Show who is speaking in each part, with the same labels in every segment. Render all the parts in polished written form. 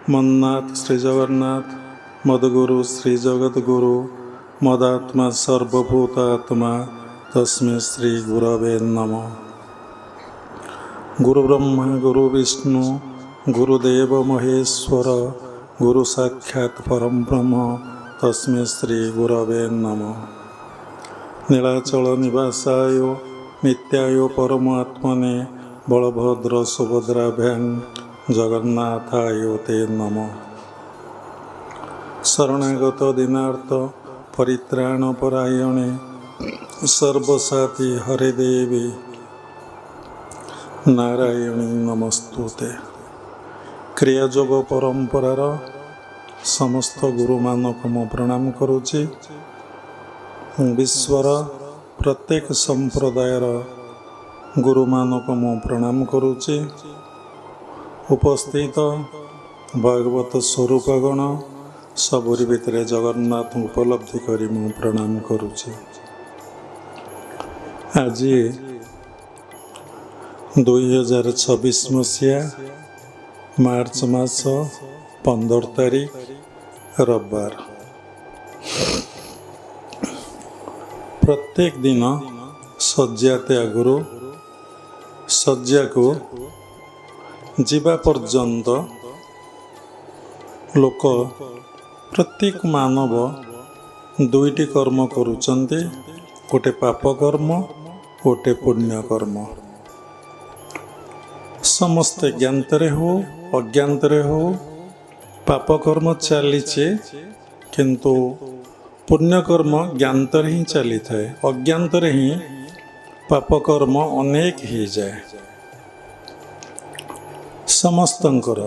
Speaker 1: मन्नाथ श्री जगन्नाथ मदगुरु श्री जगद्गुरु मदात्मा सर्वभूतात्मा तस्मै श्री गुरवे नमः। गुरु ब्रह्मा गुरु विष्णु गुरुदेव महेश्वर गुरु साक्षात् परम ब्रह्म तस्मै श्री गुरवे नमः। नीलाचल निवासाय नित्याय परमात्मने बलभद्र सुभद्राभ्यां जगन्नाथाय ते नमः। शरणागत दीनार्थ परित्राणपरायणे सर्वसाती हरे देवी नारायणी नमस्तुते। क्रियायोग परंपरार समस्त गुरुमानक मु प्रणाम करुछि। विश्वर प्रत्येक संप्रदायर गुरुमानक मु प्रणाम करुछि। उपस्थित भागवत स्वरूपगण सबुरी भितर जगन्नाथ उपलब्धि करी मु प्रणाम करुछि। आज 2026 मसीहा मार्च मास 15 तारीख रविवार। प्रत्येक दिन शଯ୍या त्यागुरु शଯ୍या को जीवा पर्यंत लोक प्रत्येक मानव दुईटी कर्म करुचंते, गोटे पाप कर्म गोटे पुण्य कर्म। समस्ते ज्ञानतरे हो अज्ञानतरे हो पाप कर्म चलीचे, किंतु पुण्य कर्म ज्ञानतरे ही चली थाए, अज्ञानतरे ही पाप कर्म अनेक ही जाए। समस्तंकर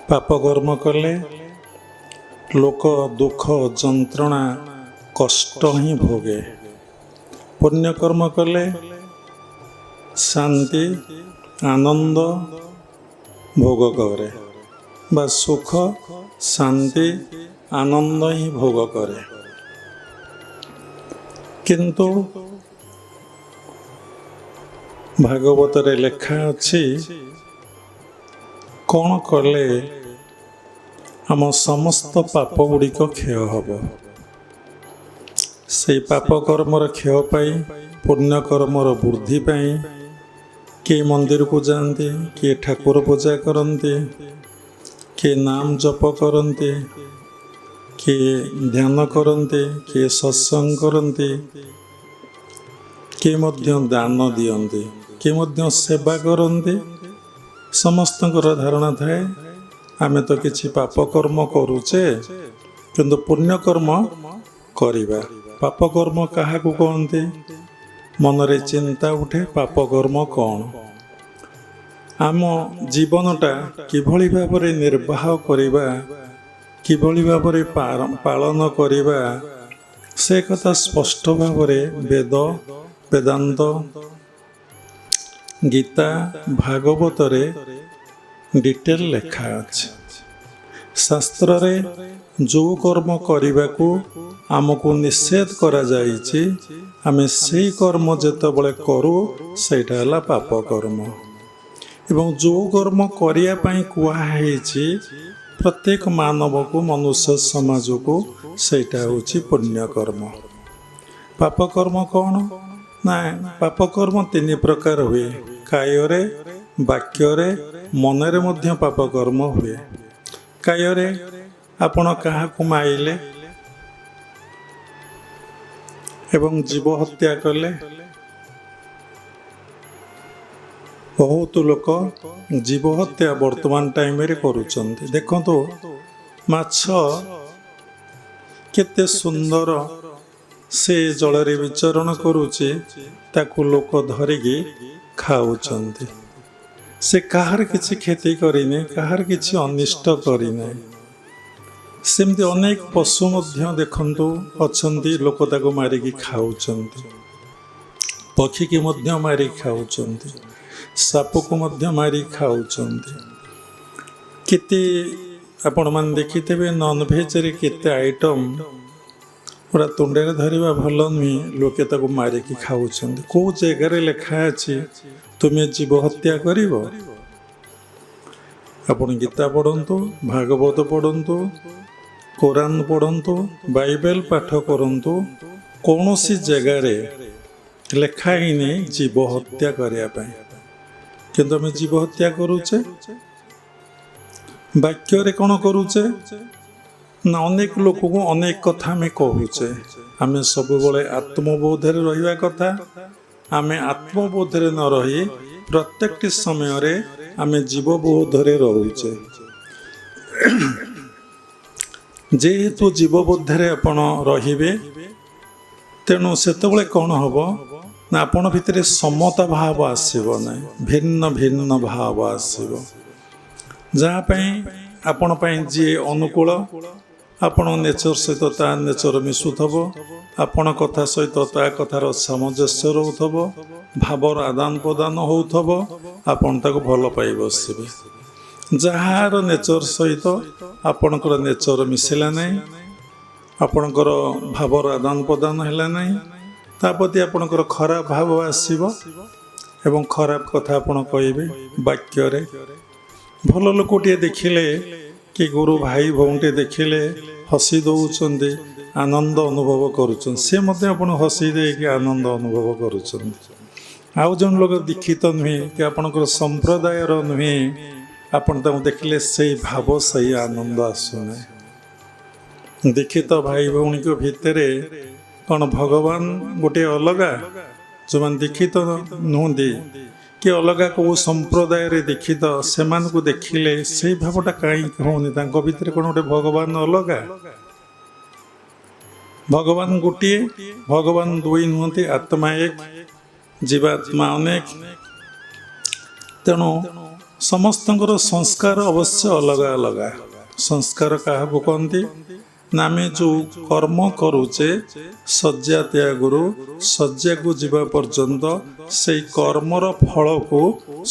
Speaker 1: पाप कर्म कले लोक दुख जंत्रणा कष्ट ही भोगे। पुण्य कर्म कले शांति आनंद भोग करे, बा सुख शांति आनंद ही भोग करे। किंतु भागवत रे लेखा अछि कौन कले आम समस्त पाप गुड़िक क्षय हब। से पाप कर्मर क्षय पाई पुण्य कर्मर वृद्धि पाई किए मंदिर को जाती, किए ठाकुर पूजा करती, किए नाम जप करती, किए ध्यान करती, किए सत्संग करती, किए मध्य दान दियंती, किए मध्य सेवा करती। समस्तଙ୍କର धारणा थाए आमे तो किछि पाप कर्म करूचे, किंतु पुण्य कर्म करिबा। पाप कर्म काहाकू कहंती? मनरे चिंता उठे पाप कर्म कौन। आम जीवनटा किभଳି भाबरे निर्वाह करिबा, किभଳି भाबरे पालन करिबा, से कथा स्पष्ट भाबरे वेद वेदांत गीता भागवत रे डिटेल लेखा अछि। शास्त्र रे जो कर्म करने को आमको निषेध करा जाइछि, आमे सेई कर्म जेतेबेले करू सेटा हला पाप कर्म। एवं जो कर्म करिया पई कुआ हेछि प्रत्येक मानव को मनुष्य समाज को सेटा होछि पुण्य कर्म। पाप कर्म कौन ना? पाप कर्म तीन प्रकार हुए। कायरे वाक्यरे मनरे मध्य पाप कर्म हुए। कायरे आपण काहाकू माइले एवं जीव हत्या कले। बहुत लोक जीव हत्या वर्तमान टाइम रे करूचंती। देखंतु माछ केते सुंदर से जलरे विचरण करुचे, ताकू लोक धरिकी खाऊचंती। से कहार किछि खेती करिने, कहार किछि अनिष्ट करिने। सेमती अनेक पशु मध्य देखंतु अछंती, लोक ताकू मारिकी खाऊचंती। पक्षी की मध्य मारी खाऊचंती, साप को मध्य मारी खाऊचंती। केते आपण मान देखिथिबे नॉन वेज रे केते आइटम पूरा तुंडे धरवा भल नुहे, लोके ताको मारिकी खाऊचंती। को जगार लेखा अछि तुम्हें जीव हत्या करिवो? ଆପଣ ଗୀତା ପଢ଼ନ୍ତୁ, ଭାଗବତ ପଢ଼ନ୍ତୁ, କୋରାନ ପଢ଼ନ୍ତୁ, ବାଇବେଲ ପାଠ କରନ୍ତୁ, କୌଣସି ଜାଗାରେ ଲେଖା ହେଇନି ଜୀବ ହତ୍ୟା କରିବା ପାଇଁ। କିନ୍ତୁ ଆମେ ଜୀବ ହତ୍ୟା କରୁଛେ। ବାକ୍ୟରେ କ'ଣ କରୁଛେ ନା ଅନେକ ଲୋକଙ୍କୁ ଅନେକ କଥା ଆମେ କହୁଛେ। ଆମେ ସବୁବେଳେ ଆତ୍ମବୋଧରେ ରହିବା କଥା। ଆମେ ଆତ୍ମବୋଧରେ ନ ରହି ପ୍ରତ୍ୟେକଟି ସମୟରେ ଆମେ ଜୀବବୋଧରେ ରହୁଛେ। ଯେହେତୁ ଜୀବବୋଧରେ ଆପଣ ରହିବେ, ତେଣୁ ସେତେବେଳେ କ'ଣ ହେବ ନା ଆପଣ ଭିତରେ ସମତା ଭାବ ଆସିବ ନାହିଁ, ଭିନ୍ନ ଭିନ୍ନ ଭାବ ଆସିବ। ଯାହା ପାଇଁ ଆପଣ ପାଇଁ ଯିଏ ଅନୁକୂଳ, ଆପଣଙ୍କ ନେଚର ସହିତ ତା ନେଚର ମିଶୁଥିବ, ଆପଣ କଥା ସହିତ ତା କଥାର ସାମଞ୍ଜସ୍ୟ ରହୁଥିବ, ଭାବର ଆଦାନ ପ୍ରଦାନ ହେଉଥିବ, ଆପଣ ତାକୁ ଭଲ ପାଇ ବସିବେ। ଯାହାର ନେଚର ସହିତ ଆପଣଙ୍କର ନେଚର ମିଶିଲା ନାହିଁ, ଆପଣଙ୍କର ଭାବର ଆଦାନ ପ୍ରଦାନ ହେଲା ନାହିଁ, ତା ପ୍ରତି ଆପଣଙ୍କର ଖରାପ ଭାବ ଆସିବ ଏବଂ ଖରାପ କଥା ଆପଣ କହିବେ ବାକ୍ୟରେ। ଭଲ ଲୋକଟିଏ ଦେଖିଲେ କି ଗୁରୁ ଭାଇ ଭଉଣୀଟିଏ ଦେଖିଲେ ହସି ଦେଉଛନ୍ତି, ଆନନ୍ଦ ଅନୁଭବ କରୁଛନ୍ତି, ସେ ମଧ୍ୟ ଆପଣ ହସି ଦେଇକି ଆନନ୍ଦ ଅନୁଭବ କରୁଛନ୍ତି। ଆଉ ଜଣେ ଲୋକ ଦୀକ୍ଷିତ ନୁହେଁ କି ଆପଣଙ୍କର ସମ୍ପ୍ରଦାୟର ନୁହେଁ, ଆପଣ ତାଙ୍କୁ ଦେଖିଲେ ସେଇ ଭାବ ସେଇ ଆନନ୍ଦ ଆସୁନାହିଁ। ଦୀକ୍ଷିତ ଭାଇ ଭଉଣୀଙ୍କ ଭିତରେ କ'ଣ ଭଗବାନ ଗୋଟିଏ ଅଲଗା? ଯେଉଁମାନେ ଦୀକ୍ଷିତ ନୁହନ୍ତି କି ଅଲଗା କେଉଁ ସମ୍ପ୍ରଦାୟରେ ଦୀକ୍ଷିତ, ସେମାନଙ୍କୁ ଦେଖିଲେ ସେଇ ଭାବଟା କାହିଁକି ହେଉନି? ତାଙ୍କ ଭିତରେ କ'ଣ ଗୋଟେ ଭଗବାନ ଅଲଗା? ଭଗବାନ ଗୋଟିଏ, ଭଗବାନ ଦୁଇ ନୁହନ୍ତି, ଆତ୍ମା ଏକ, ଜୀବାତ୍ମା ଅନେକ। ତେଣୁ ସମସ୍ତଙ୍କର ସଂସ୍କାର ଅବଶ୍ୟ ଅଲଗା ଅଲଗା। ସଂସ୍କାର କାହାକୁ କହନ୍ତି ନା ଆମେ ଯେଉଁ କର୍ମ କରୁଛେ ଶଯ୍ୟା ତ୍ୟାଗରୁ ଶଯ୍ୟାକୁ ଯିବା ପର୍ଯ୍ୟନ୍ତ ସେଇ କର୍ମର ଫଳକୁ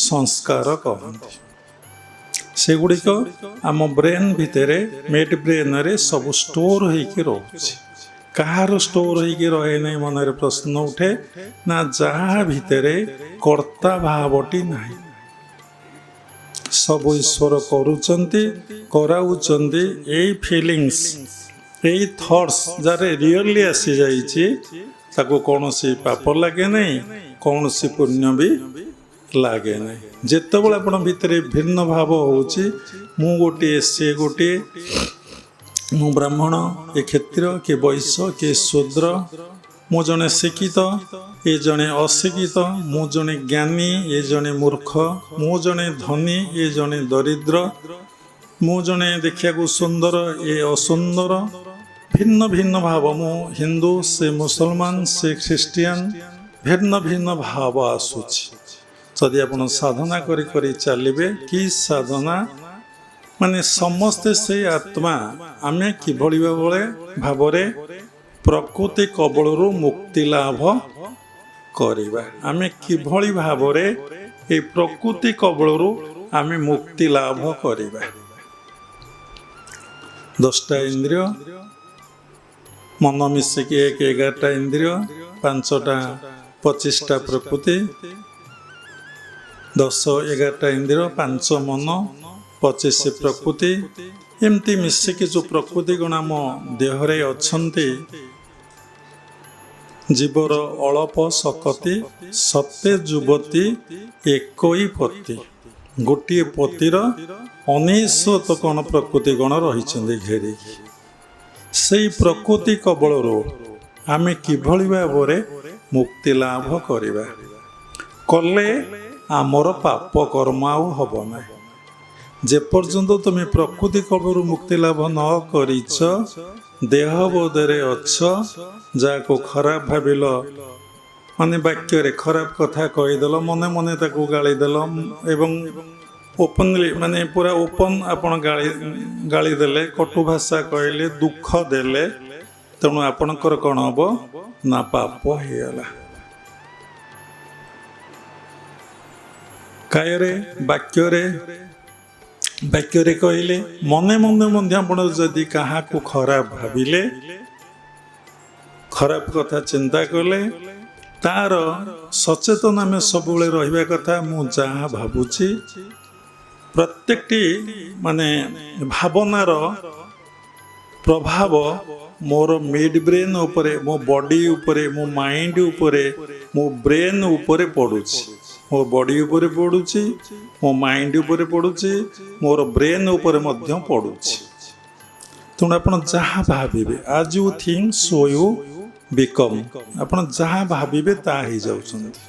Speaker 1: ସଂସ୍କାର କହନ୍ତି। ସେଗୁଡ଼ିକ ଆମ ବ୍ରେନ୍ ଭିତରେ, ମିଡ୍ ବ୍ରେନ୍ରେ ସବୁ ଷ୍ଟୋର ହେଇକି ରହୁଛି। କାହାର ଷ୍ଟୋର ହେଇକି ରହେ ନାହିଁ ମନରେ ପ୍ରଶ୍ନ ଉଠେ ନା ଯାହା ଭିତରେ କର୍ତ୍ତା ଭାବଟି ନାହିଁ। ସବୁ ଈଶ୍ୱର କରୁଛନ୍ତି, କରାଉଛନ୍ତି। ଏଇ ଫିଲିଙ୍ଗସ୍, ଏଇ ଥଟ୍ସ ଯାହାର ରିଅଲି ଆସିଯାଇଛି, ତାକୁ କୌଣସି ପାପ ଲାଗେ ନାହିଁ, କୌଣସି ପୁଣ୍ୟ ବି ଲାଗେ ନାହିଁ। ଯେତେବେଳେ ଆପଣ ଭିତରେ ଭିନ୍ନ ଭାବ ହେଉଛି, ମୁଁ ଗୋଟିଏ, ସେ ଗୋଟିଏ, ମୁଁ ବ୍ରାହ୍ମଣ, ଏ କ୍ଷତ୍ରିୟ, କିଏ ବୈଶ୍ୟ, କିଏ ଶୂଦ୍ର, ମୁଁ ଜଣେ ଶିକ୍ଷିତ, ଏ ଜଣେ ଅଶିକ୍ଷିତ, ମୁଁ ଜଣେ ଜ୍ଞାନୀ, ଏ ଜଣେ ମୂର୍ଖ, ମୁଁ ଜଣେ ଧନୀ, ଏ ଜଣେ ଦରିଦ୍ର, ମୁଁ ଜଣେ ଦେଖିବାକୁ ସୁନ୍ଦର, ଏ ଅସୁନ୍ଦର, ଭିନ୍ନ ଭିନ୍ନ ଭାବ, ମୁଁ ହିନ୍ଦୁ, ସେ ମୁସଲମାନ, ସେ ଖ୍ରୀଷ୍ଟିଆନ, ଭିନ୍ନ ଭିନ୍ନ ଭାବ ଆସୁଛି। ଯଦି ଆପଣ ସାଧନା କରି କରି ଚାଲିବେ, କି ସାଧନା ମାନେ ସମସ୍ତେ ସେଇ ଆତ୍ମା, ଆମେ କିଭଳି ଭାବରେ ପ୍ରକୃତି କବଳରୁ ମୁକ୍ତି ଲାଭ କରିବା, ଆମେ କିଭଳି ଭାବରେ এই ପ୍ରକୃତି କବଳରୁ ଆମେ ମୁକ୍ତି ଲାଭ କରିବା। 10ଟା ଇନ୍ଦ୍ରିୟ, ମନ ମିଶିକି 11ଟା ଇନ୍ଦ୍ରିୟ, 5ଟା 25ଟା ପ୍ରକୃତି, 10 11ଟା ଇନ୍ଦ୍ରିୟ, 5 ମନ, 25 ପ୍ରକୃତି, ଏମିତି ମିଶିକି ଯେଉଁ ପ୍ରକୃତି ଗୁଣ ଆମ ଦେହରେ ଅଛନ୍ତି, ଜୀବର ଅଳପ ଶକତି ସତେ ଯୁବତୀ ଏକୋଇ ପତି। ଗୋଟିଏ ପତିର 19 କ'ଣ ପ୍ରକୃତି ଗଣ ରହିଛନ୍ତି ଘେରିକି। ସେଇ ପ୍ରକୃତି କବଳରୁ ଆମେ କିଭଳି ଭାବରେ ମୁକ୍ତି ଲାଭ କରିବା, କଲେ ଆମର ପାପ କର୍ମ ଆଉ ହେବ ନାହିଁ। ଯେପର୍ଯ୍ୟନ୍ତ ତୁମେ ପ୍ରକୃତି କବଳରୁ ମୁକ୍ତି ଲାଭ ନ କରିଛ, ଦେହ ବୋଧରେ ଅଛ, ଯାହାକୁ ଖରାପ ଭାବିଲ, ମାନେ ବାକ୍ୟରେ ଖରାପ କଥା କହିଦେଲ, ମନେ ମନେ ତାକୁ ଗାଳିଦେଲ ଏବଂ ଓପନଲି ମାନେ ପୁରା ଓପନ୍ ଆପଣ ଗାଳି ଦେଲେ, କଟୁ ଭାଷା କହିଲେ, ଦୁଃଖ ଦେଲେ, ତେଣୁ ଆପଣଙ୍କର କ'ଣ ହେବ ନା ପାପ ହେଇଗଲା। କାୟରେ ବାକ୍ୟରେ କହିଲେ, ମନେ ମନେ ମଧ୍ୟ ଆପଣ ଯଦି କାହାକୁ ଖରାପ ଭାବିଲେ, ଖରାପ କଥା ଚିନ୍ତା କଲେ, ତାର ସଚେତନ ଆମେ ସବୁବେଳେ ରହିବା କଥା। ମୁଁ ଯାହା ଭାବୁଛି ପ୍ରତ୍ୟେକଟି ମାନେ ଭାବନାର ପ୍ରଭାବ ମୋର ମିଡ୍ ବ୍ରେନ୍ ଉପରେ, ମୋ ବଡି ଉପରେ, ମୋ ମାଇଣ୍ଡ ଉପରେ, ମୋ ବ୍ରେନ୍ ଉପରେ ପଡ଼ୁଛି। ମୋ ବଡି ଉପରେ ପଡ଼ୁଛି, ମୋ ମାଇଣ୍ଡ ଉପରେ ପଡ଼ୁଛି, ମୋର ବ୍ରେନ୍ ଉପରେ ମଧ୍ୟ ପଡ଼ୁଛି। ତେଣୁ ଆପଣ ଯାହା ଭାବିବେ, as you think so you become. ଆପଣ ଯାହା ଭାବିବେ ତାହା ହେଇଯାଉଛନ୍ତି।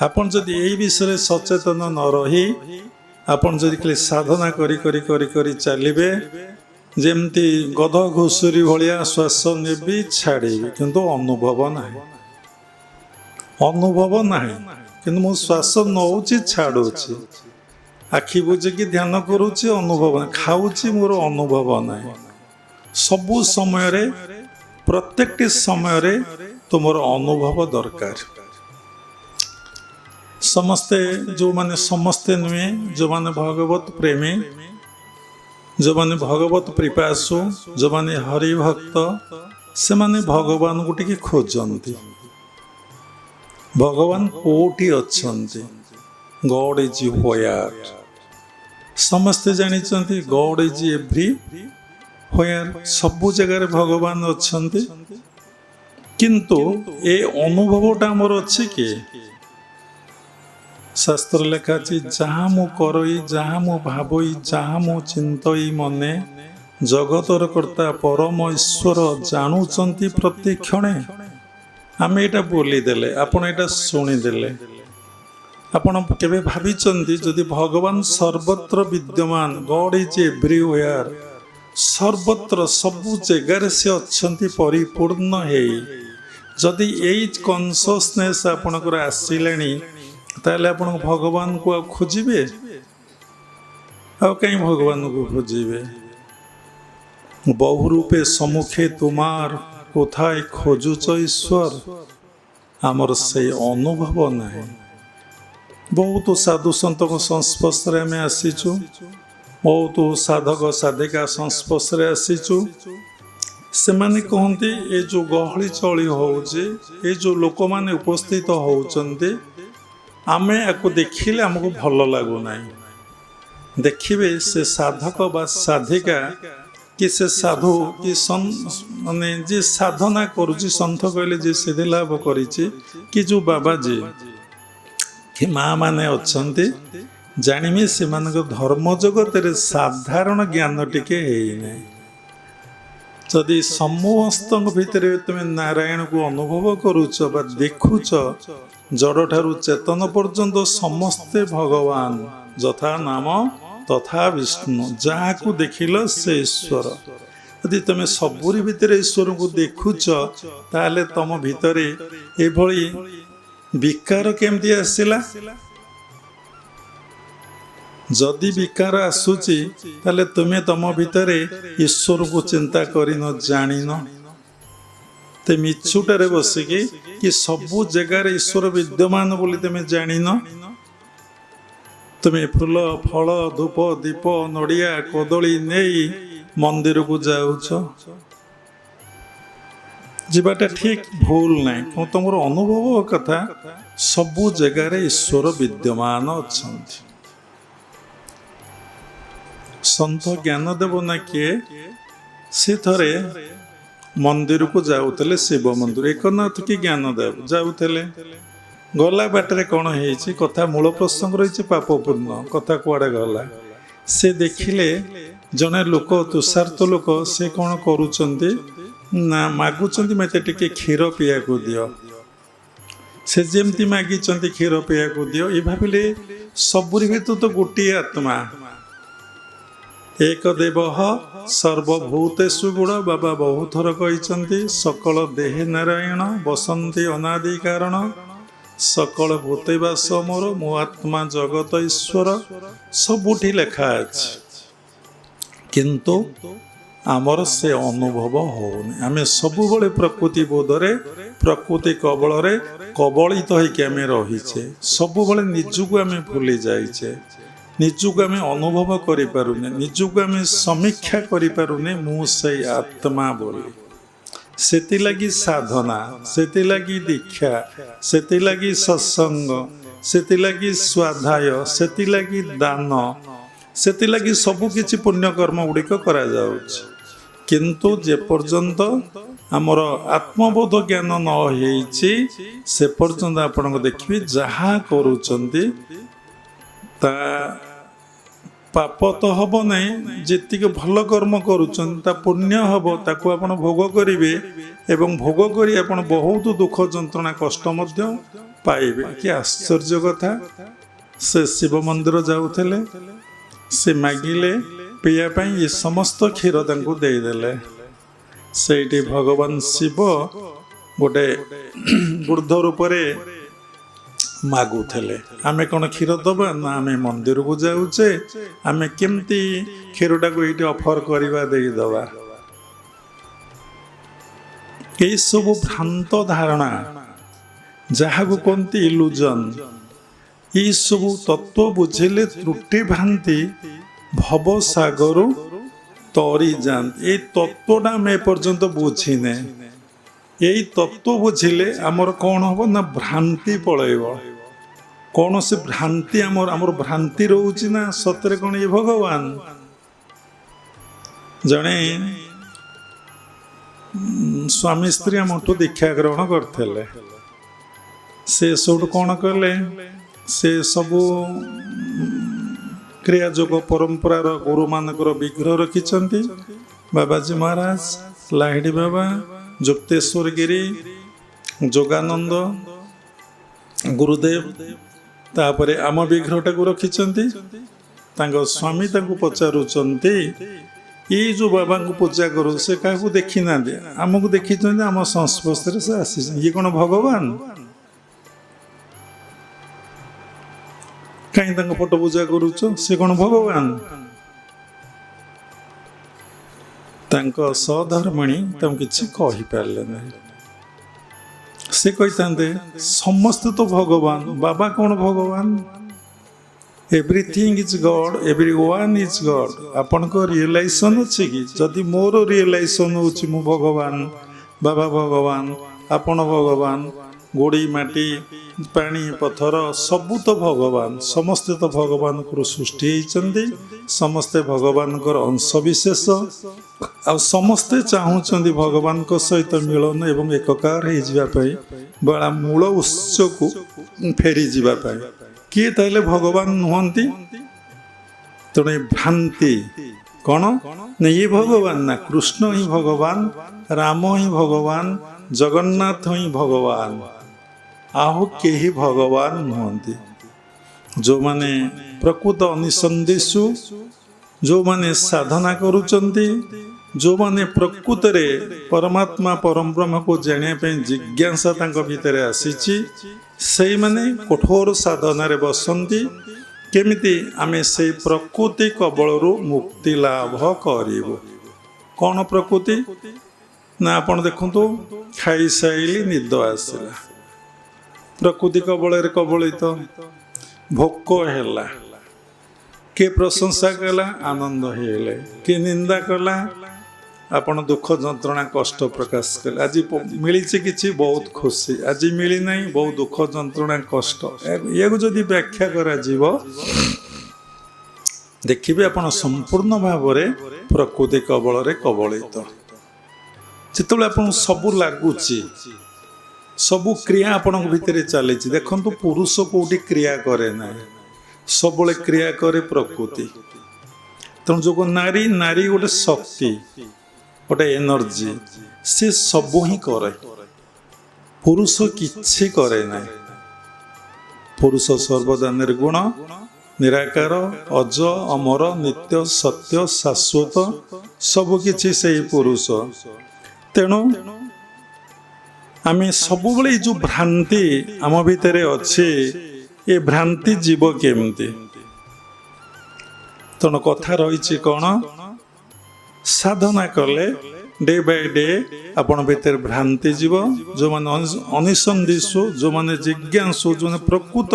Speaker 1: ଆପଣ ଯଦି ଏଇ ବିଷୟରେ ସଚେତନ ନ ରହି ଆପଣ ଯଦି ଖାଲି ସାଧନା କରି କରି କରି କରି ଚାଲିବେ, ଯେମିତି ଗଧ ଘୁଷୁରୀ ଭଳିଆ ଶ୍ୱାସ ନେବି ଛାଡ଼ିବି କିନ୍ତୁ ଅନୁଭବ ନାହିଁ, ଅନୁଭବ ନାହିଁ। କିନ୍ତୁ ମୁଁ ଶ୍ୱାସ ନେଉଛି ଛାଡ଼ୁଛି, ଆଖି ବୁଜିକି ଧ୍ୟାନ କରୁଛି, ଅନୁଭବ ନାହିଁ। ଖାଉଛି, ମୋର ଅନୁଭବ ନାହିଁ। ସବୁ ସମୟରେ, ପ୍ରତ୍ୟେକଟି ସମୟରେ ତୁମର ଅନୁଭବ ଦରକାର। ସମସ୍ତେ, ଯେଉଁମାନେ ସମସ୍ତେ ନୁହେଁ, ଯେଉଁମାନେ ଭଗବତ ପ୍ରେମୀ, ଯେଉଁମାନେ ଭଗବତ ପ୍ରିପାସୁ, ଯେଉଁମାନେ ହରିଭକ୍ତ, ସେମାନେ ଭଗବାନଙ୍କୁ ଟିକେ ଖୋଜନ୍ତି। ଭଗବାନ କୋଉଠି ଅଛନ୍ତି? ଗଡ୍ ଇଜ୍ ହ୍ୱେୟାର। ସମସ୍ତେ ଜାଣିଛନ୍ତି ଗଡ୍ ଇଜ୍ ଏଭ୍ରି ହ୍ୱେୟାର, ସବୁ ଜାଗାରେ ଭଗବାନ ଅଛନ୍ତି। କିନ୍ତୁ ଏ ଅନୁଭବଟା ଆମର ଅଛି କି? ଶାସ୍ତ୍ର ଲେଖା ଅଛି, ଯାହା ମୁଁ କରଇ, ଯାହା ମୁଁ ଭାବଇ, ଯାହା ମୁଁ ଚିନ୍ତଇ ମନେ, ଜଗତର କର୍ତ୍ତା ପରମ ଈଶ୍ୱର ଜାଣୁଛନ୍ତି ପ୍ରତି କ୍ଷଣେ। ଆମେ ଏଇଟା ବୋଲିଦେଲେ, ଆପଣ ଏଇଟା ଶୁଣିଦେଲେ। ଆପଣ କେବେ ଭାବିଛନ୍ତି ଯଦି ଭଗବାନ ସର୍ବତ୍ର ବିଦ୍ୟମାନ, ଗଡ୍ ଇଜ୍ ଏଭ୍ରିୱେୟାର, ସର୍ବତ୍ର ସବୁ ଜାଗାରେ ସେ ଅଛନ୍ତି ପରିପୂର୍ଣ୍ଣ ହେଇ, ଯଦି ଏଇ କନସିୟସନେସ୍ ଆପଣଙ୍କର ଆସିଲାଣି, ତାହେଲେ ଆପଣ ଭଗବାନଙ୍କୁ ଆଉ ଖୋଜିବେ? ଆଉ କାହିଁ ଭଗବାନଙ୍କୁ ଖୋଜିବେ? ବହୁ ରୂପେ ସମ୍ମୁଖେ ତୁମାର, কোথায় ଖୋଜୁଛ ଈଶ୍ୱର? ଆମର ସେଇ ଅନୁଭବ ନାହିଁ। ବହୁତ ସାଧୁ ସନ୍ତଙ୍କ ସଂସ୍ପର୍ଶରେ ଆମେ ଆସିଛୁ, ବହୁତ ସାଧକ ସାଧିକା ସଂସ୍ପର୍ଶରେ ଆସିଛୁ। ସେମାନେ କହନ୍ତି ଏ ଯେଉଁ ଗହଳି ଚଳି ହେଉଛି, ଏ ଯେଉଁ ଲୋକମାନେ ଉପସ୍ଥିତ ହେଉଛନ୍ତି, ଆମେ ୟାକୁ ଦେଖିଲେ ଆମକୁ ଭଲ ଲାଗୁନାହିଁ। ଦେଖିବେ ସେ ସାଧକ ବା ସାଧିକା କି ସେ ସାଧୁ କି ମାନେ ଯିଏ ସାଧନା କରୁଛି, ସନ୍ଥ କହିଲେ ଯିଏ ସିଦ୍ଧି ଲାଭ କରିଛି, କି ଯେଉଁ ବାବାଜୀ କି ମା ମାନେ ଅଛନ୍ତି, ଜାଣିବେ ସେମାନଙ୍କ ଧର୍ମ ଜଗତରେ ସାଧାରଣ ଜ୍ଞାନ ଟିକେ ହେଇନାହିଁ। ଯଦି ସମସ୍ତଙ୍କ ଭିତରେ ତୁମେ ନାରାୟଣକୁ ଅନୁଭବ କରୁଛ ବା ଦେଖୁଛ, ଜଡ଼ଠାରୁ ଚେତନ ପର୍ଯ୍ୟନ୍ତ ସମସ୍ତେ ଭଗବାନ, ଯଥା ନାମ ତଥା ବିଷ୍ଣୁ, ଯାହାକୁ ଦେଖିଲ ସେ ଈଶ୍ୱର। ଯଦି ତୁମେ ସବୁରି ଭିତରେ ଈଶ୍ୱରଙ୍କୁ ଦେଖୁଛ, ତାହେଲେ ତମ ଭିତରେ ଏଭଳି ବିକାର କେମିତି ଆସିଲା? ଯଦି ବିକାର ଆସୁଛି, ତାହେଲେ ତୁମେ ତମ ଭିତରେ ଈଶ୍ୱରଙ୍କୁ ଚିନ୍ତା କରିନ, ଜାଣିନ। ତେ ମିଛୁଟାରେ ବସିକି କି ସବୁ ଜାଗାରେ ଈଶ୍ୱର ବିଦ୍ୟମାନ ବୋଲି ତୁମେ ଜାଣିନ। ତୁମେ ଫୁଲ ଫଳ ଧୂପ ଦୀପ ନଡ଼ିଆ କଦଳୀ ନେଇ ମନ୍ଦିରକୁ ଯାଉଛ, ଯିବାଟା ଠିକ ଭୁଲ ନାହିଁ। ତମର ଅନୁଭବ କଥା, ସବୁ ଜାଗାରେ ଈଶ୍ୱର ବିଦ୍ୟମାନ ଅଛନ୍ତି। ସନ୍ଥ ଜ୍ଞାନଦେବ ନା କିଏ, ସେ ଥରେ ମନ୍ଦିରକୁ ଯାଉଥିଲେ, ଶିବ ମନ୍ଦିର, ଏକନାଥ କି ଜ୍ଞାନଦେବ ଯାଉଥିଲେ। ଗଲା ବାଟରେ କ'ଣ ହେଇଛି, କଥା ମୂଳ ପ୍ରସଙ୍ଗ ରହିଛି, ପାପ ପୂର୍ଣ୍ଣ କଥା କୁଆଡ଼େ ଗଲା। ସେ ଦେଖିଲେ ଜଣେ ଲୋକ, ତୁଷାର୍ଥ ଲୋକ, ସେ କ'ଣ କରୁଛନ୍ତି ନା ମାଗୁଛନ୍ତି, ମୋତେ ଟିକେ କ୍ଷୀର ପିଇବାକୁ ଦିଅ। ସେ ଯେମିତି ମାଗିଛନ୍ତି କ୍ଷୀର ପିଇବାକୁ ଦିଅ, ଏ ଭାବିଲେ ସବୁରି ଭିତରୁ ତ ଗୋଟିଏ ଆତ୍ମା, ଏକ ଦେବ ସର୍ବଭୂତେଷୁ ଗୁଣ। ବାବା ବହୁତ ଥର କହିଛନ୍ତି, ସକଳ ଦେହେ ନାରାୟଣ ବସନ୍ତି ଅନାଦି କାରଣ, ସକଳ ଭୂତେ ବାସ ମୋର, ମୋ ଆତ୍ମା ଜଗତ ଈଶ୍ୱର। ସବୁଠି ଲେଖା ଅଛି, କିନ୍ତୁ ଆମର ସେ ଅନୁଭବ ହଉନି। ଆମେ ସବୁବେଳେ ପ୍ରକୃତି ବୋଧରେ, ପ୍ରକୃତି କବଳରେ କବଳିତ ହେଇକି ଆମେ ରହିଛେ। ସବୁବେଳେ ନିଜକୁ ଆମେ ଭୁଲି ଯାଇଛେ, ନିଜକୁ ଆମେ ଅନୁଭବ କରିପାରୁନେ, ନିଜକୁ ଆମେ ସମୀକ୍ଷା କରିପାରୁନେ ମୁଁ ସେଇ ଆତ୍ମା ବୋଲି। ସେଥିଲାଗି ସାଧନା, ସେଥିଲାଗି ଦୀକ୍ଷା, ସେଥିଲାଗି ସତ୍ସଙ୍ଗ, ସେଥିଲାଗି ସ୍ୱାଧ୍ୟାୟ, ସେଥିଲାଗି ଦାନ, ସେଥିଲାଗି ସବୁ କିଛି ପୁଣ୍ୟକର୍ମ ଗୁଡ଼ିକ କରାଯାଉଛି। କିନ୍ତୁ ଯେପର୍ଯ୍ୟନ୍ତ ଆମର ଆତ୍ମବୋଧ ଜ୍ଞାନ ନ ହେଇଛି ସେ ପର୍ଯ୍ୟନ୍ତ ଆପଣଙ୍କୁ ଦେଖିବେ ଯାହା କରୁଛନ୍ତି ତା ପାପ ତ ହେବ ନାହିଁ, ଯେତିକି ଭଲ କର୍ମ କରୁଛନ୍ତି ତା ପୁଣ୍ୟ ହେବ, ତାକୁ ଆପଣ ଭୋଗ କରିବେ ଏବଂ ଭୋଗ କରି ଆପଣ ବହୁତ ଦୁଃଖ ଯନ୍ତ୍ରଣା କଷ୍ଟ ମଧ୍ୟ ପାଇବେ। କି ଆଶ୍ଚର୍ଯ୍ୟ କଥା! ସେ ଶିବ ମନ୍ଦିର ଯାଉଥିଲେ, ସେ ମାଗିଲେ ପିଇବା ପାଇଁ, ଏ ସମସ୍ତ କ୍ଷୀର ତାଙ୍କୁ ଦେଇଦେଲେ। ସେଇଠି ଭଗବାନ ଶିବ ଗୋଟେ ବୃଦ୍ଧ ରୂପରେ ମାଗୁଥିଲେ, ଆମେ କ'ଣ କ୍ଷୀର ଦେବା ନା ଆମେ ମନ୍ଦିରକୁ ଯାଉଛେ, ଆମେ କେମିତି କ୍ଷୀରଟାକୁ ଏଇଠି ଅଫର କରିବା, ଦେଇଦେବା। ଏଇସବୁ ଭ୍ରାନ୍ତ ଧାରଣା, ଯାହାକୁ କୁହନ୍ତି ଇଲୁଜନ, ଏଇସବୁ ତତ୍ଵ ବୁଝିଲେ ତ୍ରୁଟି ଭ୍ରାନ୍ତି ଭବସାଗରୁ ତରି ଯାଆନ୍ତି। ଏଇ ତତ୍ଵଟା ଆମେ ଏପର୍ଯ୍ୟନ୍ତ ବୁଝିନେ। ଏଇ ତତ୍ଵ ବୁଝିଲେ ଆମର କ'ଣ ହବ ନା ଭ୍ରାନ୍ତି ପଳେଇବ। କୌଣସି ଭ୍ରାନ୍ତି ଆମର ଭ୍ରାନ୍ତି ରହୁଛି ନା ସତରେ କ'ଣ ଇଏ ଭଗବାନ? ଜଣେ ସ୍ୱାମୀ ସ୍ତ୍ରୀ ଆମଠୁ ଦୀକ୍ଷା ଗ୍ରହଣ କରିଥିଲେ। ସେ ସବୁଠୁ କ'ଣ କଲେ, ସେ ସବୁ କ୍ରିୟା ଯୋଗ ପରମ୍ପରାର ଗୁରୁମାନଙ୍କର ବିଗ୍ରହ ରଖିଛନ୍ତି। ବାବାଜୀ ମହାରାଜ, ଲାହିଡ଼ି ବାବା, ଯୁକ୍ତେଶ୍ୱର ଗିରି, ଯୋଗାନନ୍ଦ, ଗୁରୁଦେବ, ତାପରେ ଆମ ବିଗ୍ରହଟାକୁ ରଖିଛନ୍ତି। ତାଙ୍କ ସ୍ୱାମୀ ତାଙ୍କୁ ପଚାରୁଛନ୍ତି, ଏଇ ଯେଉଁ ବାବାଙ୍କୁ ପୂଜା କରୁ ସେ କାହାକୁ ଦେଖିନାହାନ୍ତି, ଆମକୁ ଦେଖିଛନ୍ତି, ଆମ ସଂସ୍ପର୍ଶରେ ସେ ଆସିଛନ୍ତି, ଇଏ କ'ଣ ଭଗବାନ? କାହିଁ ତାଙ୍କ ଫଟୋ ପୂଜା କରୁଛ, ସେ କ'ଣ ଭଗବାନ? ତାଙ୍କ ସହଧର୍ମିଣୀ ତାଙ୍କୁ କିଛି କହିପାରିଲେ ନାହିଁ। ସେ କହିଥାନ୍ତେ ସମସ୍ତେ ତ ଭଗବାନ, ବାବା କ'ଣ ଭଗବାନ? Everything is God, everyone is God. ଆପଣଙ୍କ ରିଏଲାଇଜେସନ୍ ଅଛି କି? ଯଦି ମୋର ରିଏଲାଇଜେସନ୍ ହେଉଛି ମୁଁ ଭଗବାନ, ବାବା ଭଗବାନ, ଆପଣ ଭଗବାନ, ଗୋଡ଼ି ମାଟି ପାଣି ପଥର ସବୁ ତ ଭଗବାନ, ସମସ୍ତେ ତ ଭଗବାନଙ୍କର ସୃଷ୍ଟି ହେଇଛନ୍ତି, ସମସ୍ତେ ଭଗବାନଙ୍କର ଅଂଶବିଶେଷ, ଆଉ ସମସ୍ତେ ଚାହୁଁଛନ୍ତି ଭଗବାନଙ୍କ ସହିତ ମିଳନ ଏବଂ ଏକକାର ହେଇଯିବା ପାଇଁ, ବା ମୂଳ ଉତ୍ସକୁ ଫେରିଯିବା ପାଇଁ। କିଏ ତାହେଲେ ଭଗବାନ ନୁହନ୍ତି? ତେଣୁ ଏ ଭ୍ରାନ୍ତି କ'ଣ ନା ଇଏ ଭଗବାନ ନା, କୃଷ୍ଣ ହିଁ ଭଗବାନ, ରାମ ହିଁ ଭଗବାନ, ଜଗନ୍ନାଥ ହିଁ ଭଗବାନ, ଆଉ କେହି ଭଗବାନ ନୁହନ୍ତି। ଯେଉଁମାନେ ପ୍ରକୃତ ଅନିସନ୍ଦିଷୁ, ଯେଉଁମାନେ ସାଧନା କରୁଛନ୍ତି, ଯେଉଁମାନେ ପ୍ରକୃତରେ ପରମାତ୍ମା ପରବ୍ରହ୍ମକୁ ଜାଣିବା ପାଇଁ ଜିଜ୍ଞାସା ତାଙ୍କ ଭିତରେ ଆସିଛି, ସେଇମାନେ କଠୋର ସାଧନାରେ ବସନ୍ତି। କେମିତି ଆମେ ସେଇ ପ୍ରକୃତି କବଳରୁ ମୁକ୍ତି ଲାଭ କରିବୁ? କ'ଣ ପ୍ରକୃତି ନା ଆପଣ ଦେଖନ୍ତୁ, ଖାଇସାଇଲି ନିଦ ଆସିଲା, ପ୍ରକୃତି କବଳରେ କବଳିତ। ଭୋକ ହେଲା, କିଏ ପ୍ରଶଂସା କଲା, ଆନନ୍ଦ ହେଇଗଲେ, କିଏ ନିନ୍ଦା କଲା, ଆପଣ ଦୁଃଖ ଯନ୍ତ୍ରଣା କଷ୍ଟ ପ୍ରକାଶ କଲେ। ଆଜି ମିଳିଛି କିଛି, ବହୁତ ଖୁସି, ଆଜି ମିଳିନାହିଁ, ବହୁତ ଦୁଃଖ ଯନ୍ତ୍ରଣା କଷ୍ଟ। ଏହାକୁ ଯଦି ବ୍ୟାଖ୍ୟା କରାଯିବ, ଦେଖିବେ ଆପଣ ସମ୍ପୂର୍ଣ୍ଣ ଭାବରେ ପ୍ରକୃତି କବଳରେ କବଳିତ। ଯେତେବେଳେ ଆପଣଙ୍କୁ ସବୁ ଲାଗୁଛି, ସବୁ କ୍ରିୟା ଆପଣଙ୍କ ଭିତରେ ଚାଲିଛି, ଦେଖନ୍ତୁ ପୁରୁଷ କୋଉଠି କ୍ରିୟା କରେ ନାହିଁ, ସବୁବେଳେ କ୍ରିୟା କରେ ପ୍ରକୃତି। ତେଣୁ ଯୋଉ ନାରୀ ଗୋଟେ ଶକ୍ତି, ଗୋଟେ ଏନର୍ଜି, ସେ ସବୁ ହିଁ କରେ, ପୁରୁଷ କିଛି କରେ ନାହିଁ। ପୁରୁଷ ସର୍ବଦା ନିର୍ଗୁଣ, ନିରାକାର, ଅଜ, ଅମର, ନିତ୍ୟ, ସତ୍ୟ, ଶାଶ୍ୱତ, ସବୁକିଛି ସେଇ ପୁରୁଷ। ତେଣୁ ଆମେ ସବୁବେଳେ ଏଇ ଯେଉଁ ଭ୍ରାନ୍ତି ଆମ ଭିତରେ ଅଛି, ଏ ଭ୍ରାନ୍ତି ଯିବ କେମିତି? ତେଣୁ କଥା ରହିଛି କ'ଣ, ସାଧନା କଲେ ଡେ ବାଇ ଡେ ଆପଣ ଭିତରେ ଭ୍ରାନ୍ତି ଯିବ। ଯେଉଁମାନେ ଅନିସନ୍ଦିଷୁ, ଯେଉଁମାନେ ଜିଜ୍ଞାସୁ, ଯେଉଁମାନେ ପ୍ରକୃତ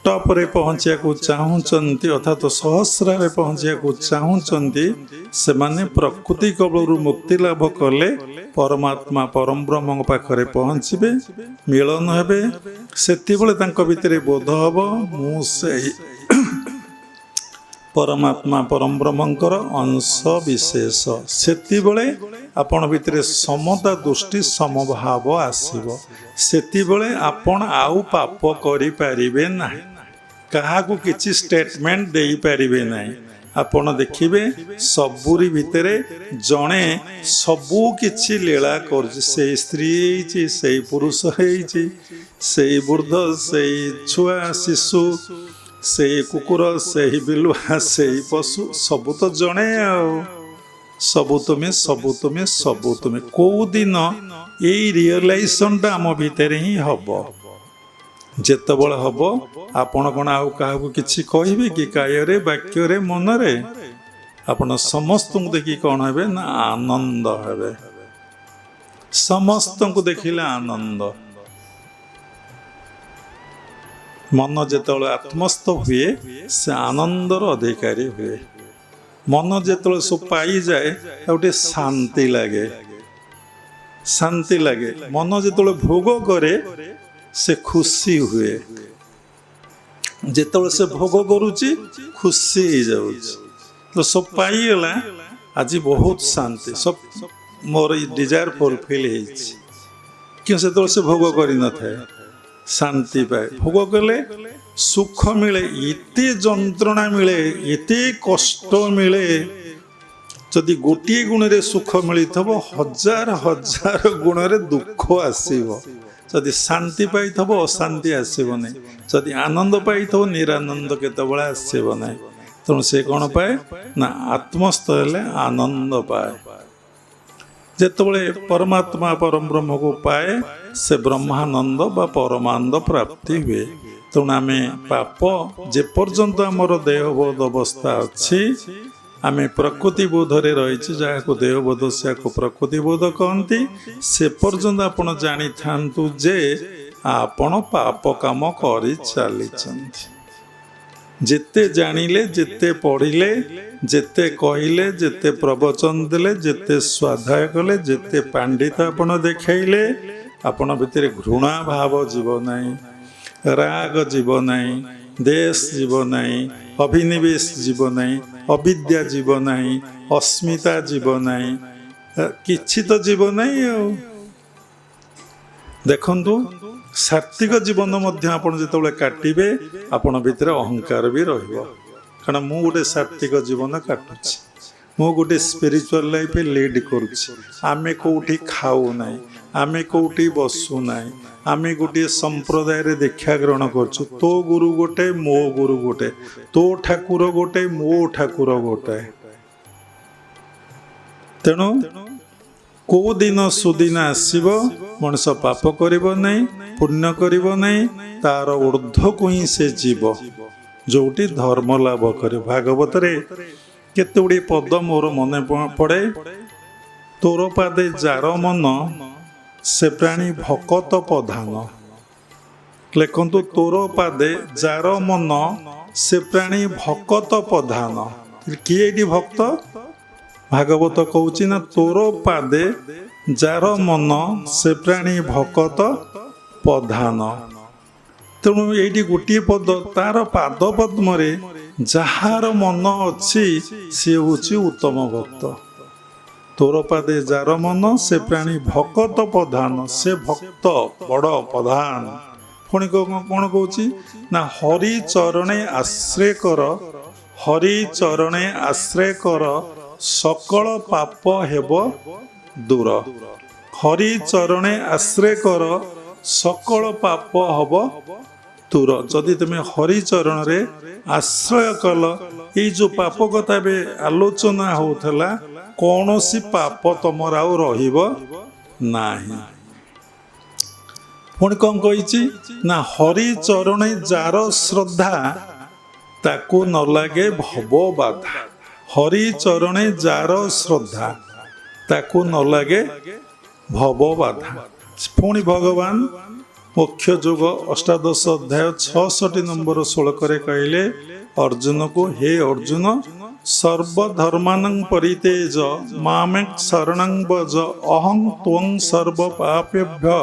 Speaker 1: ଟପରେ ପହଞ୍ଚିବାକୁ ଚାହୁଁଛନ୍ତି ଅର୍ଥାତ୍ ସହସ୍ରରେ ପହଞ୍ଚିବାକୁ ଚାହୁଁଛନ୍ତି ସେମାନେ ପ୍ରକୃତି କବଳରୁ ମୁକ୍ତି ଲାଭ କଲେ ପରମାତ୍ମା ପରମ ବ୍ରହ୍ମଙ୍କ ପାଖରେ ପହଞ୍ଚିବେ, ମିଳନ ହେବେ। ସେତେବେଳେ ତାଙ୍କ ଭିତରେ ବୋଧ ହେବ ମୁଁ ସେହି ପରମାତ୍ମା ପରମ ବ୍ରହ୍ମଙ୍କର ଅଂଶ ବିଶେଷ। ସେତେବେଳେ ଆପଣ ଭିତରେ ସମତା ଦୃଷ୍ଟି ସମଭାବ ଆସିବ। ସେତେବେଳେ ଆପଣ ଆଉ ପାପ କରିପାରିବେ ନାହିଁ, କାହାକୁ କିଛି ଷ୍ଟେଟମେଣ୍ଟ ଦେଇପାରିବେ ନାହିଁ। ଆପଣ ଦେଖିବେ ସବୁରି ଭିତରେ ଜଣେ ସବୁ କିଛି ଲୀଳା କରୁଛି। ସେଇ ସ୍ତ୍ରୀ ହେଇଛି, ସେଇ ପୁରୁଷ ହେଇଛି, ସେଇ ବୃଦ୍ଧ, ସେଇ ଛୁଆ ଶିଶୁ, ସେଇ କୁକୁର, ସେଇ ବିଲୁଆ, ସେଇ ପଶୁ, ସବୁ ତ ଜଣେ ଆଉ। ସବୁ ତୁମେ, ସବୁ ତୁମେ, ସବୁ ତୁମେ। କୋଉ ଦିନ ଏଇ ରିଅଲାଇଜେସନଟା ଆମ ଭିତରେ ହିଁ ହବ। ଯେତେବେଳେ ହବ ଆପଣ କ'ଣ ଆଉ କାହାକୁ କିଛି କହିବେ କି? କାୟରେ, ବାକ୍ୟରେ, ମନରେ? ଆପଣ ସମସ୍ତଙ୍କୁ ଦେଖି କ'ଣ ହେବେ ନା ଆନନ୍ଦ ହେବେ। ସମସ୍ତଙ୍କୁ ଦେଖିଲେ ଆନନ୍ଦ। ମନ ଯେତେବେଳେ ଆତ୍ମସ୍ଥ ହୁଏ ସେ ଆନନ୍ଦର ଅଧିକାରୀ ହୁଏ। ମନ ଯେତେବେଳେ ସବୁ ପାଇଯାଏ ଗୋଟେ ଶାନ୍ତି ଲାଗେ, ଶାନ୍ତି ଲାଗେ। ମନ ଯେତେବେଳେ ଭୋଗ କରେ ସେ ଖୁସି ହୁଏ। ଯେତେବେଳେ ସେ ଭୋଗ କରୁଛି ଖୁସି ହେଇଯାଉଛି। ତ ସବୁ ପାଇଗଲା, ଆଜି ବହୁତ ଶାନ୍ତି, ସବୁ ମୋର ଡିଜାୟାର ଫୁଲଫିଲ୍ ହେଇଛି। କିନ୍ତୁ ସେତେବେଳେ ସେ ଭୋଗ କରିନଥାଏ, ଶାନ୍ତି ପାଏ। ଭୋଗ କଲେ ସୁଖ ମିଳେ, ଏତେ ଯନ୍ତ୍ରଣା ମିଳେ, ଏତେ କଷ୍ଟ ମିଳେ। ଯଦି ଗୋଟିଏ ଗୁଣରେ ସୁଖ ମିଳିଥିବ ହଜାର ହଜାର ଗୁଣରେ ଦୁଃଖ ଆସିବ। ଯଦି ଶାନ୍ତି ପାଇଥିବ ଅଶାନ୍ତି ଆସିବ ନାହିଁ। ଯଦି ଆନନ୍ଦ ପାଇଥିବ ନିରାନନ୍ଦ କେତେବେଳେ ଆସିବ ନାହିଁ। ତେଣୁ ସେ କ'ଣ ପାଏ ନା ଆତ୍ମସ୍ଥ ହେଲେ ଆନନ୍ଦ ପାଏ। ଯେତେବେଳେ ପରମାତ୍ମା ପରମ ବ୍ରହ୍ମକୁ ପାଏ ସେ ବ୍ରହ୍ମାନନ୍ଦ ବା ପରମାନନ୍ଦ ପ୍ରାପ୍ତି ହୁଏ। ତେଣୁ ଆମେ ପାପ ଯେପର୍ଯ୍ୟନ୍ତ ଆମର ଦେହବୋଧ ଅବସ୍ଥା ଅଛି, ଆମେ ପ୍ରକୃତି ବୋଧରେ ରହିଛି, ଯାହାକୁ ଦେହବୋଧ ସେହାକୁ ପ୍ରକୃତି ବୋଧ କହନ୍ତି। ସେ ପର୍ଯ୍ୟନ୍ତ ଆପଣ ଜାଣିଥାନ୍ତୁ ଯେ ଆପଣ ପାପ କାମ କରି ଚାଲିଛନ୍ତି। ଯେତେ ଜାଣିଲେ, ଯେତେ ପଢ଼ିଲେ, ଯେତେ କହିଲେ, ଯେତେ ପ୍ରବଚନ ଦେଲେ, ଯେତେ ସ୍ୱାଧ୍ୟାୟ କଲେ, ଯେତେ ପାଣ୍ଡିତ ଆପଣ ଦେଖାଇଲେ, ଆପଣ ଭିତରେ ଘୃଣା ଭାବ ଯିବ ନାହିଁ, ରାଗ ଯିବ ନାହିଁ, ଦେଶ ଯିବ ନାହିଁ, ଅଭିନିବେଶ ଯିବ ନାହିଁ, ଅବିଦ୍ୟା ଯିବ ନାହିଁ, ଅସ୍ମିତା ଯିବ ନାହିଁ, କିଛି ତ ଯିବ ନାହିଁ। ଆଉ ଦେଖନ୍ତୁ ସାତ୍ତ୍ୱିକ ଜୀବନ ମଧ୍ୟ ଆପଣ ଯେତେବେଳେ କାଟିବେ ଆପଣ ଭିତରେ ଅହଙ୍କାର ବି ରହିବ। କାରଣ ମୁଁ ଗୋଟେ ସାତ୍ତ୍ୱିକ ଜୀବନ କାଟୁଛି, ମୁଁ ଗୋଟେ ସ୍ପିରିଚୁଆଲ ଲାଇଫ୍ ଲିଡ୍ କରୁଛି। ଆମେ କେଉଁଠି ଖାଉ ନାହିଁ, ଆମେ କେଉଁଠି ବସୁ ନାହିଁ, ଆମେ ଗୋଟିଏ ସମ୍ପ୍ରଦାୟରେ ଦୀକ୍ଷା ଗ୍ରହଣ କରୁଛୁ। ତୋ ଗୁରୁ ଗୋଟେ, ମୋ ଗୁରୁ ଗୋଟେ, ତୋ ଠାକୁର ଗୋଟେ, ମୋ ଠାକୁର ଗୋଟେ। ତେଣୁ କେଉଁ ଦିନ ସୁଦିନ ଆସିବ ମଣିଷ ପାପ କରିବ ନାହିଁ, ପୁଣ୍ୟ କରିବ ନାହିଁ, ତାର ଊର୍ଦ୍ଧ୍ୱକୁ ହିଁ ସେ ଯିବ, ଯୋଉଠି ଧର୍ମ ଲାଭ କରିବ। ଭାଗବତରେ କେତେ ଗୁଡ଼ିଏ ପଦ ମୋର ମନେ ପଡ଼େ। ତୋର ପାଦେ ଯାର ମନ ସେ ପ୍ରାଣୀ ଭକତ ପ୍ରଧାନ। ଲେଖନ୍ତୁ ତୋର ପାଦେ ଯାର ମନ ସେ ପ୍ରାଣୀ ଭକତ ପ୍ରଧାନ। କିଏ ଏଠି ଭକ୍ତ? ଭାଗବତ କହୁଛି ନା ତୋର ପାଦେ ଯାର ମନ ସେ ପ୍ରାଣୀ ଭକତ ପ୍ରଧାନ। ତେଣୁ ଏଇଠି ଗୋଟିଏ ପଦ, ତାର ପାଦ ପଦ୍ମରେ ଯାହାର ମନ ଅଛି ସେ ହେଉଛି ଉତ୍ତମ ଭକ୍ତ। ତୋର ପାଦେ ଯାର ମନ ସେ ପ୍ରାଣୀ ଭକତ ପ୍ରଧାନ। ସେ ଭକ୍ତ ବଡ଼ ପ୍ରଧାନ। ପୁଣି କ'ଣ କହୁଛି ନା ହରି ଚରଣେ ଆଶ୍ରୟ କର, ହରି ଚରଣେ ଆଶ୍ରୟ କର, ସକଳ ପାପ ହେବ ଦୂର। ହରି ଚରଣେ ଆଶ୍ରୟ କର, ସକଳ ପାପ ହେବ ଦୂର। ଯଦି ତୁମେ ହରି ଚରଣରେ ଆଶ୍ରୟ କଲ, ଏଇ ଯେଉଁ ପାପ କଥା ଏବେ ଆଲୋଚନା ହେଉଥିଲା, କୌଣସି ପାପ ତମର ଆଉ ରହିବ ନାହିଁ। ପୁଣି କ'ଣ କହିଛି ନା ହରି ଚରଣେ ଯାର ଶ୍ରଦ୍ଧା ତାକୁ ନ ଲାଗେ ଭବ ବାଧା। ହରି ଚରଣେ ଯାର ଶ୍ରଦ୍ଧା ତାକୁ ନ ଲାଗେ ଭବ ବାଧା। ପୁଣି ଭଗବାନ मुख्य जोग अष्टादश अध्याय 66 नंबर श्लोकरे कहले अर्जुन को, हे अर्जुन सर्वधर्मानं परितेज मामेक शरणं व्रज अहं त्वं सर्व पापेभ्य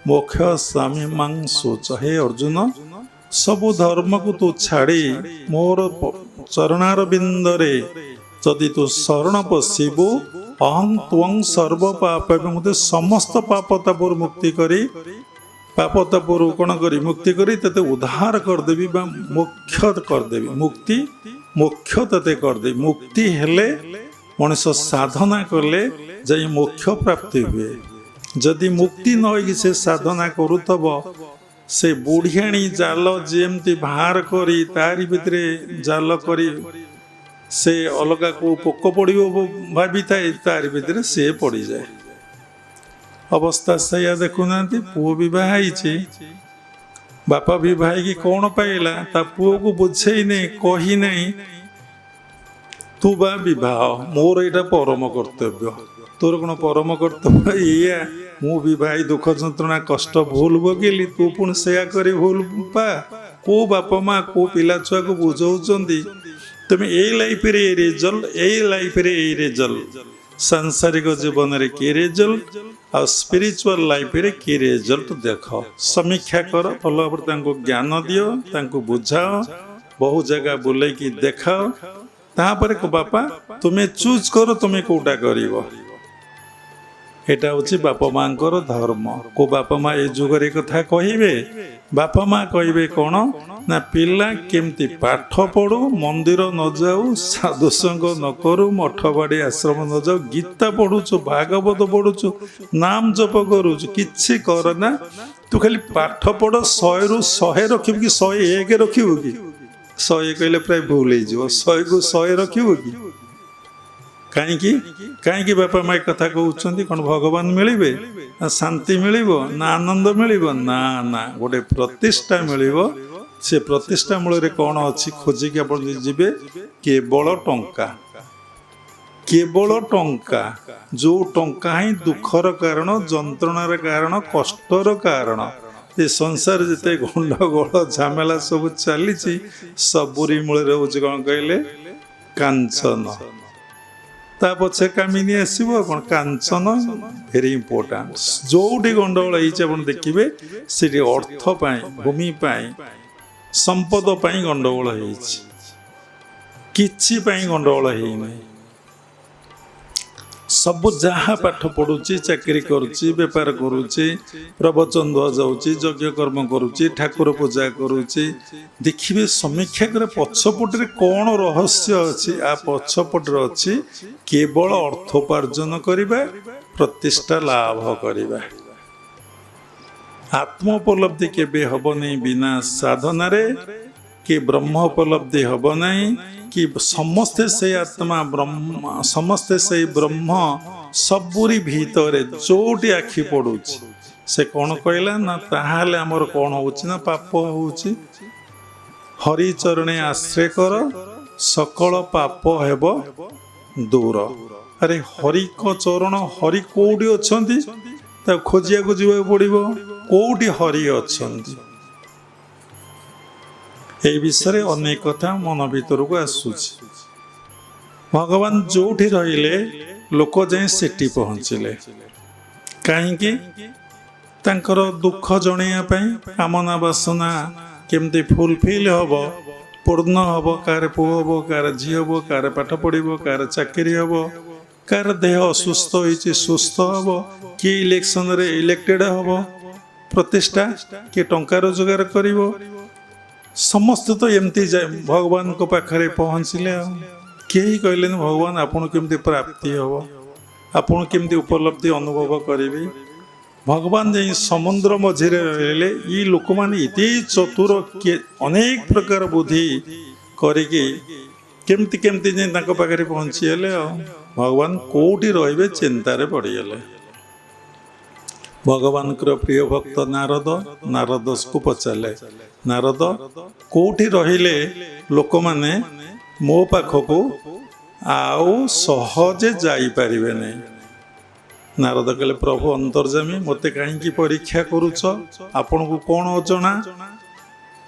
Speaker 1: मोक्षयामि मां शुच। हे अर्जुन सबु धर्म को तू छाड़ी मोर चरणार बिंदरे जदि तू शरण पशिबु अहं त्वं सर्व पापेभ्य मुझे समस्त पापतापुर मुक्ति करी पापतापुर कौन करी मुक्ति करी तते उद्धार करदेवी बा मोक्ष करदेवी मुक्ति मोक्ष तते करदेवी। मुक्ति हेले मनुष्य साधना कले जाई मोक्ष प्राप्ति हुए। जदि मुक्ति न होई से साधना करूथब से बुढ़ियाणी जाल जेमती बाहर करी तारी भितरे जाल करी से अलगा को पोक पड़ो भावी थाए तारी भितरे से पड़ी जाए। अवस्था सैया देखुना पुओ बी बापा भी की कौन पाइला ता पुओ को बुझे नहीं कही नहीं तू बा विवाह मोर यहाँ परम कर्तव्य तोर कौन परम कर्तव्य या मु दुख जंत्रणा कष्ट भूल भोगिली तू पुणी से भूल पा को बापा माँ को पिला छुआ को बुझाऊँच तुम यही लाइफ रे रिजल्ट यही लाइफ रे रिजल्ट सांसारिक जीवन रे की रिजल्ट आ स्पिरिचुअल लाइफ रे की रिजल्ट देख समीक्षा कर भल भाव ज्ञान दियो तांको बुझाओ बहु जगह बुले की देखाओ तापर को बापा तुम्हें चूज करो तुम्हें कोटा करिवो। एटा होची बापा माँ धर्म। को बापा माँ ए जुगरे कथा कहिबे बापा माँ कहिबे कौन ना पिला केमती पाठ पढ़ू मंदिर न जाऊ साधु संग न करू मठ बाड़ी आश्रम न जाऊ गीता पढ़ुचु भागवत पढ़ुचु नाम जप करुचु किछि कर ना तू खाली पाठ पढ़ 100 रु 100 रखिबु कि 101 रखिबु कि 101 कहले प्राय भूल हो 100 को 100 रखिबु कि कहीं बापा माँ कथा कहते कौन भगवान मिले ना शांति मिल ना आनंद मिल ना ना गोटे प्रतिष्ठा मिल से प्रतिष्ठा मूल कौन अच्छी खोजिक आप जी केवल टंका केवल टंका जो टंका ही दुखर कारण जंत्रणार कारण कष्टर कारण ये संसार जिते गंडगोल झमेला सब चली सबुरी मूल हूँ कौन कहले कांचन ता पछे कामिनी आसो कौन कांचन भेरी इंपोर्टाट जो गंडगोल होती देखिए से अर्थ भूमि संपद गंडगोल किछि गंडगोल है सब जहाँ पाठ पढ़ुची चाकरी करुच्ची बेपार करुच्ची प्रवचन दि जाऊँगी यज्ञ कर्म करुच्ची ठाकुर पूजा करुच्ची देखिए समीक्षा करे पछपटे कौन रहस्य अच्छी आ पछपटे अच्छी केवल अर्थोपार्जन करवा प्रतिष्ठा लाभ करवा। आत्मोपलब्धि केबे हब नहीं बिना साधना रे कि ब्रह्मोपलब्धि हब नहीं कि समस्ते से आत्मा ब्रह्म समस्ते से ब्रह्म सबुरी भीतर जोटी आखि पड़ुची से कौन कहला ना ताहाले आमर कौन होची ना पाप होची। हरि चरणे आश्रय कर सकल पाप हेब दूर। अरे हरि को चरण हरि कोडी अछंती ता खोजिया को जीवा पड़िबो कोडी हरि अछंती ए विषय अनेक कथा मन भीतर को आसूची। भगवान जोठी रहिले लोक जाए सेठी पहुँचले कहीं तांकर दुख जणैया कामना वासना केमती फुलफिल हब पूर्ण हब कार पुओ हब कार झी हब कार पाठ पढ़ो कार चाकरी हब कार देह असुस्थ होइछि सुस्थ हब किए इलेक्शन रे इलेक्टेड हब प्रतिष्ठा किए टंका रोजगार करिवो समस्त तो एमती भगवान को पाखरे पहुँचले कहीं कहले भगवान आपन केमती प्राप्ति हम आपन केमती उपलब्धि अनुभव करेंगे। भगवान जाई समुद्र मझिरे रहिले ये लोक मैंने इते चतुर अनेक प्रकार बुद्धि करके केमती केमती जाई तांको पाखरे पहुँचीगले भगवान कोठी रहिबे चिंतारे पड़ीगले। भगवान प्रिय भक्त नारद नारद को पचारे नारद कोठी रहिले लोक माने मो पाखक आउ सहजे जाई परिबे नहीं ନାରଦ କହିଲେ ପ୍ରଭୁ ଅନ୍ତର୍ଯାମୀ ମୋତେ କାହିଁକି ପରୀକ୍ଷା କରୁଛ? ଆପଣଙ୍କୁ କ'ଣ ଅଜଣା?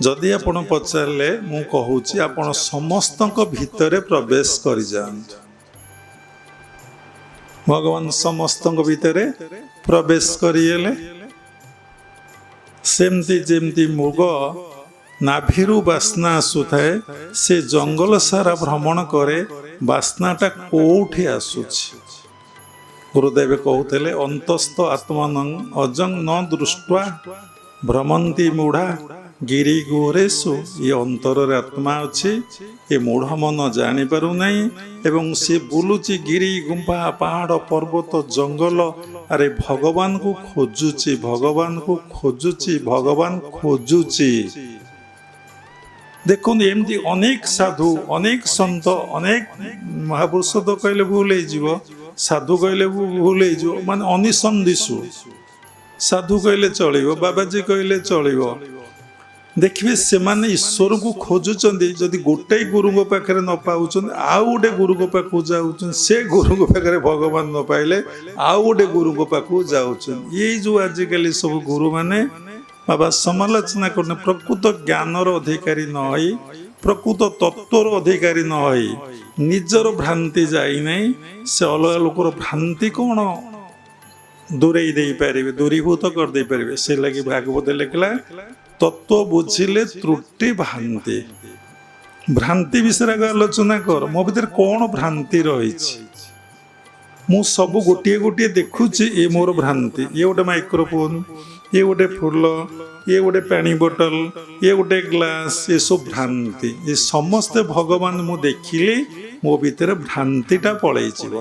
Speaker 1: ଯଦି ଆପଣ ପଚାରିଲେ ମୁଁ କହୁଛି ଆପଣ ସମସ୍ତଙ୍କ ଭିତରେ ପ୍ରବେଶ କରିଯାଆନ୍ତୁ। ଭଗବାନ ସମସ୍ତଙ୍କ ଭିତରେ ପ୍ରବେଶ କରିଗଲେ। ସେମିତି ଯେମିତି ମୃଗ ନାଭିରୁ ବାସ୍ନା ଆସୁଥାଏ, ସେ ଜଙ୍ଗଲ ସାରା ଭ୍ରମଣ କରେ ବାସ୍ନାଟା କୋଉଠି ଆସୁଛି। ଗୁରୁଦେବ କହୁଥିଲେ ଅନ୍ତସ୍ଥ ଆତ୍ମାନଂ ଅଜଂ ନ ଦୃଷ୍ଟ୍ୱା ଭ୍ରମନ୍ତି ମୂଢ଼ା ଗିରି ଗୋରେଷୁ। ଏ ଅନ୍ତରରେ ଆତ୍ମା ଅଛି, ଏ ମୂଢ଼ ମନ ଜାଣିପାରୁନାହିଁ ଏବଂ ସେ ବୁଲୁଛି ଗିରି ଗୁମ୍ଫା ପାହାଡ଼ ପର୍ବତ ଜଙ୍ଗଲ। ଆରେ ଭଗବାନକୁ ଖୋଜୁଛି, ଭଗବାନକୁ ଖୋଜୁଛି, ଭଗବାନ ଖୋଜୁଛି। ଦେଖନ୍ତୁ ଏମିତି ଅନେକ ସାଧୁ, ଅନେକ ସନ୍ଥ, ଅନେକ ମହାପୁରୁଷ ତ କହିଲେ ଭୁଲ ହେଇଯିବ, ସାଧୁ କହିଲେ ଭୁଲ ହେଇଯିବ, ମାନେ ଅନିସନ୍ଦିଶୁ ସାଧୁ କହିଲେ ଚଳିବ, ବାବାଜୀ କହିଲେ ଚଳିବ। ଦେଖିବେ ସେମାନେ ଈଶ୍ୱରକୁ ଖୋଜୁଛନ୍ତି। ଯଦି ଗୋଟେ ଗୁରୁଙ୍କ ପାଖରେ ନ ପାଉଛନ୍ତି ଆଉ ଗୋଟେ ଗୁରୁଙ୍କ ପାଖକୁ ଯାଉଛନ୍ତି, ସେ ଗୁରୁଙ୍କ ପାଖରେ ଭଗବାନ ନ ପାଇଲେ ଆଉ ଗୋଟେ ଗୁରୁଙ୍କ ପାଖକୁ ଯାଉଛନ୍ତି। ଏଇ ଯେଉଁ ଆଜିକାଲି ସବୁ ଗୁରୁମାନେ ବାବା ସମାଲୋଚନା କରୁଛନ୍ତି, ପ୍ରକୃତ ଜ୍ଞାନର ଅଧିକାରୀ ନ ହୋଇ, ପ୍ରକୃତ ତତ୍ଵର ଅଧିକାରୀ ନ ହୋଇ, ନିଜର ଭ୍ରାନ୍ତି ଯାଇନାହିଁ, ସେ ଅଲଗା ଲୋକର ଭ୍ରାନ୍ତି କ'ଣ ଦୂରେଇ ଦେଇପାରିବେ, ଦୂରୀଭୂତ କରିଦେଇପାରିବେ। ସେ ଲାଗି ଭାଗବତ ଲେଖିଲା ତତ୍ଵ ବୁଝିଲେ ତ୍ରୁଟି ଭ୍ରାନ୍ତି। ଭ୍ରାନ୍ତି ବିଷୟରେ ଆଲୋଚନା କର, ମୋ ଭିତରେ କ'ଣ ଭ୍ରାନ୍ତି ରହିଛି। ମୁଁ ସବୁ ଗୋଟିଏ ଗୋଟିଏ ଦେଖୁଛି, ଏ ମୋର ଭ୍ରାନ୍ତି। ଇଏ ଗୋଟେ ମାଇକ୍ରୋଫୋନ୍, ଇଏ ଗୋଟେ ଫୁଲ, ଇଏ ଗୋଟେ ପାଣି ବୋଟଲ, ଇଏ ଗୋଟେ ଗ୍ଲାସ୍, ଏସବୁ ଭ୍ରାନ୍ତି। ଏ ସମସ୍ତେ ଭଗବାନ ମୁଁ ଦେଖିଲି, ମୋ ଭିତରେ ଭ୍ରାନ୍ତିଟା ପଳେଇଯିବ।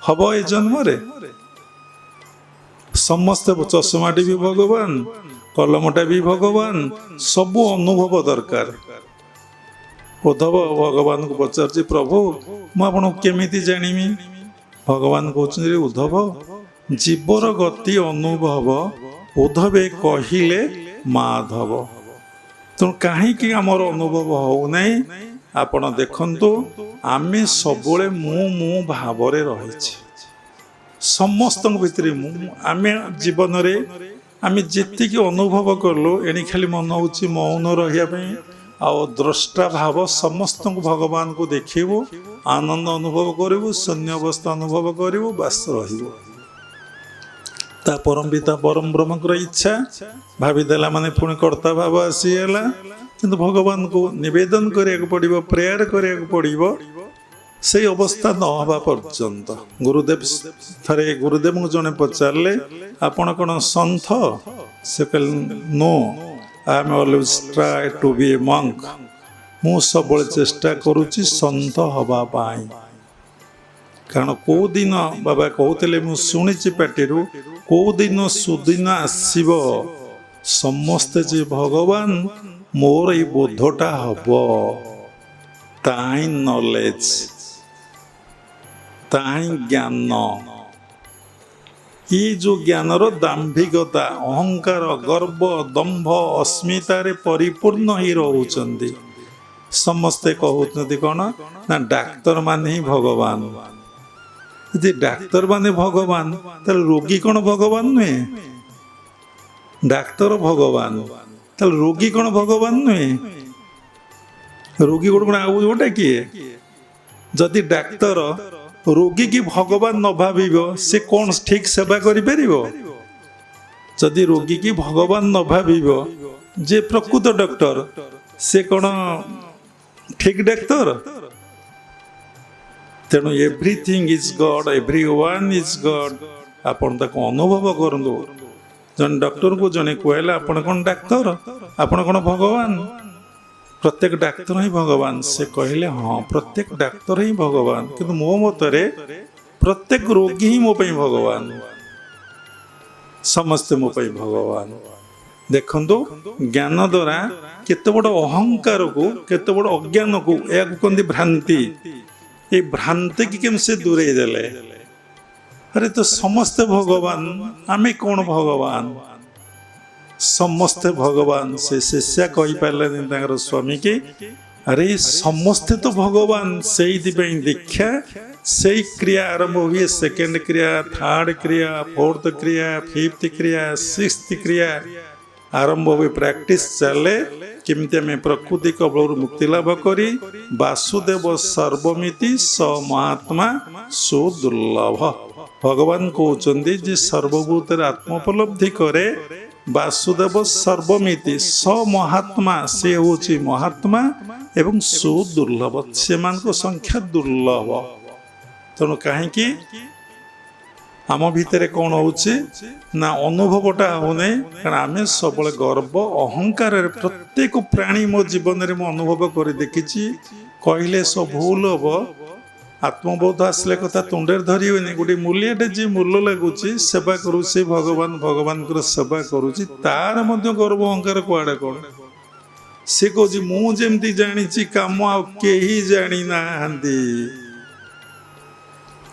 Speaker 1: ହବ ଏ ଜନ୍ମରେ ସମସ୍ତେ, ଚଷମାଟି ବି ଭଗବାନ, କଲମଟା ବି ଭଗବାନ, ସବୁ ଅନୁଭବ ଦରକାର। ଉଦ୍ଧବ ଭଗବାନଙ୍କୁ ପଚାରୁଛି ପ୍ରଭୁ ମୁଁ ଆପଣଙ୍କୁ କେମିତି ଜାଣିବି? ଭଗବାନ କହୁଛନ୍ତି ଉଦ୍ଧବ ଜୀବର ଗତି ଅନୁଭବ ଉଦ୍ଧବେ କହିଲେ ମାଧବ। ତେଣୁ କାହିଁକି ଆମର ଅନୁଭବ ହଉନାହିଁ? ଆପଣ ଦେଖନ୍ତୁ, ଆମେ ସବୁବେଳେ ମୁଁ ଭାବରେ ରହିଛି। ସମସ୍ତଙ୍କ ଭିତରେ ମୁଁ, ଆମେ ଜୀବନରେ ଆମେ ଯେତିକି ଅନୁଭବ କଲୁ, ଏଣି ଖାଲି ମନ ହେଉଛି ମୌନ ରହିବା ପାଇଁ ଆଉ ଦ୍ରଷ୍ଟା ଭାବ। ସମସ୍ତଙ୍କୁ ଭଗବାନଙ୍କୁ ଦେଖିବୁ, ଆନନ୍ଦ ଅନୁଭବ କରିବୁ, ଶୂନ୍ୟ ଅବସ୍ଥା ଅନୁଭବ କରିବୁ, ବାସ ରହିବୁ। ତା ପରମ ପିତା ପରମ ବ୍ରହ୍ମଙ୍କର ଇଚ୍ଛା ଭାବିଦେଲା ମାନେ ପୁଣି କର୍ତ୍ତା ଭାବ ଆସିଗଲା। କିନ୍ତୁ ଭଗବାନଙ୍କୁ ନିବେଦନ କରିବାକୁ ପଡ଼ିବ, ପ୍ରେୟାର କରିବାକୁ ପଡ଼ିବ, ସେଇ ଅବସ୍ଥା ନ ହେବା ପର୍ଯ୍ୟନ୍ତ। ଗୁରୁଦେବ ଥରେ ଗୁରୁଦେବଙ୍କୁ ଜଣେ ପଚାରିଲେ ଆପଣ କ'ଣ ସନ୍ଥ? ସେ କହିଲେ no, I am always try to be a monk. ମୁଁ ସବୁବେଳେ ଚେଷ୍ଟା କରୁଛି ସନ୍ଥ ହେବା ପାଇଁ। କାରଣ କେଉଁଦିନ ବାବା କହୁଥିଲେ, ମୁଁ ଶୁଣିଛି ପାଟିରୁ, କେଉଁଦିନ ସୁଦିନ ଆସିବ ସମସ୍ତେ ଯେ ଭଗବାନ, ମୋର ଏଇ ବୋଧଟା ହବ। ତାହିଁ ନଲେଜ, ତାହିଁ ଜ୍ଞାନ। ଏ ଯେଉଁ ଜ୍ଞାନର ଦାମ୍ଭିକତା, ଅହଙ୍କାର, ଗର୍ବ, ଦମ୍ଭ, ଅସ୍ମିତାରେ ପରିପୂର୍ଣ୍ଣ ହେଇ ରହୁଛନ୍ତି। ସମସ୍ତେ କହୁଛନ୍ତି କ'ଣ ନା ଡାକ୍ତରମାନେ ହିଁ ଭଗବାନ। ଯଦି ଡାକ୍ତରମାନେ ଭଗବାନ, ତାହେଲେ ରୋଗୀ କ'ଣ ଭଗବାନ ନୁହେଁ? ଡାକ୍ତର ଭଗବାନ, ତାହେଲେ ରୋଗୀ କ'ଣ ଭଗବାନ ନୁହେଁ? ରୋଗୀ ଗୋଟେ କ'ଣ ଆଉ ଗୋଟେ କିଏ? ଯଦି ଡାକ୍ତର ରୋଗୀକି ଭଗବାନ ନ ଭାବିବ, ସେ କ'ଣ ଠିକ ସେବା କରିପାରିବ? ଯଦି ରୋଗୀକି ଭଗବାନ ନ ଭାବିବ, ଯେ ପ୍ରକୃତ ଡକ୍ଟର, ସେ କ'ଣ ଠିକ ଡାକ୍ତର? ତେଣୁ everything is God, everyone is God. ଆପଣ ତାକୁ ଅନୁଭବ କରନ୍ତୁ। ଜଣେ ଡକ୍ଟରକୁ ଜଣେ କହିଲା ଆପଣ କ'ଣ ଡାକ୍ତର, ଆପଣ କ'ଣ ଭଗବାନ? ପ୍ରତ୍ୟେକ ଡାକ୍ତର ହିଁ ଭଗବାନ। ସେ କହିଲେ ହଁ, ପ୍ରତ୍ୟେକ ଡାକ୍ତର ହିଁ ଭଗବାନ, କିନ୍ତୁ ମୋ ମତରେ ପ୍ରତ୍ୟେକ ରୋଗୀ ହିଁ ମୋ ପାଇଁ ଭଗବାନ। ସମସ୍ତେ ମୋ ପାଇଁ ଭଗବାନ। ଦେଖନ୍ତୁ, ଜ୍ଞାନ ଦ୍ୱାରା କେତେ ବଡ଼ ଅହଙ୍କାରକୁ, କେତେ ବଡ଼ ଅଜ୍ଞାନକୁ, ଏହାକୁ କହନ୍ତି ଭ୍ରାନ୍ତି। এই ভ্রান্তিকে কেমন সে দূরেই দেলে। আরে তো সমস্তে ভগবান, আমি কোন ভগবান? সমস্তে ভগবান। সে শিষ্যা কইপারলেনি তাଙ୍କର ସ୍ୱାମୀକି, ଆରେ ସମସ୍ତେ ତ ଭଗବାନ। ସେଇଥିପାଇଁ ଦୀକ୍ଷା ସେଇ କ୍ରିୟା ଆରମ୍ଭ ହୁଏ। ସେକେଣ୍ଡ କ୍ରିୟା, ଥାର୍ଡ କ୍ରିୟା, ଫୋର୍ଥ କ୍ରିୟା, ଫିଫ୍ଥ କ୍ରିୟା, ସିକ୍ସଥ କ୍ରିୟା ଆରମ୍ଭ ହୁଏ। ପ୍ରାକ୍ଟିସ ଚାଲେ କେମିତି ଆମେ ପ୍ରକୃତି କବଳରୁ ମୁକ୍ତି ଲାଭ କରି ବାସୁଦେବ ସର୍ବମିତି ସ ମହାତ୍ମା ସୁଦୁର୍ଲଭ। ଭଗବାନ କହୁଛନ୍ତି ଯେ ସର୍ବଭୂତରେ ଆତ୍ମୋପଲବ୍ଧି କରେ ବାସୁଦେବ ସର୍ବମିତି ସ ମହାତ୍ମା, ସେ ହେଉଛି ମହାତ୍ମା ଏବଂ ସୁଦୁର୍ଲଭ, ସେମାନଙ୍କ ସଂଖ୍ୟା ଦୁର୍ଲଭ। ତେଣୁ କାହିଁକି ଆମ ଭିତରେ କ'ଣ ହେଉଛି ନା ଅନୁଭବଟା ହେଉନି, କାରଣ ଆମେ ସବୁବେଳେ ଗର୍ବ ଅହଙ୍କାରରେ ପ୍ରତ୍ୟେକ ପ୍ରାଣୀ ମୋ ଜୀବନରେ ମୁଁ ଅନୁଭବ କରି ଦେଖିଛି। କହିଲେ ସବୁ ଭୁଲ ହେବ, ଆତ୍ମବୋଧ ଆସିଲେ କଥା ତୁଣ୍ଡରେ ଧରି ହୁଏନି। ଗୋଟେ ମୂଲ୍ୟଟେ ଯିଏ ମୂଲ୍ୟ ଲାଗୁଛି, ସେବା କରୁଛି ଭଗବାନ, ଭଗବାନଙ୍କର ସେବା କରୁଛି, ତାର ମଧ୍ୟ ଗର୍ବ ଅହଙ୍କାର କୁଆଡ଼େ କ'ଣ। ସେ କହୁଛି ମୁଁ ଯେମିତି ଜାଣିଛି କାମ ଆଉ କେହି ଜାଣିନାହାନ୍ତି।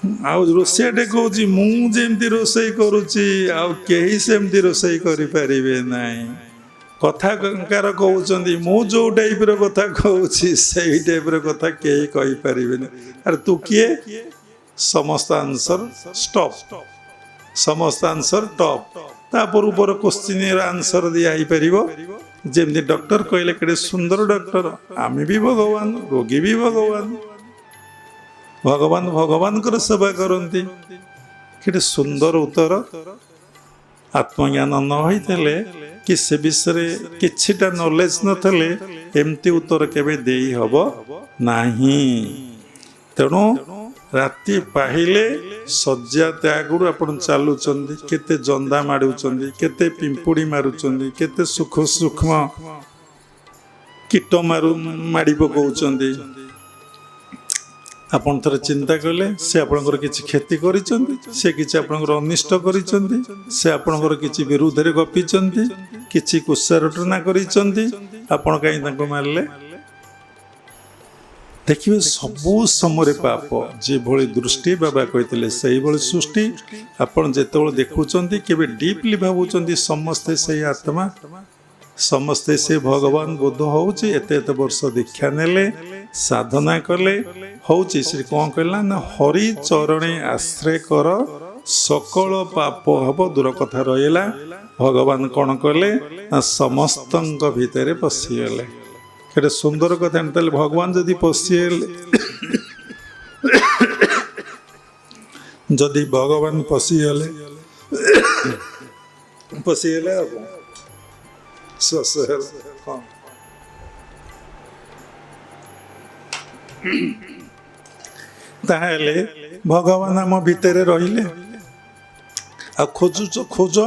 Speaker 1: ଆଉ ରୋଷେଇଟେ କହୁଛି ମୁଁ ଯେମିତି ରୋଷେଇ କରୁଛି ଆଉ କେହି ସେମିତି ରୋଷେଇ କରିପାରିବେ ନାହିଁ। କଥାକାର କହୁଛନ୍ତି ମୁଁ ଯୋଉ ଟାଇପର କଥା କହୁଛି ସେଇ ଟାଇପର କଥା କେହି କହିପାରିବେନି। ଆରେ ତୁ କିଏ? ସମସ୍ତ ଆନ୍ସର ଷ୍ଟପ୍, ସମସ୍ତ ଆନ୍ସର ଟପ୍। ତାପରେ ଉପର କୋଶ୍ଚିନ୍ର ଆନ୍ସର ଦିଆ ହେଇପାରିବ। ଯେମିତି ଡକ୍ଟର କହିଲେ କେଡ଼େ ସୁନ୍ଦର ଡକ୍ଟର, ଆମେ ବି ଭଗବାନ, ରୋଗୀ ବି ଭଗବାନ, ଭଗବାନ ଭଗବାନଙ୍କର ସେବା କରନ୍ତି। କେତେ ସୁନ୍ଦର ଉତ୍ତର। ଆତ୍ମଜ୍ଞାନ ନ ହୋଇଥିଲେ କି ସେ ବିଷୟରେ କିଛିଟା ନଲେଜ ନଥିଲେ ଏମିତି ଉତ୍ତର କେବେ ଦେଇ ହବ ନାହିଁ। ତେଣୁ ରାତି ପାହିଲେ ଶଯ୍ୟା ତ୍ୟାଗରୁ ଆପଣ ଚାଲୁଛନ୍ତି, କେତେ ଜନ୍ଦା ମାଡ଼ୁଛନ୍ତି, କେତେ ପିମ୍ପୁଡ଼ି ମାରୁଛନ୍ତି, କେତେ ସୂକ୍ଷ୍ମ କୀଟ ମାଡ଼ି ପକାଉଛନ୍ତି। ଆପଣ ଥରେ ଚିନ୍ତା କଲେ ସେ ଆପଣଙ୍କର କିଛି କ୍ଷତି କରିଛନ୍ତି, ସେ କିଛି ଆପଣଙ୍କର ଅନିଷ୍ଟ କରିଛନ୍ତି, ସେ ଆପଣଙ୍କର କିଛି ବିରୁଦ୍ଧରେ ଗପିଛନ୍ତି, କିଛି କୁତ୍ସାରଟନା କରିଛନ୍ତି, ଆପଣ କାହିଁ ତାଙ୍କୁ ମାରିଲେ? ଦେଖିବେ ସବୁ ସମୟରେ ପାପ। ଯେଭଳି ଦୃଷ୍ଟି ବାବା କହିଥିଲେ ସେଇଭଳି ସୃଷ୍ଟି। ଆପଣ ଯେତେବେଳେ ଦେଖୁଛନ୍ତି କେବେ ଡିପଲି ଭାବୁଛନ୍ତି ସମସ୍ତେ ସେଇ ଆତ୍ମା, ସମସ୍ତେ ସେ ଭଗବାନ ବୋଧ ହେଉଛି। ଏତେ ଏତେ ବର୍ଷ ଦୀକ୍ଷା ନେଲେ, ସାଧନା କଲେ, ହେଉଛି ସେ କ'ଣ କହିଲା ନା ହରି ଚରଣେ ଆଶ୍ରୟ କର ସକଳ ପାପ ହବ ଦୂର। କଥା ରହିଲା। ଭଗବାନ କ'ଣ କଲେ ନା ସମସ୍ତଙ୍କ ଭିତରେ ପଶିଗଲେ। କେତେ ସୁନ୍ଦର କଥା। ତାହେଲେ ଭଗବାନ ଯଦି ପଶିଗଲେ, ଯଦି ଭଗବାନ ପଶିଗଲେ ଆଉ ଶେଷ ହେଲା କ'ଣ? ତାହେଲେ ଭଗବାନ ଆମ ଭିତରେ ରହିଲେ। ଆଉ ଖୋଜ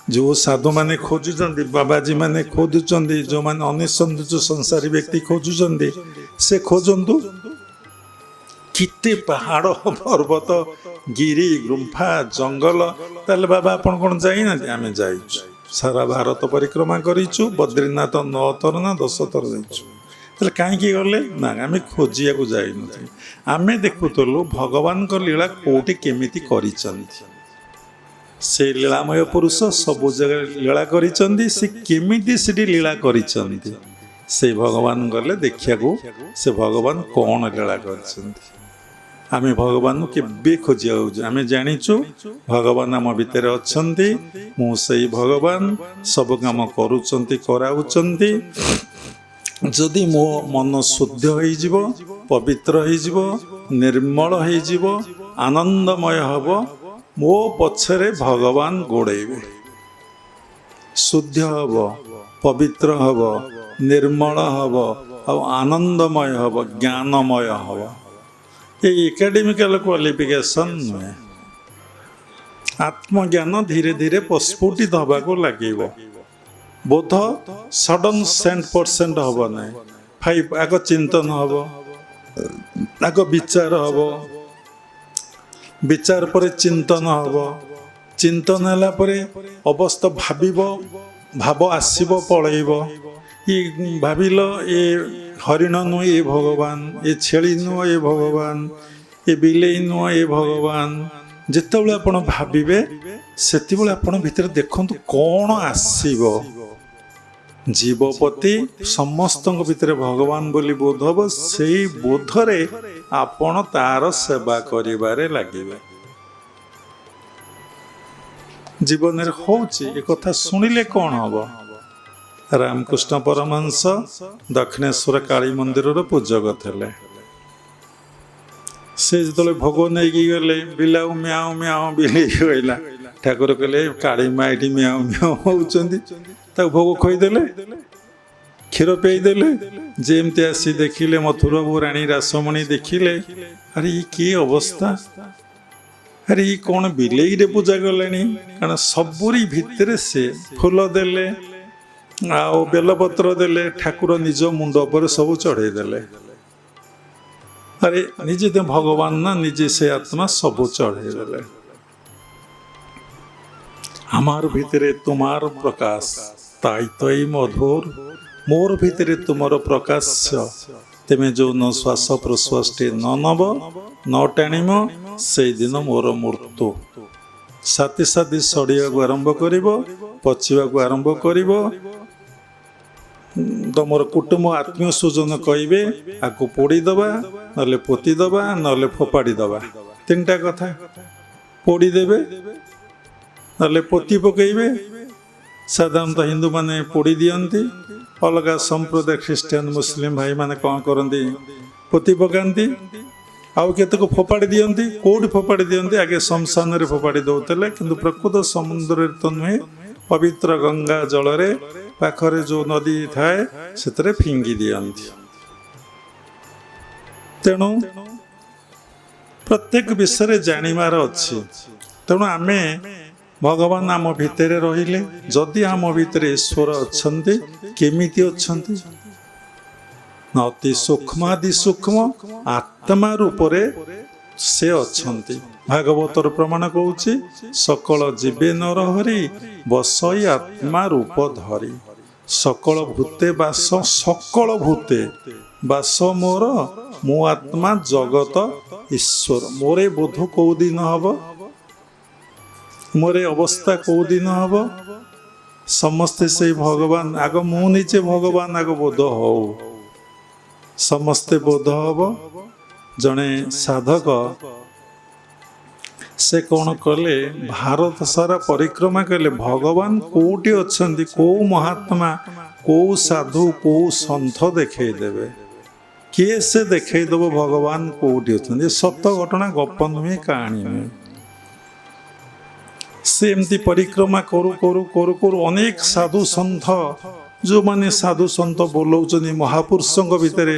Speaker 1: ଯେଉଁ ସାଧୁମାନେ ଖୋଜୁଛନ୍ତି, ବାବାଜୀ ମାନେ ଖୋଜୁଛନ୍ତି, ଯେଉଁମାନେ ଅନିସନ୍ଦିତ ସଂସାରୀ ବ୍ୟକ୍ତି ଖୋଜୁଛନ୍ତି, ସେ ଖୋଜନ୍ତୁ। କେତେ ପାହାଡ଼, ପର୍ବତ, ଗିରି, ଗୁମ୍ଫା, ଜଙ୍ଗଲ। ତାହେଲେ ବାବା ଆପଣ କ'ଣ ଯାଇନାହାନ୍ତି? ଆମେ ଯାଇଛୁ, ସାରା ଭାରତ ପରିକ୍ରମା କରିଛୁ, ବଦ୍ରୀନାଥ 9 ଥର ନା 10 ଥର ଯାଇଛୁ। ତାହେଲେ କାହିଁକି ଗଲେ ନା ଆମେ ଖୋଜିବାକୁ ଯାଇନଥିଲୁ। ଆମେ ଦେଖୁଥିଲୁ ଭଗବାନଙ୍କ ଲୀଳା କୋଉଠି କେମିତି କରିଛନ୍ତି। ସେ ଲୀଳାମୟ ପୁରୁଷ ସବୁ ଜାଗାରେ ଲୀଳା କରିଛନ୍ତି। ସେ କେମିତି ସେଠି ଲୀଳା କରିଛନ୍ତି ସେ ଭଗବାନ ଗଲେ ଦେଖିବାକୁ। ସେ ଭଗବାନ କ'ଣ ଲୀଳା କରିଛନ୍ତି। ଆମେ ଭଗବାନଙ୍କୁ କେବେ ଖୋଜିବାକୁ, ଆମେ ଜାଣିଛୁ ଭଗବାନ ଆମ ଭିତରେ ଅଛନ୍ତି। ମୁଁ ସେଇ ଭଗବାନ, ସବୁ କାମ କରୁଛନ୍ତି, କରାଉଛନ୍ତି। ଯଦି ମୋ ମନ ଶୁଦ୍ଧ ହେଇଯିବ, ପବିତ୍ର ହେଇଯିବ, ନିର୍ମଳ ହେଇଯିବ, ଆନନ୍ଦମୟ ହେବ, ମୋ ପଛରେ ଭଗବାନ ଗୋଡ଼େଇବେ। ଶୁଦ୍ଧ ହେବ, ପବିତ୍ର ହେବ, ନିର୍ମଳ ହେବ, ଆଉ ଆନନ୍ଦମୟ ହେବ, ଜ୍ଞାନମୟ ହେବ। এই ଏକାଡେମିକାଲ କ୍ୱାଲିଫିକେସନ୍ ନୁହେଁ। ଆତ୍ମଜ୍ଞାନ ଧୀରେ ଧୀରେ ପ୍ରସ୍ଫୁଟିତ ହେବାକୁ ଲାଗିବ। ବୋଧ ସଡନ୍ 100% ହେବ ନାହିଁ। ଆଗ ଚିନ୍ତନ ହେବ, ଆଗ ବିଚାର ହେବ, ବିଚାର ପରେ ଚିନ୍ତନ ହେବ, ଚିନ୍ତନ ହେଲା ପରେ ଅବସ୍ଥା ଭାବିବ, ଭାବ ଆସିବ, ପଳେଇବ। ଭାବିଲ ଏ ହରିଣ ନୁହଁ ଏ ଭଗବାନ, ଏ ଛେଳି ନୁହଁ ଏ ଭଗବାନ, ଏ ବିଲେଇ ନୁହଁ ଏ ଭଗବାନ। ଯେତେବେଳେ ଆପଣ ଭାବିବେ ସେତେବେଳେ ଆପଣ ଭିତରେ ଦେଖନ୍ତୁ କ'ଣ ଆସିବ। ଜୀବପତି ସମସ୍ତଙ୍କ ଭିତରେ ଭଗବାନ ବୋଲି ବୋଧ ହେବ। ସେଇ ବୋଧରେ ଆପଣ ତାର ସେବା କରିବାରେ ଲାଗିବେ। ଜୀବନରେ ହଉଛି ଏ କଥା ଶୁଣିଲେ କ'ଣ ହବ? ରାମକୃଷ୍ଣ ପରମହଂସ ଦକ୍ଷିଣେଶ୍ୱର କାଳୀ ମନ୍ଦିରର ପୂଜକ ଥିଲେ। ସେ ଯେତେବେଳେ ଭୋଗ ନେଇକି ଗଲେ, ବିଲାଉ ମ୍ୟାଉ ମ୍ୟାଉ ବିଲେଇ କହିଲା। ଠାକୁର କହିଲେ କାଳୀ ମା ଏଠି ମ୍ୟାଉ ମ୍ୟାଉ ହଉଛନ୍ତି, ତାକୁ ଭୋଗ ଖୋଇଦେଲେ, କ୍ଷୀର ପେଇଦେଲେ। ଯେମିତି ଆସି ଦେଖିଲେ ମଥୁରବାବୁ ରାଣୀ ରାସମଣୀ ଦେଖିଲେ, ଆରେ ଇ କି ଅବସ୍ଥା, ଆରେ ଇ କ'ଣ ବିଲେଇରେ ପୂଜା କଲେଣି? କାରଣ ସବୁରି ଭିତରେ ସେ ଫୁଲ ଦେଲେ ଆଉ ବେଲପତ୍ର ଦେଲେ, ଠାକୁର ନିଜ ମୁଣ୍ଡ ଉପରେ ସବୁ ଚଢ଼େଇ ଦେଲେ। ଆରେ ନିଜେ ତ ଭଗବାନ ନା, ନିଜେ ସେ ଆତ୍ମା ସବୁ ଚଢ଼େଇ ଦେଲେ। আমার ভিতরে তোমার প্রকাশ, তাই তৈ মধুর মোর ভিতরে ତୁମର ପ୍ରକାଶ। ତେମେ ଯୋଉନ ଶ୍ୱାସ ପ୍ରଶ୍ୱାସଟି ନ ନେବ, ନ ଟାଣିବ, ସେଇଦିନ ମୋର ମୃତ୍ୟୁ। ସାଥି ସାଥି ସଢ଼ିବାକୁ ଆରମ୍ଭ କରିବ, ପଚିବାକୁ ଆରମ୍ଭ କରିବ। ତମର କୁଟୁମ୍ବ ଆତ୍ମୀୟ ସ୍ୱଜନ କହିବେ ଆକୁ ପୋଡ଼ିଦେବା, ନହେଲେ ପୋତିଦେବା, ନହେଲେ ଫୋପାଡ଼ି ଦେବା। ତିନିଟା କଥା। ପୋଡ଼ିଦେବେ, ନହେଲେ ପୋତି ପକାଇବେ। ସାଧାରଣତଃ ହିନ୍ଦୁମାନେ ପୋଡ଼ି ଦିଅନ୍ତି, ଅଲଗା ସମ୍ପ୍ରଦାୟ ଖ୍ରୀଷ୍ଟିଆନ ମୁସଲିମ ଭାଇମାନେ କ'ଣ କରନ୍ତି? ପୋତି ପକାନ୍ତି। ଆଉ କେତେକ ଫୋପାଡ଼ି ଦିଅନ୍ତି। କେଉଁଠି ଫୋପାଡ଼ି ଦିଅନ୍ତି? ଆଗେ ଶ୍ମଶାନରେ ଫୋପାଡ଼ି ଦେଉଥିଲେ, କିନ୍ତୁ ପ୍ରକୃତ ସମୁଦ୍ରରେ ତ ନୁହେଁ, ପବିତ୍ର ଗଙ୍ଗା ଜଳରେ ପାଖରେ ଯେଉଁ ନଦୀ ଥାଏ ସେଥିରେ ଫିଙ୍ଗି ଦିଅନ୍ତି। ତେଣୁ ପ୍ରତ୍ୟେକ ବିଷୟରେ ଜାଣିବାର ଅଛି। ତେଣୁ ଆମେ ଭଗବାନ ଆମ ଭିତରେ ରହିଲେ, ଯଦି ଆମ ଭିତରେ ଈଶ୍ୱର ଅଛନ୍ତି, କେମିତି ଅଛନ୍ତି? ଅତି ସୂକ୍ଷ୍ମାଦି ସୂକ୍ଷ୍ମ ଆତ୍ମା ରୂପରେ ସେ ଅଛନ୍ତି। ଭାଗବତର ପ୍ରମାଣ କହୁଛି, ସକଳ ଜୀବେ ନରହରି ବସଇ ଆତ୍ମା ରୂପ ଧରି। ସକଳ ଭୂତେ ବାସ, ସକଳ ଭୂତେ ବାସ ମୋର, ମୁଁ ଆତ୍ମା ଜଗତ ଈଶ୍ୱର। ମୋର ବୋଧ କୋଉ ଦିନ ହବ? ମୋର ଅବସ୍ଥା କୋଉ ଦିନ ହବ? ସମସ୍ତେ ସେଇ ଭଗବାନ। ଆଗ ମୁଁ ନିଜେ ଭଗବାନ ଆଗ ବୋଧ ହଉ, ସମସ୍ତେ ବୋଧ ହବ। ଜଣେ ସାଧକ ସେ କ'ଣ କଲେ? ଭାରତ ସାରା ପରିକ୍ରମା କଲେ, ଭଗବାନ କୋଉଠି ଅଛନ୍ତି, କୋଉ ମହାତ୍ମା, କୋଉ ସାଧୁ, କୋଉ ସନ୍ଥ ଦେଖେଇଦେବେ। କିଏ ସେ ଦେଖେଇଦେବ ଭଗବାନ କୋଉଠି ଅଛନ୍ତି? ସତ ଘଟଣା, ଗପ ନୁହେଁ, କାହାଣୀ ନୁହେଁ। ସେ ଏମିତି ପରିକ୍ରମା କରୁ କରୁ କରୁ କରୁ ଅନେକ ସାଧୁ ସନ୍ଥ, ଯେଉଁମାନେ ସାଧୁ ସନ୍ଥ ବୋଲଉଛନ୍ତି ମହାପୁରୁଷଙ୍କ ଭିତରେ,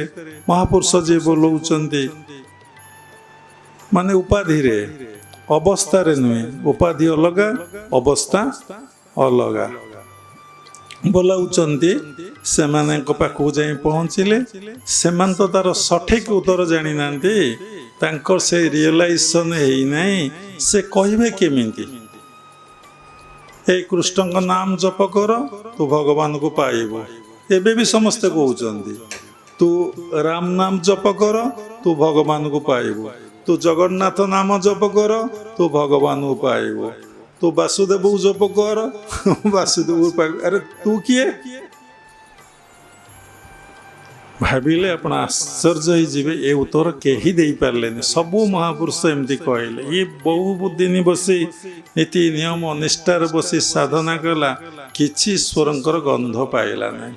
Speaker 1: ମହାପୁରୁଷ ଯିଏ ବୋଲଉଛନ୍ତି ମାନେ ଉପାଧିରେ, ଅବସ୍ଥାରେ ନୁହେଁ। ଉପାଧି ଅଲଗା, ଅବସ୍ଥା ଅଲଗା। ବୋଲାଉଛନ୍ତି, ସେମାନଙ୍କ ପାଖକୁ ଯାଇ ପହଞ୍ଚିଲେ। ସେମାନେ ତ ତାର ସଠିକ ଉତ୍ତର ଜାଣିନାହାନ୍ତି, ତାଙ୍କର ସେ ରିଏଲାଇଜେସନ ହେଇନାହିଁ। ସେ କହିବେ କେମିତି? ଏଇ କୃଷ୍ଣଙ୍କ ନାମ ଜପ କର, ତୁ ଭଗବାନଙ୍କୁ ପାଇବୁ। ଏବେ ବି ସମସ୍ତେ କହୁଛନ୍ତି, ତୁ ରାମ ନାମ ଜପ କର, ତୁ ଭଗବାନଙ୍କୁ ପାଇବୁ। ତୁ ଜଗନ୍ନାଥ ନାମ ଜପ କର, ତୁ ଭଗବାନଙ୍କୁ ପାଇବୁ। ତୁ ବାସୁଦେବ ଜପ କର, ବାସୁଦେବ ପାଇବୁ। ଆରେ ତୁ କିଏ? ଭାବିଲେ ଆପଣ ଆଶ୍ଚର୍ଯ୍ୟ ହେଇଯିବେ। ଏ ଉତ୍ତର କେହି ଦେଇପାରିଲେନି। ସବୁ ମହାପୁରୁଷ ଏମିତି କହିଲେ। ଇଏ ବହୁ ଦିନ ବସି ନୀତି ନିୟମ ନିଷ୍ଠାରେ ବସି ସାଧନା କଲା, କିଛି ଈଶ୍ୱରଙ୍କର ଗନ୍ଧ ପାଇଲା ନାହିଁ,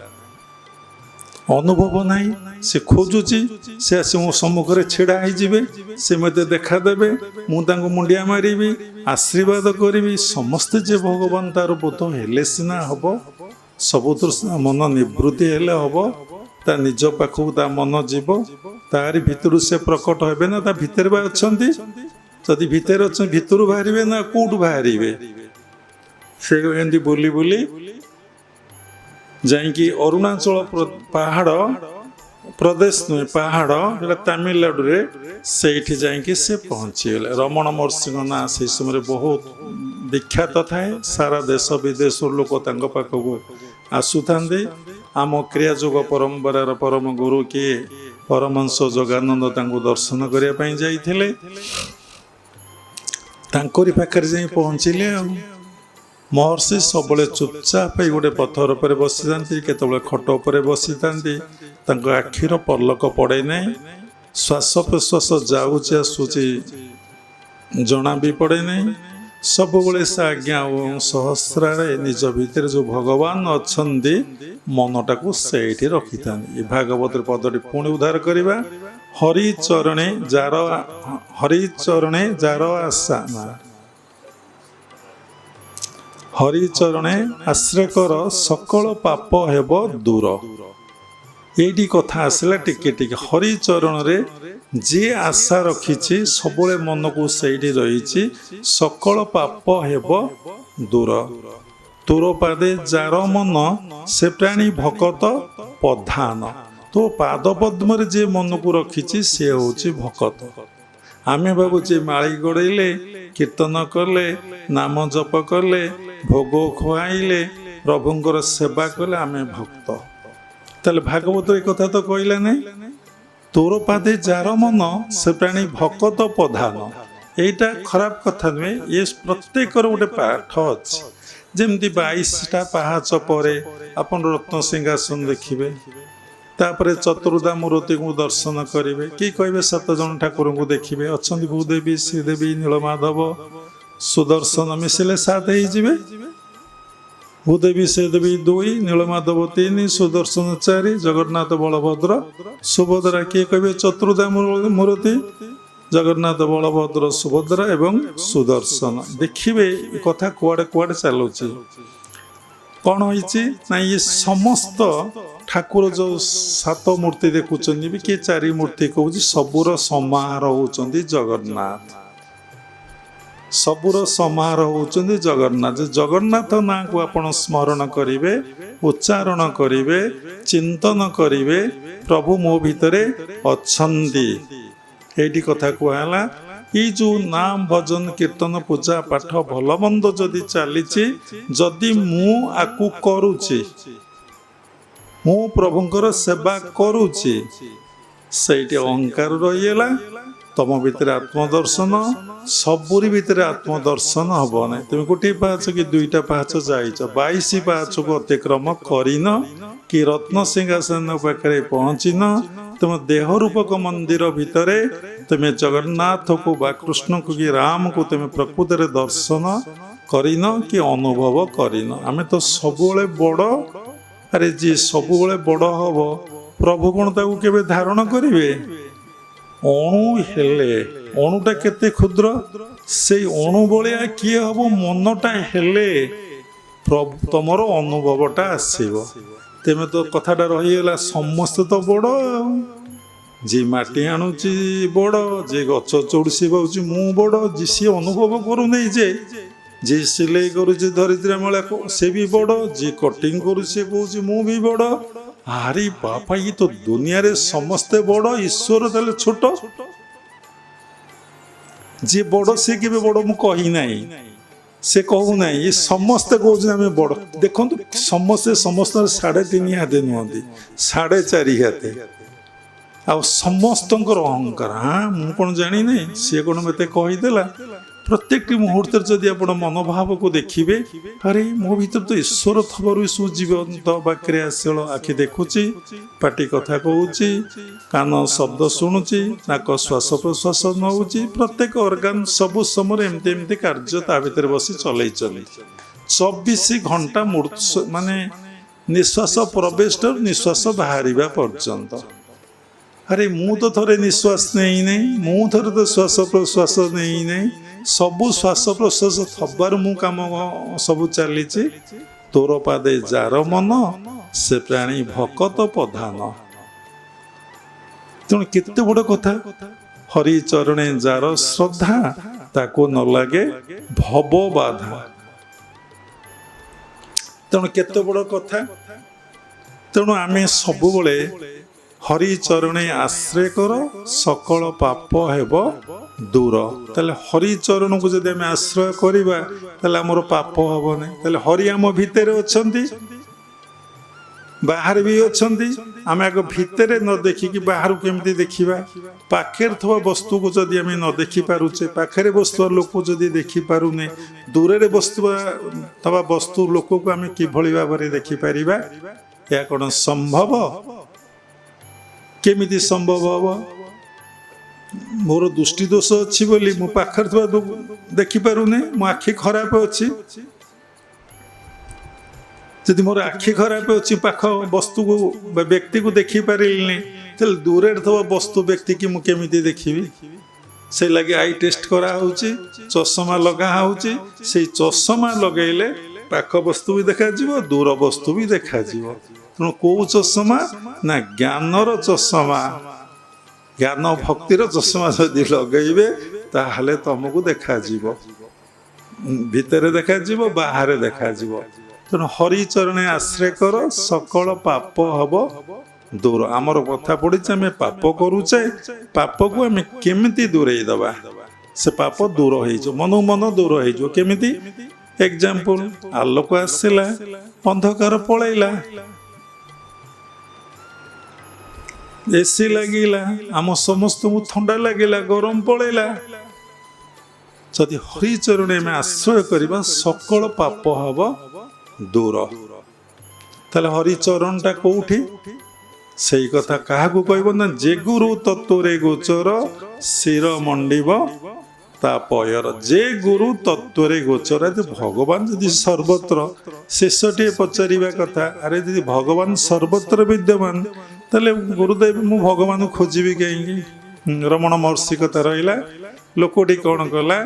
Speaker 1: ଅନୁଭବ ନାହିଁ। ସେ ଖୋଜୁଛି, ସେ ଆସି ମୋ ସମ୍ମୁଖରେ ଛିଡ଼ା ହେଇଯିବେ, ସେ ମୋତେ ଦେଖାଦେବେ, ମୁଁ ତାଙ୍କୁ ମୁଣ୍ଡିଆ ମାରିବି, ଆଶୀର୍ବାଦ କରିବି। ସମସ୍ତେ ଯେ ଭଗବାନ ତାର ବୋଧ ହେଲେ ସିନା ହବ, ସବୁଥିରୁ ମନ ନିବୃତ୍ତି ହେଲେ ହବ। ତା ନିଜ ପାଖକୁ ତା ମନ ଯିବ, ତାରି ଭିତରୁ ସେ ପ୍ରକଟ ହେବେ ନା। ତା ଭିତରେ ବା ଅଛନ୍ତି। ଯଦି ଭିତରେ ଅଛନ୍ତି, ଭିତରୁ ବାହାରିବେ ନା କୋଉଠୁ ବାହାରିବେ? ସେ ଏମିତି ବୁଲି ବୁଲି ଯାଇକି ଅରୁଣାଚଳ ପାହାଡ଼ ପ୍ରଦେଶ ନୁହେଁ, ପାହାଡ଼, ସେଟା ତାମିଲନାଡୁରେ, ସେଇଠି ଯାଇକି ସେ ପହଞ୍ଚିଗଲେ। ରମଣ ମହର୍ଷିଙ୍କ ନାଁ ସେହି ସମୟରେ ବହୁତ ବିଖ୍ୟାତ ଥାଏ। ସାରା ଦେଶ ବିଦେଶରୁ ଲୋକ ତାଙ୍କ ପାଖକୁ ଆସୁଥାନ୍ତି। ଆମ କ୍ରିୟା ଯୋଗ ପରମ୍ପରାର ପରମ ଗୁରୁ କିଏ? ପରମହଂସ ଯୋଗାନନ୍ଦ ତାଙ୍କୁ ଦର୍ଶନ କରିବା ପାଇଁ ଯାଇଥିଲେ। ତାଙ୍କରି ପାଖରେ ଯାଇ ପହଞ୍ଚିଲେ। ଆଉ ମହର୍ଷି ସବୁବେଳେ ଚୁପଚାପ ହେଇ ଗୋଟେ ପଥର ଉପରେ ବସିଥାନ୍ତି, କେତେବେଳେ ଖଟ ଉପରେ ବସିଥାନ୍ତି। ତାଙ୍କ ଆଖିର ପଲକ ପଡ଼େ ନାହିଁ। ଶ୍ୱାସ ପ୍ରଶ୍ୱାସ ଯାଉଛି ଆସୁଛି ଜଣା ବି ପଡ଼େ ନାହିଁ। ସବୁବେଳେ ସେ ଆଜ୍ଞା ଓ ସହସ୍ରାରେ ନିଜ ଭିତରେ ଯେଉଁ ଭଗବାନ ଅଛନ୍ତି ମନଟାକୁ ସେଇଠି ରଖିଥାନ୍ତି। ଏ ଭାଗବତର ପଦଟି ପୁଣି ଉଦ୍ଧାର କରିବା। ହରିଚରଣେ ଯାର ଆଶା ନା ହରିଚରଣେ ଆଶ୍ରୟ କର ସକଳ ପାପ ହେବ ଦୂର। ଏଇଠି କଥା ଆସିଲା ଟିକେ ଟିକେ। ହରିଚରଣରେ ଯିଏ ଆଶା ରଖିଛି ସବୁବେଳେ ମନକୁ ସେଇଠି ରହିଛି ସକଳ ପାପ ହେବ ଦୂର। ତୋର ପାଦେ ଯାର ମନ ସେ ପ୍ରାଣୀ ଭକତ ପ୍ରଧାନ। ତୋ ପାଦ ପଦ୍ମରେ ଯିଏ ମନକୁ ରଖିଛି ସିଏ ହେଉଛି ଭକତ। ଆମେ ଭାବୁଛେ ମାଳି ଗଡ଼େଇଲେ, କୀର୍ତ୍ତନ କଲେ, ନାମ ଜପ କଲେ, ଭୋଗ ଖୁଆଇଲେ, ପ୍ରଭୁଙ୍କର ସେବା କଲେ ଆମେ ଭକ୍ତ। ତାହେଲେ ଭାଗବତ ଏ କଥା ତ କହିଲା ନାହିଁ। ତୋର ପାଦେ ଯାର ମନ ସେ ପ୍ରାଣୀ ଭକତ ପ୍ରଧାନ। ଏଇଟା ଖରାପ କଥା ନୁହେଁ। ଏ ପ୍ରତ୍ୟେକର ଗୋଟେ ପାଠ ଅଛି। ଯେମିତି 22ଟା ପାହାଚ ପରେ ଆପଣ ରତ୍ନସିଂହାସନ ଦେଖିବେ, ତାପରେ ଚତୁର୍ଦ୍ଧା ମୂର୍ତ୍ତିଙ୍କୁ ଦର୍ଶନ କରିବେ, କି କହିବେ 7 ଜଣ ଠାକୁରଙ୍କୁ ଦେଖିବେ। ଅଛନ୍ତି ଭୂଦେବୀ, ଶ୍ରୀଦେବୀ, ନୀଳମାଧବ, ସୁଦର୍ଶନ ମିଶିଲେ 7 ହେଇଯିବେ। ଭୂଦେବୀ ଶ୍ରୀଦେବୀ 2, ନୀଳମାଧବ 3, ସୁଦର୍ଶନ 4, ଜଗନ୍ନାଥ ବଳଭଦ୍ର ସୁଭଦ୍ରା। କିଏ କହିବେ ଚତୁର୍ଦ୍ଧା ମୂର୍ତ୍ତି ଜଗନ୍ନାଥ ବଳଭଦ୍ର ସୁଭଦ୍ରା ଏବଂ ସୁଦର୍ଶନ। ଦେଖିବେ ଏ କଥା କୁଆଡ଼େ କୁଆଡ଼େ ଚାଲୁଛି। କ'ଣ ହେଇଛି ନା ଇଏ ସମସ୍ତ ଠାକୁର ଯେଉଁ 7 ମୂର୍ତ୍ତି ଦେଖୁଛନ୍ତି ବି, କିଏ 4 ମୂର୍ତ୍ତି କହୁଛି, ସବୁର ସମାହାର ହେଉଛନ୍ତି ଜଗନ୍ନାଥ। ସବୁର ସମାହାର ହେଉଛନ୍ତି ଜଗନ୍ନାଥ। ଜଗନ୍ନାଥ ନାଁକୁ ଆପଣ ସ୍ମରଣ କରିବେ, ଉଚ୍ଚାରଣ କରିବେ, ଚିନ୍ତନ କରିବେ, ପ୍ରଭୁ ମୋ ଭିତରେ ଅଛନ୍ତି। ଏଇଠି କଥା କୁହାହେଲା। ଏଇ ଯେଉଁ ନାମ ଭଜନ କୀର୍ତ୍ତନ ପୂଜା ପାଠ ଭଲ ମନ୍ଦ ଯଦି ଚାଲିଛି, ଯଦି ମୁଁ ଆକୁ କରୁଛି, ମୁଁ ପ୍ରଭୁଙ୍କର ସେବା କରୁଛି, ସେଇଠି ଅହଙ୍କାର ରହିଗଲା। ତମ ଭିତରେ ଆତ୍ମଦର୍ଶନ, ସବୁରି ଭିତରେ ଆତ୍ମଦର୍ଶନ ହବ ନାହିଁ। ତୁମେ ଗୋଟିଏ ପାହାଚ କି 2ଟା ପାହାଚ ଯାଇଛ, 22 ପାହାଚକୁ ଅତିକ୍ରମ କରିନ, କି ରତ୍ନସିଂହାସନ ପାଖରେ ପହଞ୍ଚିନ, ତୁମ ଦେହ ରୂପକ ମନ୍ଦିର ଭିତରେ ତୁମେ ଜଗନ୍ନାଥକୁ ବା କୃଷ୍ଣକୁ କି ରାମକୁ ତୁମେ ପ୍ରକୃତରେ ଦର୍ଶନ କରିନ କି ଅନୁଭବ କରିନ। ଆମେ ତ ସବୁବେଳେ ବଡ଼। ଆରେ ଯିଏ ସବୁବେଳେ ବଡ଼ ହବ, ପ୍ରଭୁ କ'ଣ ତାକୁ କେବେ ଧାରଣ କରିବେ? ଅଣୁ ହେଲେ, ଅଣୁଟା କେତେ କ୍ଷୁଦ୍ର, ସେଇ ଅଣୁ ଭଳିଆ କିଏ ହବ? ମନଟା ହେଲେ ପ୍ରଭୁ ତମର ଅନୁଭବଟା ଆସିବ। ତେମେ ତ କଥାଟା ରହିଗଲା, ସମସ୍ତେ ତ ବଡ଼ ଆଉ। ଯିଏ ମାଟି ଆଣୁଛି ବଡ଼, ଯିଏ ଗଛ ଚୋଡ଼ୁଛି ଭାବୁଛି ମୁଁ ବଡ଼, ସିଏ ଅନୁଭବ କରୁନେଇ ଯେ ଯିଏ ସିଲେଇ କରୁଛି ଧରିତ୍ରୀ ମେଳା ସେ ବି ବଡ଼, ଯିଏ କଟିଂ କରୁଛି ସେ କହୁଛି ମୁଁ ବି ବଡ଼। ଆରେ ବାପା, ଇଏ ତ ଦୁନିଆରେ ସମସ୍ତେ ବଡ଼, ଈଶ୍ୱର ତାହେଲେ ଛୋଟ। ଯିଏ ବଡ଼ ସେ କେବେ ବଡ଼ ମୁଁ କହି ନାହିଁ, ସେ କହୁନାହିଁ। ଏ ସମସ୍ତେ କହୁଛନ୍ତି ଆମେ ବଡ଼। ଦେଖନ୍ତୁ ସମସ୍ତେ ସମସ୍ତଙ୍କର 3.5 ହାତେ ନୁହନ୍ତି, 4.5 ହାତେ। ଆଉ ସମସ୍ତଙ୍କର ଅହଙ୍କାର। ମୁଁ କ'ଣ ଜାଣିନାହିଁ, ସିଏ କ'ଣ ମୋତେ କହିଦେଲା। ପ୍ରତ୍ୟେକଟି ମୁହୂର୍ତ୍ତରେ ଯଦି ଆପଣ ମନୋଭାବକୁ ଦେଖିବେ, ଆରେ ମୋ ଭିତରେ ତ ଈଶ୍ୱର ଥବାରୁ ସବୁ ଜୀବନ୍ତ ବାକ୍ୟରେ ଆସିଳ। ଆଖି ଦେଖୁଛି, ପାଟି କଥା କହୁଛି, କାନ ଶବ୍ଦ ଶୁଣୁଛି, ନାକ ଶ୍ୱାସ ପ୍ରଶ୍ୱାସ ନେଉଛି, ପ୍ରତ୍ୟେକ ଅର୍ଗାନ ସବୁ ସମୟରେ ଏମିତି ଏମିତି କାର୍ଯ୍ୟ ତା ଭିତରେ ବସି ଚଲେଇଛନ୍ତି। 24 ଘଣ୍ଟା ମାନେ ନିଶ୍ୱାସ ପ୍ରବେଶରୁ ନିଶ୍ୱାସ ବାହାରିବା ପର୍ଯ୍ୟନ୍ତ। ଆରେ ମୁଁ ତ ଥରେ ନିଶ୍ୱାସ ନେଇନାହିଁ, ମୁଁ ଥରେ ତ ଶ୍ୱାସ ପ୍ରଶ୍ୱାସ ନେଇନାହିଁ। ସବୁ ଶ୍ୱାସ ପ୍ରଶ୍ୱାସ ଥବାରୁ ମୁଁ କାମ ସବୁ ଚାଲିଛି। ତୋର ପାଦେ ଯାର ମନ ସେ ପ୍ରାଣୀ ଭକତ ପ୍ରଧାନ। ତେଣୁ କେତେ ବଡ଼ କଥା। ହରିଚରଣେ ଯାର ଶ୍ରଦ୍ଧା, ତାକୁ ନ ଲାଗେ ଭବ ବାଧା। ତେଣୁ କେତେ ବଡ଼ କଥା। ତେଣୁ ଆମେ ସବୁବେଳେ ହରିଚରଣେ ଆଶ୍ରୟ କର ସକଳ ପାପ ହେବ ଦୂର। ତାହେଲେ ହରିଚରଣକୁ ଯଦି ଆମେ ଆଶ୍ରୟ କରିବା, ତାହେଲେ ଆମର ପାପ ହେବ ନାହିଁ। ତାହେଲେ ହରି ଆମ ଭିତରେ ଅଛନ୍ତି, ବାହାରେ ବି ଅଛନ୍ତି। ଆମେ ଆଗ ଭିତରେ ନ ଦେଖିକି ବାହାରୁ କେମିତି ଦେଖିବା? ପାଖରେ ଥିବା ବସ୍ତୁକୁ ଯଦି ଆମେ ନ ଦେଖିପାରୁଛେ, ପାଖରେ ବସୁଥିବା ଲୋକକୁ ଯଦି ଦେଖିପାରୁନେ, ଦୂରରେ ଥିବା ବସ୍ତୁ ଲୋକକୁ ଆମେ କିଭଳି ଭାବରେ ଦେଖିପାରିବା? ଏହା କ'ଣ ସମ୍ଭବ? କେମିତି ସମ୍ଭବ ହବ? ମୋର ଦୃଷ୍ଟି ଦୋଷ ଅଛି ବୋଲି ମୋ ପାଖରେ ଥିବା ଦେଖିପାରୁନି, ମୋ ଆଖି ଖରାପ ଅଛି। ଯଦି ମୋର ଆଖି ଖରାପ ଅଛି, ପାଖ ବସ୍ତୁକୁ ବା ବ୍ୟକ୍ତିକୁ ଦେଖିପାରିଲିନି, ତାହେଲେ ଦୂରରେ ଥିବା ବସ୍ତୁ ବ୍ୟକ୍ତିକି ମୁଁ କେମିତି ଦେଖିବି? ସେ ଲାଗି ଆଇ ଟେଷ୍ଟ କରାହେଉଛି, ଚଷମା ଲଗା ହେଉଛି। ସେଇ ଚଷମା ଲଗେଇଲେ ପାଖ ବସ୍ତୁ ବି ଦେଖାଯିବ, ଦୂର ବସ୍ତୁ ବି ଦେଖାଯିବ। ତେଣୁ କୋଉ ଚଷମା? ନା ଜ୍ଞାନର ଚଷମା, ଜ୍ଞାନ ଭକ୍ତିର ଚଷମା ଯଦି ଲଗେଇବେ ତାହେଲେ ତମକୁ ଦେଖାଯିବ, ଭିତରେ ଦେଖାଯିବ, ବାହାରେ ଦେଖାଯିବ। ତେଣୁ ହରିଚରଣେ ଆଶ୍ରୟ କର, ସକଳ ପାପ ହବ ଦୂର। ଆମର କଥା ପଡ଼ିଛି, ଆମେ ପାପ କରୁଛେ, ପାପକୁ ଆମେ କେମିତି ଦୂରେଇ ଦେବା? ସେ ପାପ ଦୂର ହେଇଯିବ, ମନକୁ ମନ ଦୂର ହେଇଯିବ। କେମିତି? ଏକ୍ସାମ୍ପଲ, ଆଲୋକ ଆସିଲା, ଅନ୍ଧକାର ପଳେଇଲା। ଏସି ଲାଗିଲା, ଆମ ସମସ୍ତଙ୍କୁ ଥଣ୍ଡା ଲାଗିଲା, ଗରମ ପଳେଇଲା। ଯଦି ହରିଚରଣେ ଆମେ ଆଶ୍ରୟ କରିବା, ସକଳ ପାପ ହବ ଦୂର। ତାହେଲେ ହରିଚରଣଟା କୋଉଠି? ସେଇ କଥା କାହାକୁ କହିବ? ନା ଯେ ଗୁରୁ ତତ୍ତ୍ୱରେ ଗୋଚର, ଶିର ମଣ୍ଡିବ ତା ପୟର। ଯେ ଗୁରୁ ତତ୍ତ୍ୱରେ ଗୋଚର। ଭଗବାନ ଯଦି ସର୍ବତ୍ର, ଶେଷଟିଏ ପଚାରିବା କଥା, ଆରେ ଯଦି ଭଗବାନ ସର୍ବତ୍ର ବିଦ୍ୟମାନ, ତାହେଲେ ଗୁରୁଦେବ ମୁଁ ଭଗବାନଙ୍କୁ ଖୋଜିବି କାହିଁକି? ରମଣ ମହର୍ଷି କଥା ରହିଲା। ଲୋକଟି କ'ଣ କଲା?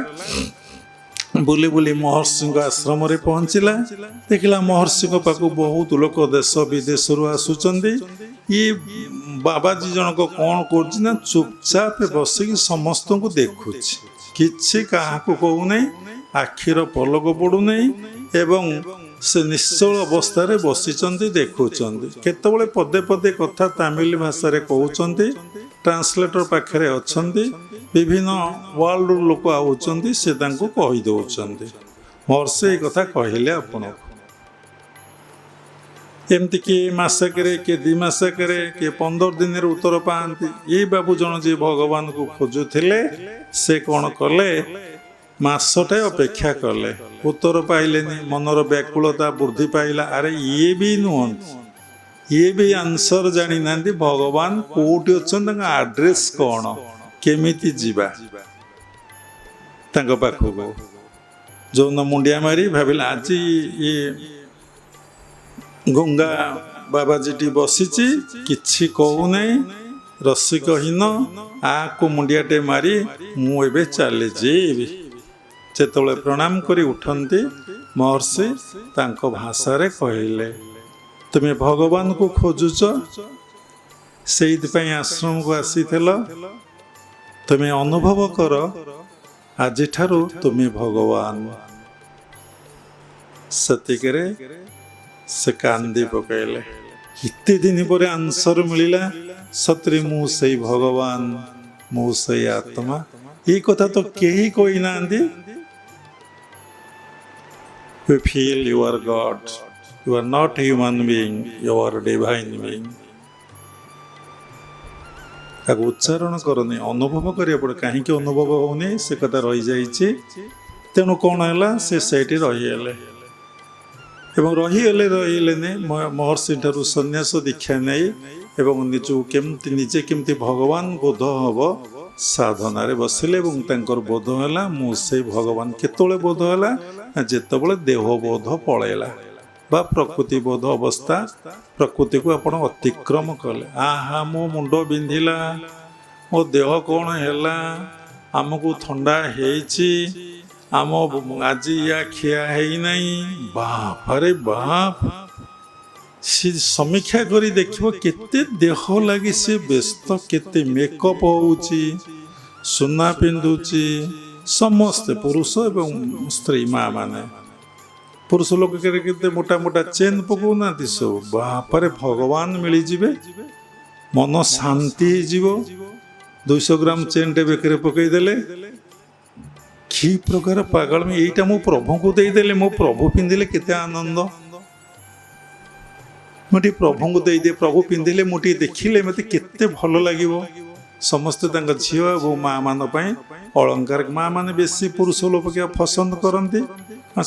Speaker 1: ବୁଲି ବୁଲି ମହର୍ଷିଙ୍କ ଆଶ୍ରମରେ ପହଞ୍ଚିଲା। ଦେଖିଲା ମହର୍ଷିଙ୍କ ପାଖକୁ ବହୁତ ଲୋକ ଦେଶ ବିଦେଶରୁ ଆସୁଛନ୍ତି। ଇଏ ବାବାଜୀ ଜଣକ କ'ଣ କରୁଛି ନା ଚୁପଚାପ ବସିକି ସମସ୍ତଙ୍କୁ ଦେଖୁଛି, କିଛି କାହାକୁ କହୁନାହିଁ, ଆଖିର ପଲକ ପଡ଼ୁନାହିଁ ଏବଂ ସେ ନିଶ୍ଚଳ ଅବସ୍ଥାରେ ବସିଛନ୍ତି, ଦେଖୁଛନ୍ତି। କେତେବେଳେ ପଦେ ପଦେ କଥା ତାମିଲ ଭାଷାରେ କହୁଛନ୍ତି, ଟ୍ରାନ୍ସଲେଟର ପାଖରେ ଅଛନ୍ତି, ବିଭିନ୍ନ ୱାର୍ଲଡରୁ ଲୋକ ଆଉଛନ୍ତି, ସେ ତାଙ୍କୁ କହିଦେଉଛନ୍ତି। ମହର୍ଷି ଏଇ କଥା କହିଲେ ଆପଣଙ୍କୁ। ଏମିତି କିଏ ମାସକରେ, କିଏ 2 ମାସକରେ, କିଏ 15 ଦିନରେ ଉତ୍ତର ପାଆନ୍ତି। ଏଇ ବାବୁ ଜଣ ଯିଏ ଭଗବାନଙ୍କୁ ଖୋଜୁଥିଲେ, ସେ କ'ଣ କଲେ? ମାସଟେ ଅପେକ୍ଷା କଲେ, ଉତ୍ତର ପାଇଲେନି। ମନର ବ୍ୟାକୁଳତା ବୃଦ୍ଧି ପାଇଲା। ଆରେ ଇଏ ବି ନୁହନ୍ତି, ଇଏ ବି ଆନ୍ସର ଜାଣିନାହାନ୍ତି ଭଗବାନ କୋଉଠି ଅଛନ୍ତି, ତାଙ୍କ ଆଡ୍ରେସ କ'ଣ, କେମିତି ଯିବା ତାଙ୍କ ପାଖକୁ। ଯୋଉନ ମୁଣ୍ଡିଆ ମାରି ଭାବିଲା ଆଜି ଇଏ ଗଙ୍ଗା ବାବାଜୀଟି ବସିଛି, କିଛି କହୁନାହିଁ, ରସିକହୀନ, ଆକୁ ମୁଣ୍ଡିଆଟେ ମାରି ମୁଁ ଏବେ ଚାଲିଯିବି। ଯେତେବେଳେ ପ୍ରଣାମ କରି ଉଠନ୍ତି, ମହର୍ଷି ତାଙ୍କ ଭାଷାରେ କହିଲେ, ତୁମେ ଭଗବାନଙ୍କୁ ଖୋଜୁଛ, ସେଇଥିପାଇଁ ଆଶ୍ରମକୁ ଆସିଥିଲ। ତୁମେ ଅନୁଭବ କର, ଆଜିଠାରୁ ତୁମେ ଭଗବାନ। ସେତିକିରେ ସେ କାନ୍ଦି ପକାଇଲେ। ଏତେ ଦିନ ପରେ ଆନ୍ସର ମିଳିଲା, ସତରେ ମୁଁ ସେଇ ଭଗବାନ, ମୁଁ ସେଇ ଆତ୍ମା। ଏଇ କଥା ତ କେହି କହିନାହାନ୍ତି। We feel you are God. You are not human being, you are divine being. ତାକୁ ଉଚ୍ଚାରଣ କରନି, ଅନୁଭବ କରିବାକୁ ପଡ଼େ। କାହିଁକି ଅନୁଭବ ହଉନି ସେ କଥା ରହିଯାଇଛି। ତେଣୁ କ'ଣ ହେଲା? ସେ ସେଇଠି ରହିଗଲେ ଏବଂ ରହିଲେନି ମହର୍ଷି ଠାରୁ ସନ୍ନ୍ୟାସ ଦୀକ୍ଷା ନେଇ ଏବଂ ନିଜେ କେମିତି ଭଗବାନ ବୋଧ ହବ ସାଧନାରେ ବସିଲେ। ଏବଂ ତାଙ୍କର ବୋଧ ହେଲା ମୁଁ ସେଇ ଭଗବାନ। କେତେବେଳେ ବୋଧ ହେଲା? ଯେତେବେଳେ ଦେହବୋଧ ପଳେଇଲା ବା ପ୍ରକୃତି ବୋଧ ଅବସ୍ଥା, ପ୍ରକୃତିକୁ ଆପଣ ଅତିକ୍ରମ କଲେ। ଆହା ମୋ ମୁଣ୍ଡ ବିନ୍ଧିଲା, ମୋ ଦେହ କ'ଣ ହେଲା, ଆମକୁ ଥଣ୍ଡା ହେଇଛି, ଆମ ଆଜି ୟା ଖିଆ ହେଇନାହିଁ, ବାପରେ ବାପ। ସେ ସମୀକ୍ଷା କରି ଦେଖିବ କେତେ ଦେହ ଲାଗି ସେ ବ୍ୟସ୍ତ, କେତେ ମେକଅପ୍ ହେଉଛି, ସୁନା ପିନ୍ଧୁଛି। ସମସ୍ତେ ପୁରୁଷ ଏବଂ ସ୍ତ୍ରୀ ମା ମାନେ, ପୁରୁଷ ଲୋକ କେତେ ମୋଟା ମୋଟା ଚେନ୍ ପକାଉନାହାନ୍ତି ସବୁ। ବାପରେ ଭଗବାନ ମିଳିଯିବେ, ମନ ଶାନ୍ତି ହେଇଯିବ। 200 ଗ୍ରାମ ଚେନ୍ଟେ ବେକରେ ପକେଇଦେଲେ, କି ପ୍ରକାର ପାଗଳ। ଏଇଟା ମୋ ପ୍ରଭୁଙ୍କୁ ଦେଇଦେଲେ, ମୋ ପ୍ରଭୁ ପିନ୍ଧିଲେ କେତେ ଆନନ୍ଦ। ମୁଁ ଟିକେ ପ୍ରଭୁଙ୍କୁ ଦେଇଦିଏ, ପ୍ରଭୁ ପିନ୍ଧିଲେ ମୁଁ ଟିକେ ଦେଖିଲେ ମୋତେ କେତେ ଭଲ ଲାଗିବ। ସମସ୍ତେ ତାଙ୍କ ଝିଅ ଏବଂ ମା ମାନଙ୍କ ପାଇଁ ଅଳଙ୍କାର। ମା ମାନେ ବେଶୀ ପୁରୁଷ ଲୋକ ପସନ୍ଦ କରନ୍ତି।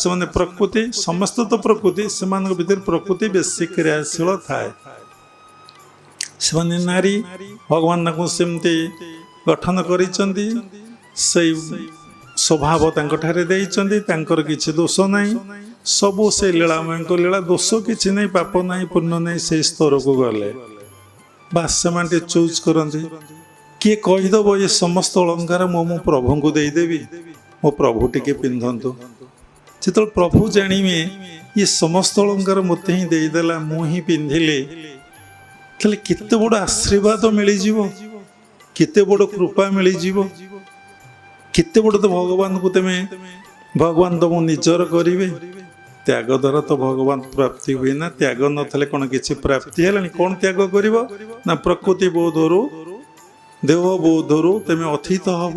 Speaker 1: ସେମାନେ ପ୍ରକୃତି, ସମସ୍ତେ ତ ପ୍ରକୃତି, ସେମାନଙ୍କ ଭିତରେ ପ୍ରକୃତି ବେଶୀ କ୍ରିୟାଶୀଳ ଥାଏ। ସେମାନେ ନାରୀ, ଭଗବାନ ତାଙ୍କୁ ସେମିତି ଗଠନ କରିଛନ୍ତି, ସେଇ ସ୍ୱଭାବ ତାଙ୍କଠାରେ ଦେଇଛନ୍ତି, ତାଙ୍କର କିଛି ଦୋଷ ନାହିଁ, ସବୁ ସେ ଲୀଳାମୟଙ୍କ ଲୀଳା, ଦୋଷ କିଛି ନାହିଁ, ପାପ ନାହିଁ, ପୁଣ୍ୟ ନାହିଁ, ସେଇ ସ୍ତରକୁ ଗଲେ ବାସ୍ ସେମାନେ ଟିକେ ଚୁଜ୍ କରନ୍ତି। କିଏ କହିଦେବ ଏ ସମସ୍ତ ଅଳଙ୍କାର ମୁଁ ମୋ ପ୍ରଭୁଙ୍କୁ ଦେଇଦେବି, ମୋ ପ୍ରଭୁ ଟିକେ ପିନ୍ଧନ୍ତୁ। ଯେତେବେଳେ ପ୍ରଭୁ ଜାଣିବେ ଏ ସମସ୍ତ ଅଳଙ୍କାର ମୋତେ ହିଁ ଦେଇଦେଲା, ମୁଁ ହିଁ ପିନ୍ଧିଲି, ତାହେଲେ କେତେ ବଡ଼ ଆଶୀର୍ବାଦ ମିଳିଯିବ, କେତେ ବଡ଼ କୃପା ମିଳିଯିବ, କେତେ ବଡ଼ ତ ଭଗବାନଙ୍କୁ ଭଗବାନ ତମକୁ ନିଜର କରିବେ। ତ୍ୟାଗ ଦ୍ୱାରା ତ ଭଗବାନ ପ୍ରାପ୍ତି ହୁଏ ନା, ତ୍ୟାଗ ନଥିଲେ କ'ଣ କିଛି ପ୍ରାପ୍ତି ହେଲାଣି? କ'ଣ ତ୍ୟାଗ କରିବ ନା ପ୍ରକୃତି ବୋଧରୁ ଦେହ ବୋଧରୁ ତମେ ଅତୀତ ହବ।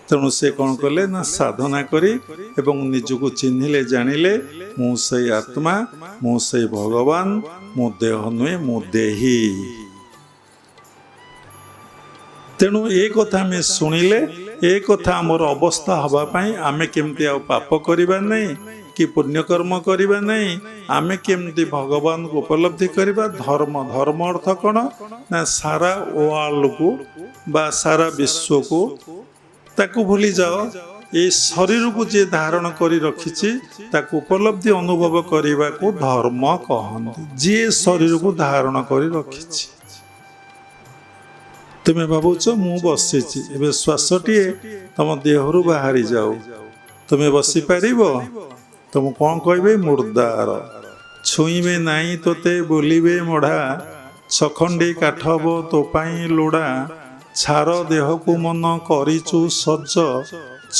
Speaker 1: ତେଣୁ ସେ କ'ଣ କଲେ ନା ସାଧନା କରି ଏବଂ ନିଜକୁ ଚିହ୍ନିଲେ, ଜାଣିଲେ ମୁଁ ସେଇ ଆତ୍ମା, ମୁଁ ସେଇ ଭଗବାନ, ମୁଁ ଦେହ ନୁହେଁ, ମୁଁ ଦେହି। ତେଣୁ ଏ କଥା ଆମେ ଶୁଣିଲେ, ଏ କଥା ଆମର ଅବସ୍ଥା ହେବା ପାଇଁ ଆମେ କେମିତି ଆଉ ପାପ କରିବା ନାହିଁ କି ପୁଣ୍ୟକର୍ମ କରିବା ନାହିଁ, ଆମେ କେମିତି ଭଗବାନଙ୍କୁ ଉପଲବ୍ଧି କରିବା। ଧର୍ମ ଅର୍ଥ କ'ଣ ନା ସାରା ୱାର୍ଲଡକୁ ବା ସାରା ବିଶ୍ୱକୁ ତାକୁ ଭୁଲି ଯାଅ। ଏ ଶରୀରକୁ ଯିଏ ଧାରଣ କରି ରଖିଛି ତାକୁ ଉପଲବ୍ଧି ଅନୁଭବ କରିବାକୁ ଧର୍ମ କହନ୍ତି। ଯିଏ ଶରୀରକୁ ଧାରଣ କରି ରଖିଛି, ତୁମେ ଭାବୁଛ ମୁଁ ବସିଛି, ଏବେ ଶ୍ୱାସଟିଏ ତମ ଦେହରୁ ବାହାରି ଯାଉ, ତୁମେ ବସିପାରିବ? ତୁମକୁ କ'ଣ କହିବେ? ମୁର୍ଦାର। ଛୁଇଁବେ ନାହିଁ ତୋତେ ବୋଲିବେ ମଢ଼ା, ଛଖଣ୍ଡି କାଠବ ତୋ ପାଇଁ ଲୋଡ଼ା, ଛାର ଦେହକୁ ମନ କରିଛୁ ସଜ,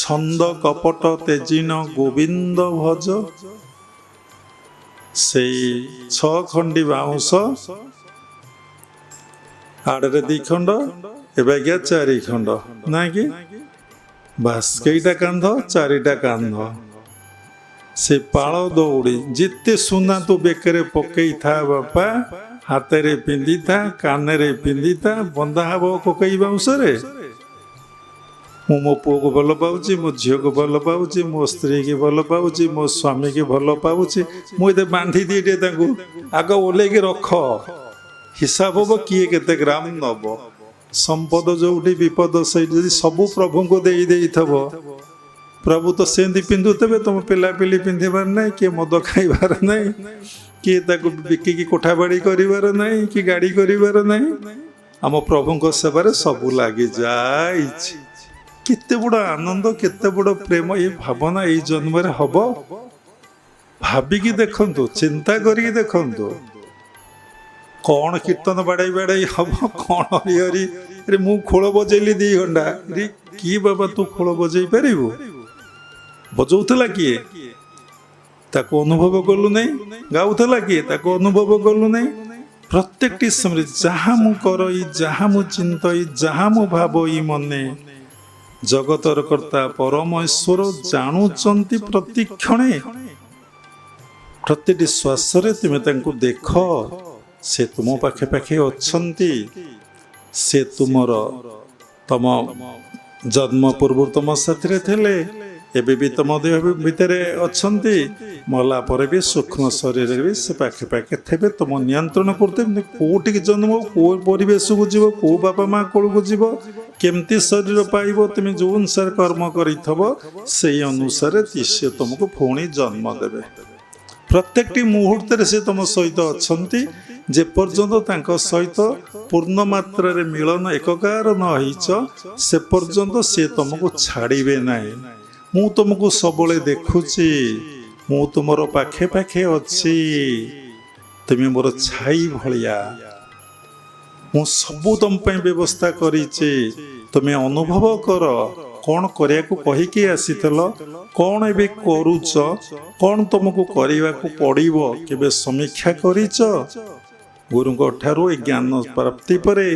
Speaker 1: ଛନ୍ଦ କପଟ ତେଜିନ ଗୋବିନ୍ଦ ଭଜ। ସେଇ 6 ଖଣ୍ଡି ବାଉଁଶ, ଆଡ଼ରେ 2 ଖଣ୍ଡ, ଏବେ ଆଜ୍ଞା 4 ଖଣ୍ଡ, ନା କି? ବାସ୍ କେଇଟା କାନ୍ଧ? 4ଟା କାନ୍ଧ। ସେ ପାଳ ଦଉଡ଼ି ଯେତେ ସୁନା ତୁ ବେକରେ ପକେଇଥା ବାପା, ହାତରେ ପିନ୍ଧିଥା, କାନରେ ପିନ୍ଧିଥା, ବନ୍ଧା ହବ କୋକେଇ ବାଉଁଶରେ। ମୁଁ ମୋ ପୁଅକୁ ଭଲ ପାଉଛି, ମୋ ଝିଅକୁ ଭଲ ପାଉଛି, ମୋ ସ୍ତ୍ରୀକି ଭଲ ପାଉଛି, ମୋ ସ୍ୱାମୀକି ଭଲ ପାଉଛି, ମୁଁ ଏତେ ବାନ୍ଧି ଦିଏ ଟିକେ ତାଙ୍କୁ, ଆଗ ଓହ୍ଲେଇକି ରଖ। ହିସାବ ହବ କିଏ କେତେ ଗ୍ରାମ ନବ। ସମ୍ପଦ ଯୋଉଠି ବିପଦ ସେଇଠି। ଯଦି ସବୁ ପ୍ରଭୁଙ୍କୁ ଦେଇଥିବ, ପ୍ରଭୁ ତ ସେମିତି ପିନ୍ଧୁଥିବେ, ତମ ପିଲାପିଲି ପିନ୍ଧିବାର ନାହିଁ, କିଏ ମଦ ଖାଇବାର ନାହିଁ, କିଏ ତାକୁ ବିକିକି କୋଠା ବାଡ଼ି କରିବାର ନାହିଁ, କି ଗାଡ଼ି କରିବାର ନାହିଁ। ଆମ ପ୍ରଭୁଙ୍କ ସେବାରେ ସବୁ ଲାଗିଯାଇଛି। କେତେ ବଡ଼ ଆନନ୍ଦ, କେତେ ବଡ଼ ପ୍ରେମ, ଏ ଭାବନା ଏଇ ଜନ୍ମରେ ହବ। ଭାବିକି ଦେଖନ୍ତୁ, ଚିନ୍ତା କରିକି ଦେଖନ୍ତୁ। କ'ଣ କୀର୍ତ୍ତନ ବାଡ଼େଇ ହବ, କ'ଣ ହରି ରେ ମୁଁ ଖୋଳ ବଜେଇଲି 2 ଘଣ୍ଟା, ରେ କିଏ ବାବା ତୁ ଖୋଳ ବଜେଇ ପାରିବୁ? ବଜଉଥିଲା କିଏ? ତାକୁ ଅନୁଭବ କଲୁ ନାହିଁ। ଗାଉଥିଲା କିଏ? ତାକୁ ଅନୁଭବ କଲୁ ନାହିଁ। ପ୍ରତ୍ୟେକଟି ସମୟରେ ଯାହା ମୁଁ କରଇ, ଯାହା ମୁଁ ଚିନ୍ତଇ, ଯାହା ମୁଁ ଭାବଇ ମନେ, ଜଗତର କର୍ତ୍ତା ପରମେଶ୍ୱର ଜାଣୁଛନ୍ତି ପ୍ରତି କ୍ଷଣେ। ପ୍ରତିଟି ଶ୍ୱାସରେ ତୁମେ ତାଙ୍କୁ ଦେଖ, ସେ ତୁମ ପାଖେ ପାଖେ ଅଛନ୍ତି। ସେ ତମ ଜନ୍ମ ପୂର୍ବରୁ ତମ ସାଥିରେ ଥିଲେ, ଏବେ ବି ତମ ଦେହ ଭିତରେ ଅଛନ୍ତି, ମଲା ପରେ ବି ସୂକ୍ଷ୍ମ ଶରୀରରେ ବି ସେ ପାଖେ ପାଖେ ଥିବେ, ତମ ନିୟନ୍ତ୍ରଣ କରୁଥିବେ। କୋଉଠିକି ଜନ୍ମ, କୋଉ ପରିବେଶକୁ ଯିବ, କୋଉ ବାପା ମା କୋଳକୁ ଯିବ, କେମିତି ଶରୀର ପାଇବ, ତୁମେ ଯେଉଁ ଅନୁସାରେ କର୍ମ କରିଥିବ ସେଇ ଅନୁସାରେ ସେ ତମକୁ ପୁଣି ଜନ୍ମ ଦେବେ। ପ୍ରତ୍ୟେକଟି ମୁହୂର୍ତ୍ତରେ ସେ ତମ ସହିତ ଅଛନ୍ତି। ଯେପର୍ଯ୍ୟନ୍ତ ତାଙ୍କ ସହିତ ପୂର୍ଣ୍ଣ ମାତ୍ରାରେ ମିଳନ ଏକକାର ନ ହେଇଛ, ସେ ପର୍ଯ୍ୟନ୍ତ ସେ ତମକୁ ଛାଡ଼ିବେ ନାହିଁ। ମୁଁ ତୁମକୁ ସବୁବେଳେ ଦେଖୁଛି, ମୁଁ ତୁମର ପାଖେ ପାଖେ ଅଛି, ତୁମେ ମୋର ଛାଇ ଭଳିଆ, ମୁଁ ସବୁ ତମ ପାଇଁ ବ୍ୟବସ୍ଥା କରିଛି, ତୁମେ ଅନୁଭବ କର। କ'ଣ କରିବାକୁ କହିକି ଆସିଥିଲ, କ'ଣ ଏବେ କରୁଛ, କ'ଣ ତୁମକୁ କରିବାକୁ ପଡ଼ିବ, କେବେ ସମୀକ୍ଷା କରିଛ? ଗୁରୁଙ୍କ ଠାରୁ ଏ ଜ୍ଞାନ ପ୍ରାପ୍ତି ପରେ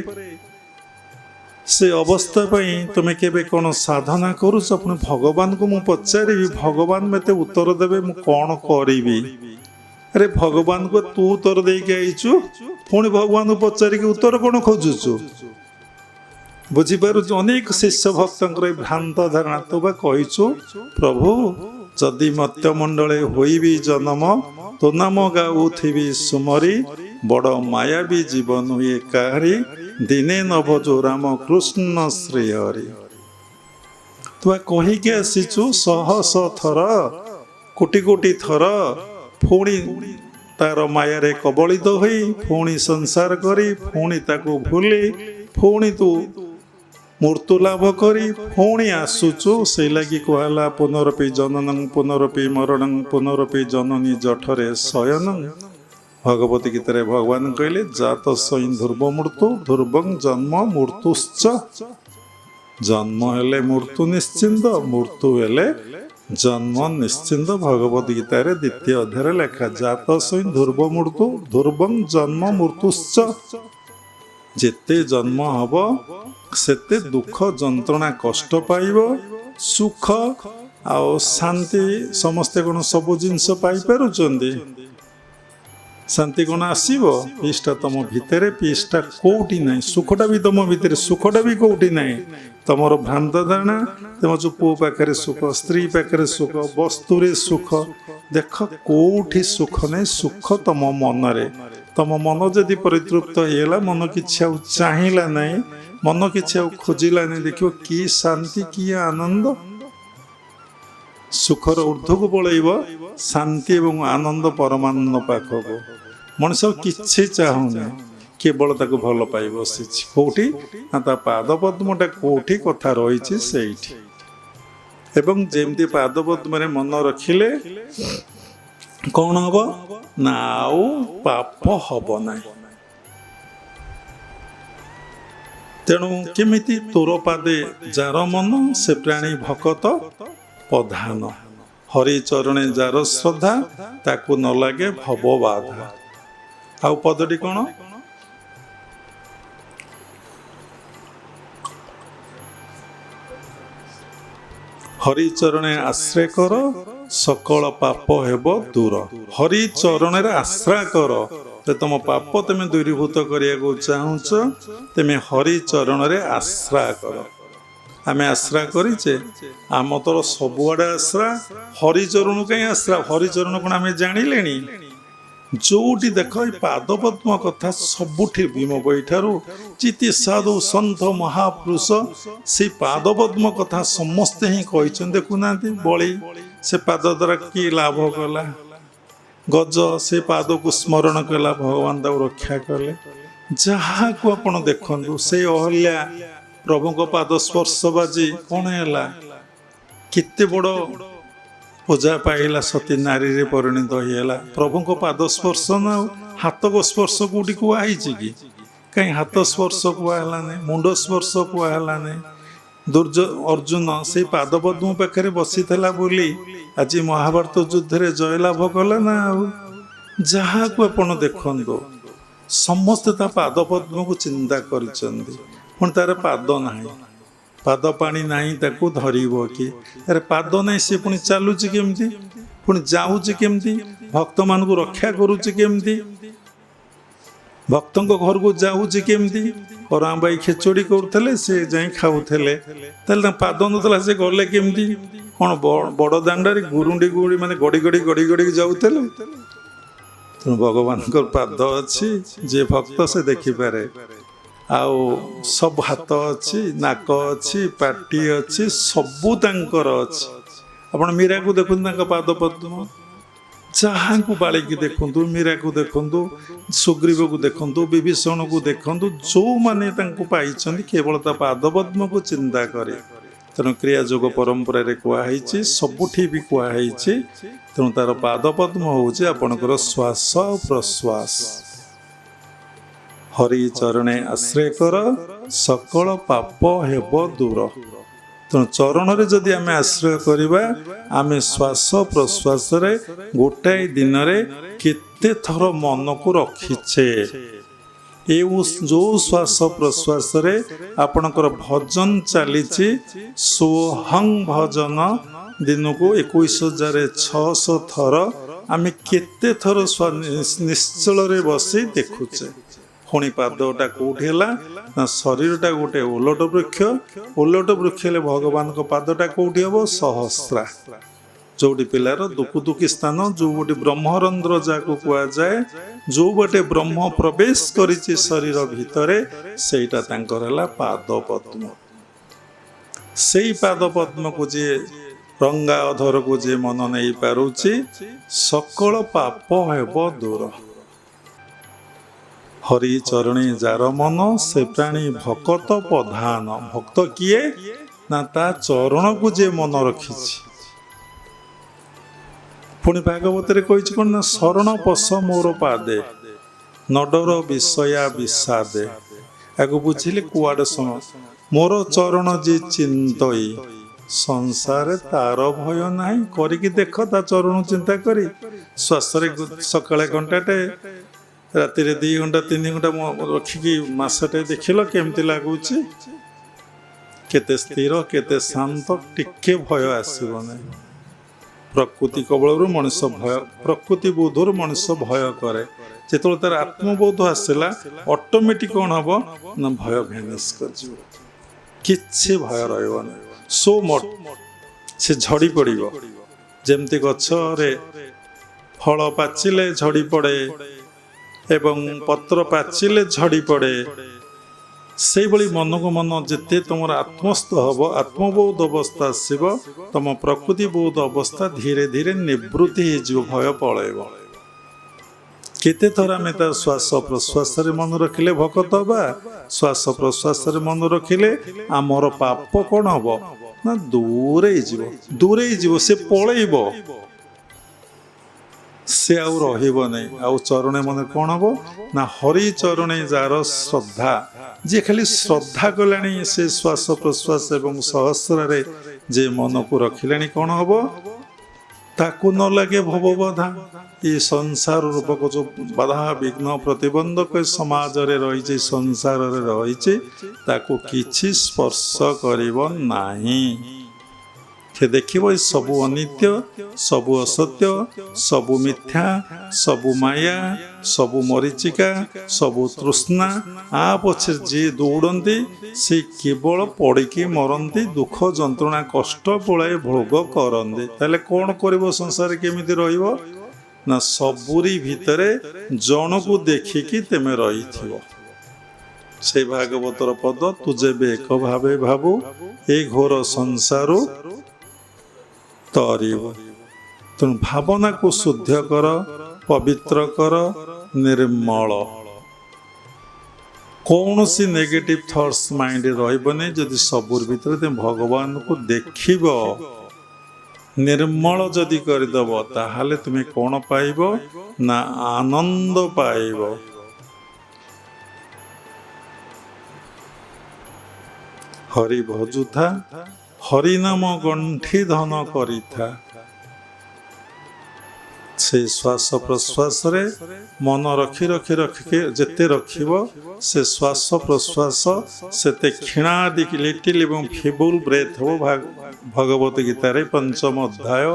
Speaker 1: ସେ ଅବସ୍ଥା ପାଇଁ ତୁମେ କେବେ କ'ଣ ସାଧନା କରୁଛ? ପୁଣି ଭଗବାନଙ୍କୁ ମୁଁ ପଚାରିବି, ଭଗବାନ ମୋତେ ଉତ୍ତର ଦେବେ, ମୁଁ କ'ଣ କରିବି? ଆରେ ଭଗବାନଙ୍କୁ ତୁ ଉତ୍ତର ଦେଇକି ଆଇଛୁ, ପୁଣି ଭଗବାନଙ୍କୁ ପଚାରିକି ଉତ୍ତର କ'ଣ ଖୋଜୁଛୁ? ବୁଝିପାରୁଛୁ? ଅନେକ ଶିଷ୍ୟ ଭକ୍ତଙ୍କର ଏ ଭ୍ରାନ୍ତ ଧାରଣା। ତୁ ବା କହିଛୁ ପ୍ରଭୁ, ଯଦି ମର୍ତ୍ତ୍ୟମଣ୍ଡଳେ ହୋଇବି ଜନମ, ତୋ ନାମ ଗାଉଥିବି ସୁମରି, ବଡ଼ ମାୟାବୀ ଜୀବନ ହୁଏ କାହାରି, ଦିନେ ନଭ ଯୋ ରାମ କୃଷ୍ଣ ଶ୍ରୀ ହରି। ତୁ କହିକି ଆସିଛୁ ଶହ ଶହ ଥର, କୋଟି କୋଟି ଥର, ପୁଣି ତାର ମାୟାରେ କବଳିତ ହୋଇ, ପୁଣି ସଂସାର କରି, ପୁଣି ତାକୁ ଭୁଲି, ପୁଣି ତୁ ମୃତ୍ୟୁ ଲାଭ କରି ପୁଣି ଆସୁଛୁ। ସେଇ ଲାଗି କୁହାହେଲା ପୁନରପି ଜନନଂ ପୁନରପି ମରଣଂ ପୁନରପି ଜନନୀ ଜଠରେ ଶୟନଂ। ଭଗବତ ଗୀତାରେ ଭଗବାନ କହିଲେ ଜାତ ସଇଁ ଧ୍ରୁବ ମୃତ୍ୟୁ ଧ୍ରୁବଂ ଜନ୍ମ ମୃତ୍ୟୁଶ୍ଚ। ଜନ୍ମ ହେଲେ ମୃତ୍ୟୁ ନିଶ୍ଚିନ୍ତ, ମୃତ୍ୟୁ ହେଲେ ଜନ୍ମ ନିଶ୍ଚିନ୍ତ। ଭଗବତ ଗୀତାରେ ଦ୍ୱିତୀୟ ଅଧ୍ୟାୟରେ ଲେଖା ଜାତ ସଇଁ ଧ୍ରୁବ ମୃତ୍ୟୁ ଧ୍ରୁବଂ ଜନ୍ମ ମୃତ୍ୟୁଶ୍ଚ। ଯେତେ ଜନ୍ମ ହବ ସେତେ ଦୁଃଖ ଯନ୍ତ୍ରଣା କଷ୍ଟ ପାଇବ। ସୁଖ ଆଉ ଶାନ୍ତି ସମସ୍ତେ କ'ଣ ସବୁ ଜିନିଷ ପାଇପାରୁଛନ୍ତି? ଶାନ୍ତି କ'ଣ ଆସିବ? ପିସ୍ଟା ତମ ଭିତରେ, ପିସ୍ଟା କୋଉଠି ନାହିଁ। ସୁଖଟା ବି ତମ ଭିତରେ, ସୁଖଟା ବି କୋଉଠି ନାହିଁ। ତମର ଭ୍ରାନ୍ତ ଧାରଣା, ତମ ଯେଉଁ ପୁଅ ପାଖରେ ସୁଖ, ସ୍ତ୍ରୀ ପାଖରେ ସୁଖ, ବସ୍ତୁରେ ସୁଖ। ଦେଖ କୋଉଠି ସୁଖ ନାହିଁ, ସୁଖ ତମ ମନରେ। ତମ ମନ ଯଦି ପରିତୃପ୍ତ ହେଇଗଲା, ମନ କିଛି ଆଉ ଚାହିଁଲା ନାହିଁ, ମନ କିଛି ଆଉ ଖୋଜିଲା ନାହିଁ, ଦେଖିବ କି ଶାନ୍ତି, କି ଆନନ୍ଦ। ସୁଖର ঊର୍ଦ୍ଧ୍ୱକୁ ପଳେଇବ, ଶାନ୍ତି ଏବଂ ଆନନ୍ଦ ପରମାନନ୍ଦ ପାଖକୁ। ମଣିଷ କିଛି ଚାହୁଁନି, କେବଳ ତାକୁ ଭଲ ପାଇ ବସିଛି। କୋଉଠି ନା ତା ପାଦ ପଦ୍ମଟା କୋଉଠି କଥା ରହିଛି ସେଇଠି। ଏବଂ ଯେମିତି ପାଦ ପଦ୍ମରେ ମନ ରଖିଲେ କ'ଣ ହବ ନା ଆଉ ପାପ ହବ ନାହିଁ। ତେଣୁ କେମିତି ତୋର ପାଦେ ଯାର ମନ, ସେ ପ୍ରାଣୀ ଭକତ ପ୍ରଧାନ। ହରି ଚରଣେ ଯାର ଶ୍ରଦ୍ଧା, ତାକୁ ନ ଲାଗେ ଭବ ବାଧା। ଆଉ ପଦଟି କ'ଣ? ହରି ଚରଣେ ଆଶ୍ରୟ କର, ସକଳ ପାପ ହେବ ଦୂର। ହରି ଚରଣରେ ଆଶ୍ରୟ କର। ତମ ପାପ ତମେ ଦୂରୀଭୂତ କରିବାକୁ ଚାହୁଁଛ, ତେମେ ହରି ଚରଣରେ ଆଶ୍ରୟ କର। ଆମେ ଆଶ୍ରା କରିଛେ, ଆମ ତର ସବୁଆଡ଼େ ଆଶ୍ରା। ହରିଚରଣ କାହିଁ ଆଶ୍ରା? ହରିଚରଣ କ'ଣ ଆମେ ଜାଣିଲେଣି? ଯୋଉଠି ଦେଖ ଏ ପାଦ ପଦ୍ମ କଥା ସବୁଠି ଭୀମ ବୈଠାରୁ ଚିତି ସାଧୁ ସନ୍ଥ ମହାପୁରୁଷ ସେଇ ପାଦ ପଦ୍ମ କଥା ସମସ୍ତେ ହିଁ କହିଛନ୍ତି। ଦେଖୁନାହାନ୍ତି ବଳି ସେ ପାଦ ଦ୍ୱାରା କି ଲାଭ କଲା, ଗଜ ସେ ପାଦକୁ ସ୍ମରଣ କଲା, ଭଗବାନ ତାକୁ ରକ୍ଷା କଲେ। ଯାହାକୁ ଆପଣ ଦେଖନ୍ତୁ, ସେ ଅହଲ୍ୟା ପ୍ରଭୁଙ୍କ ପାଦ ସ୍ପର୍ଶ ବାଜି କ'ଣ ହେଲା, କେତେ ବଡ଼ ପୂଜା ପାଇଲା, ସତୀ ନାରୀରେ ପରିଣତ ହେଇଗଲା। ପ୍ରଭୁଙ୍କ ପାଦ ସ୍ପର୍ଶ ନା ଆଉ ହାତ ସ୍ପର୍ଶ କୋଉଠି କୁହାହେଇଛି କି? କାହିଁ ହାତ ସ୍ପର୍ଶ କୁହାହେଲାନି, ମୁଣ୍ଡ ସ୍ପର୍ଶ କୁହାହେଲାନି। ଅର୍ଜୁନ ସେଇ ପାଦ ପଦ୍ମ ପାଖରେ ବସିଥିଲା ବୋଲି ଆଜି ମହାଭାରତ ଯୁଦ୍ଧରେ ଜୟଲାଭ କଲା ନା ଆଉ? ଯାହାକୁ ଆପଣ ଦେଖନ୍ତୁ ସମସ୍ତେ ତା ପାଦ ପଦ୍ମକୁ ଚିନ୍ତା କରିଛନ୍ତି, ପୁଣି ତାର ପାଦ ନାହିଁ, ପାଦ ପାଣି ନାହିଁ, ତାକୁ ଧରିବ କି? ଆରେ ପାଦ ନାହିଁ, ସେ ପୁଣି ଚାଲୁଛି କେମିତି, ପୁଣି ଯାଉଛି କେମିତି, ଭକ୍ତମାନଙ୍କୁ ରକ୍ଷା କରୁଛି କେମିତି, ଭକ୍ତଙ୍କ ଘରକୁ ଯାଉଛି କେମିତି? କରାମ ବାଇ ଖେଚୁଡ଼ି କରୁଥିଲେ, ସେ ଯାଇ ଖାଉଥିଲେ, ତାହେଲେ ତାଙ୍କ ପାଦ ନଥିଲା, ସେ ଗଲେ କେମିତି? କ'ଣ ବଡ଼ ଦାଣ୍ଡରେ ଗୁରୁଣ୍ଡି ଗୁରୁଣ୍ଡି ମାନେ ଗଡ଼ି ଗଡ଼ି ଗଡ଼ି ଗଡ଼ିକି ଯାଉଥିଲେ? ତେଣୁ ଭଗବାନଙ୍କର ପାଦ ଅଛି, ଯିଏ ଭକ୍ତ ସେ ଦେଖିପାରେ। ଆଉ ସବୁ ହାତ ଅଛି, ନାକ ଅଛି, ପାଟି ଅଛି, ସବୁ ତାଙ୍କର ଅଛି। ଆପଣ ମୀରାକୁ ଦେଖନ୍ତୁ, ତାଙ୍କ ପାଦ ପଦ୍ମ। ଯାହାଙ୍କୁ ବାଳିକି ଦେଖନ୍ତୁ, ମୀରାକୁ ଦେଖନ୍ତୁ, ସୁଗ୍ରୀବକୁ ଦେଖନ୍ତୁ, ବିଭୀଷଣକୁ ଦେଖନ୍ତୁ, ଯେଉଁମାନେ ତାଙ୍କୁ ପାଇଛନ୍ତି କେବଳ ତା ପାଦ ପଦ୍ମକୁ ଚିନ୍ତା କରି। ତେଣୁ କ୍ରିୟା ଯୋଗ ପରମ୍ପରାରେ କୁହାହେଇଛି, ସବୁଠି ବି କୁହାହେଇଛି। ତେଣୁ ତାର ପାଦ ପଦ୍ମ ହେଉଛି ଆପଣଙ୍କର ଶ୍ୱାସ ପ୍ରଶ୍ୱାସ। ହରି ଚରଣେ ଆଶ୍ରୟ କର, ସକଳ ପାପ ହେବ ଦୂର। ତେଣୁ ଚରଣରେ ଯଦି ଆମେ ଆଶ୍ରୟ କରିବା, ଆମେ ଶ୍ୱାସ ପ୍ରଶ୍ୱାସରେ ଗୋଟାଏ ଦିନରେ କେତେ ଥର ମନକୁ ରଖିଛେ। ଯେଉଁ ଶ୍ୱାସ ପ୍ରଶ୍ୱାସରେ ଆପଣଙ୍କର ଭଜନ ଚାଲିଛି, ସୋହଂ ଭଜନ ଦିନକୁ 21,600 ଥର ଆମେ କେତେ ଥର ନିଶ୍ଚଳରେ ବସି ଦେଖୁଛେ। ପୁଣି ପାଦଟା କୋଉଠି ହେଲା ନା ଶରୀରଟା ଗୋଟେ ଓଲଟ ବୃକ୍ଷ, ଓଲଟ ବୃକ୍ଷ ହେଲେ ଭଗବାନଙ୍କ ପାଦଟା କୋଉଠି ହବ? ସହସ୍ରା। ଯୋଉଠି ପିଲାର ଦୁଃଖୀ ସ୍ଥାନ, ଯୋଉ ଗୋଟେ ବ୍ରହ୍ମରନ୍ଧ୍ର ଯାହାକୁ କୁହାଯାଏ, ଯୋଉ ଗୋଟେ ବ୍ରହ୍ମ ପ୍ରବେଶ କରିଛି ଶରୀର ଭିତରେ, ସେଇଟା ତାଙ୍କର ହେଲା ପାଦ ପଦ୍ମ। ସେଇ ପାଦ ପଦ୍ମକୁ ଯିଏ ରଙ୍ଗା ଅଧରକୁ ଯିଏ ମନ ନେଇ ପାରୁଛି, ସକଳ ପାପ ହେବ ଦୂର। ହରି ଚରଣୀ ଯାର ମନ, ସେ ପ୍ରାଣୀ ଭକତ ପ୍ରଧାନ। ଭକ୍ତ କିଏ? ନା ତା ଚରଣକୁ ଯିଏ ମନ ରଖିଛି। ପୁଣି ଭାଗବତରେ କହିଛି କଣ ନା, ଶରଣ ପଶ ମୋର ପାଦେ, ନଡର ବିଷୟା ବିଷାଦେ। ଆକୁ ବୁଝିଲେ କୁଆଡେ ମୋର ଚରଣ ଯିଏ ଚିନ୍ତଇ, ସଂସାରେ ତାର ଭୟ ନାହିଁ। କରିକି ଦେଖ ତା ଚରଣ ଚିନ୍ତା କରି। ଶ୍ୱାସରେ ସକାଳେ ଘଣ୍ଟାଟେ, ରାତିରେ 2 ଘଣ୍ଟା 3 ଘଣ୍ଟା ରଖିକି ମାସଟେ ଦେଖିଲ କେମିତି ଲାଗୁଛି, କେତେ ସ୍ଥିର, କେତେ ଶାନ୍ତ, ଟିକେ ଭୟ ଆସିବ ନାହିଁ। ପ୍ରକୃତି କବଳରୁ ମଣିଷ ଭୟ, ପ୍ରକୃତି ବୋଧରୁ ମଣିଷ ଭୟ କରେ। ଯେତେବେଳେ ତାର ଆତ୍ମବୋଧ ଆସିଲା, ଅଟୋମେଟିକ କଣ ହବ ନା, ଭୟ ଭ୍ୟାନିଶ କରିଯିବ, କିଛି ଭୟ ରହିବନି। ସୋ ମୋଟ ସେ ଝଡ଼ି ପଡ଼ିବ। ଯେମିତି ଗଛରେ ଫଳ ପାଚିଲେ ଝଡ଼ି ପଡ଼େ ଏବଂ ପତ୍ର ପାଚିଲେ ଝଡ଼ି ପଡ଼େ, ସେଇଭଳି ମନକୁ ମନ ଯେତେ ତୁମର ଆତ୍ମସ୍ଥ ହେବ, ଆତ୍ମବୋଧ ଅବସ୍ଥା ଆସିବ, ତମ ପ୍ରକୃତି ବୋଧ ଅବସ୍ଥା ଧୀରେ ଧୀରେ ନିବୃତ୍ତି ହେଇଯିବ, ଭୟ ପଳେଇବ। କେତେ ଥର ଆମେ ତା ଶ୍ୱାସ ପ୍ରଶ୍ୱାସରେ ମନେ ରଖିଲେ ଭକତ ହବା, ଶ୍ୱାସ ପ୍ରଶ୍ୱାସରେ ମନେ ରଖିଲେ ଆମର ପାପ କଣ ହବ ନା, ଦୂରେଇ ଯିବ, ଦୂରେଇ ଯିବ, ସେ ପଳେଇବ, ସେ ଆଉ ରହିବ ନାହିଁ। ଆଉ ଚରଣେ ମନେ କଣ ହବ ନା, ହରି ଚରଣେ ଯାର ଶ୍ରଦ୍ଧା, ଯିଏ ଖାଲି ଶ୍ରଦ୍ଧା କଲାଣି ସେ ଶ୍ୱାସ ପ୍ରଶ୍ୱାସ ଏବଂ ସହସ୍ରରେ ଯେ ମନକୁ ରଖିଲାଣି, କଣ ହବ, ତାକୁ ନ ଲାଗେ ଭବବାଧା। ଏ ସଂସାର ରୂପକ ଯୋଉ ବାଧା ବିଘ୍ନ ପ୍ରତିବନ୍ଧକ ସମାଜରେ ରହିଛି, ସଂସାରରେ ରହିଛି, ତାକୁ କିଛି ସ୍ପର୍ଶ କରିବ ନାହିଁ। ସେ ଦେଖିବ ଏ ସବୁ ଅନିତ୍ୟ, ସବୁ ଅସତ୍ୟ, ସବୁ ମିଥ୍ୟା, ସବୁ ମାୟା, ସବୁ ମରିଚିକା, ସବୁ ତୃଷ୍ଣା। ଆ ପଛରେ ଯିଏ ଦୌଡ଼ନ୍ତି ସେ କେବଳ ପଡ଼ିକି ମରନ୍ତି, ଦୁଃଖ ଯନ୍ତ୍ରଣା କଷ୍ଟ ପଳାଇ ଭୋଗ କରନ୍ତି। ତାହେଲେ କ'ଣ କରିବ, ସଂସାରରେ କେମିତି ରହିବ ନା, ସବୁରି ଭିତରେ ଜଣକୁ ଦେଖିକି ତେମେ ରହିଥିବ। ସେ ଭାଗବତର ପଦ, ତୁ ଯେବେ ଏକ ଭାବେ ଭାବୁ, ଏ ଘୋର ସଂସାରୁ ତରିବ। ତେଣୁ ଭାବନାକୁ ଶୁଦ୍ଧ କର, ପବିତ୍ର କର, ନିର୍ମଳ। କୌଣସି ନେଗେଟିଭ ଥଟ୍ସ ମାଇଣ୍ଡରେ ରହିବନି। ଯଦି ସବୁର ଭିତରେ ତୁମେ ଭଗବାନଙ୍କୁ ଦେଖିବ, ନିର୍ମଳ ଯଦି କରିଦେବ, ତାହେଲେ ତୁମେ କ'ଣ ପାଇବ ନା, ଆନନ୍ଦ ପାଇବ। ହରି ଭଜୁଥା, ହରିନାମ ଗଣ୍ଠି ଧନ କରିଥା। ସେ ଶ୍ୱାସ ପ୍ରଶ୍ୱାସରେ ମନ ରଖି ରଖି ରଖି ଯେତେ ରଖିବ, ସେ ଶ୍ୱାସ ପ୍ରଶ୍ୱାସ ସେତେ କ୍ଷୀଣାଦି ଲିଟିଲ ଏବଂ ଫିବୁଲ ବ୍ରେଥ ହେବ। ଭଗବତ ଗୀତାରେ 5ମ ଅଧ୍ୟାୟ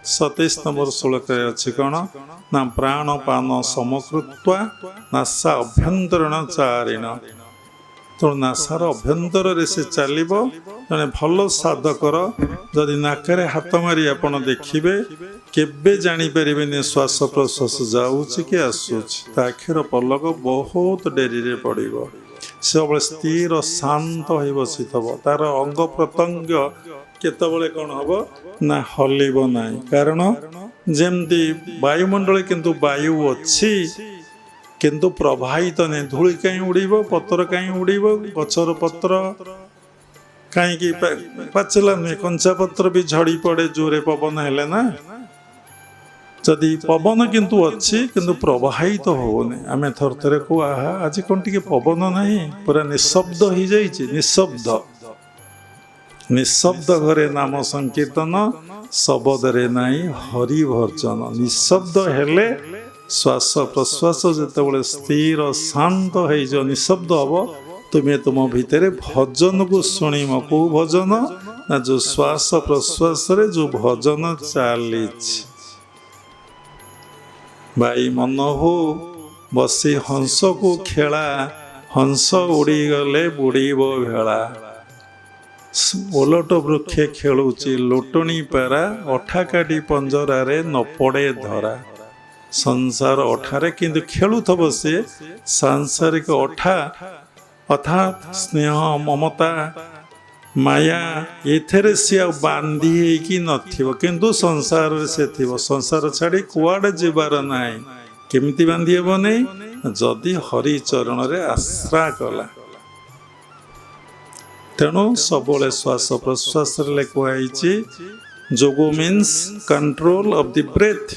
Speaker 1: 27 ନମ୍ବର ଶ୍ଲୋକରେ ଅଛି କ'ଣ ନା, ପ୍ରାଣପାନ ସମକୃତ୍ୱା ନାସା ଅଭ୍ୟନ୍ତରୀଣ ଚାରିଣ। ତେଣୁ ନାସାର ଅଭ୍ୟନ୍ତରରେ ସେ ଚାଲିବ। ଜଣେ ଭଲ ସାଧକର ଯଦି ନାକରେ ହାତ ମାରି ଆପଣ ଦେଖିବେ, କେବେ ଜାଣିପାରିବେନି ଶ୍ୱାସ ପ୍ରଶ୍ୱାସ ଯାଉଛି କି ଆସୁଛି। ତା ଆଖିର ପଲକ ବହୁତ ଡେରିରେ ପଡ଼ିବ। ସବୁବେଳେ ସ୍ଥିର ଶାନ୍ତ ହୋଇ ବସିଥିବ। ତାର ଅଙ୍ଗ ପ୍ରତ୍ୟଙ୍ଗ କେତେବେଳେ କ'ଣ ହବ ନା, ହଲିବ ନାହିଁ। କାରଣ ଯେମିତି ବାୟୁମଣ୍ଡଳ କିନ୍ତୁ ବାୟୁ ଅଛି, କିନ୍ତୁ ପ୍ରବାହିତ ନାହିଁ। ଧୂଳି କାହିଁ ଉଡ଼ିବ, ପତ୍ର କାହିଁ ଉଡ଼ିବ, ଗଛର ପତ୍ର କାହିଁକି ପାଚିଲା ନୁହେଁ, କଞ୍ଚା ପତ୍ର ବି ଝଡ଼ି ପଡ଼େ ଜୋରେ ପବନ ହେଲେ ନା। ଯଦି ପବନ କିନ୍ତୁ ଅଛି, କିନ୍ତୁ ପ୍ରବାହିତ ହେଉନି। ଆମେ ଥରେ ଥରେ କହୁ, ଆହା ଆଜି କ'ଣ ଟିକେ ପବନ ନାହିଁ, ପୁରା ନିଶବ୍ଦ ହେଇଯାଇଛି। ନିଶବ୍ଦ, ନିଶବ୍ଦ ଘରେ ନାମ ସଂକୀର୍ତ୍ତନ, ଶବଦରେ ନାହିଁ ହରି ଭର୍ଜନ। ନିଶବ୍ଦ ହେଲେ ଶ୍ୱାସ ପ୍ରଶ୍ୱାସ ଯେତେବେଳେ ସ୍ଥିର ଶାନ୍ତ ହେଇଯିବ, ନିଶବ୍ଦ ହବ, ତୁମେ ତୁମ ଭିତରେ ଭଜନକୁ ଶୁଣିବ। କେଉଁ ଭଜନ ନା, ଯେଉଁ ଶ୍ୱାସ ପ୍ରଶ୍ୱାସରେ ଯେଉଁ ଭଜନ ଚାଲିଛି। ଭାଇ ମନ ହଉ ବସି ହଂସକୁ ଖେଳା, ହଂସ ଉଡ଼ିଗଲେ ବୁଡ଼ିବ ଭେଳା। ଓଲଟ ବୃକ୍ଷେ ଖେଳୁଛି ଲୋଟଣୀ ପାରା, ଅଠା କାଟି ପଞ୍ଜରାରେ ନ ପଡ଼େ ଧରା। ସଂସାର ଅଠାରେ କିନ୍ତୁ ଖେଳୁଥିବ ସିଏ ସାଂସାରିକ ଅଠା ଅର୍ଥାତ୍ ସ୍ନେହ ମମତା ମାୟା ଏଥିରେ ସିଏ ଆଉ ବାନ୍ଧି ହେଇକି ନଥିବ, କିନ୍ତୁ ସଂସାରରେ ସେ ଥିବ। ସଂସାର ଛାଡ଼ି କୁଆଡ଼େ ଯିବାର ନାହିଁ। କେମିତି ବାନ୍ଧି ହେବ ନାହିଁ? ଯଦି ହରିଚରଣରେ ଆଶ୍ରା କଲା। ତେଣୁ ସବୁବେଳେ ଶ୍ୱାସ ପ୍ରଶ୍ୱାସରେ କୁହାଯାଇଛି yoga means control of the breath.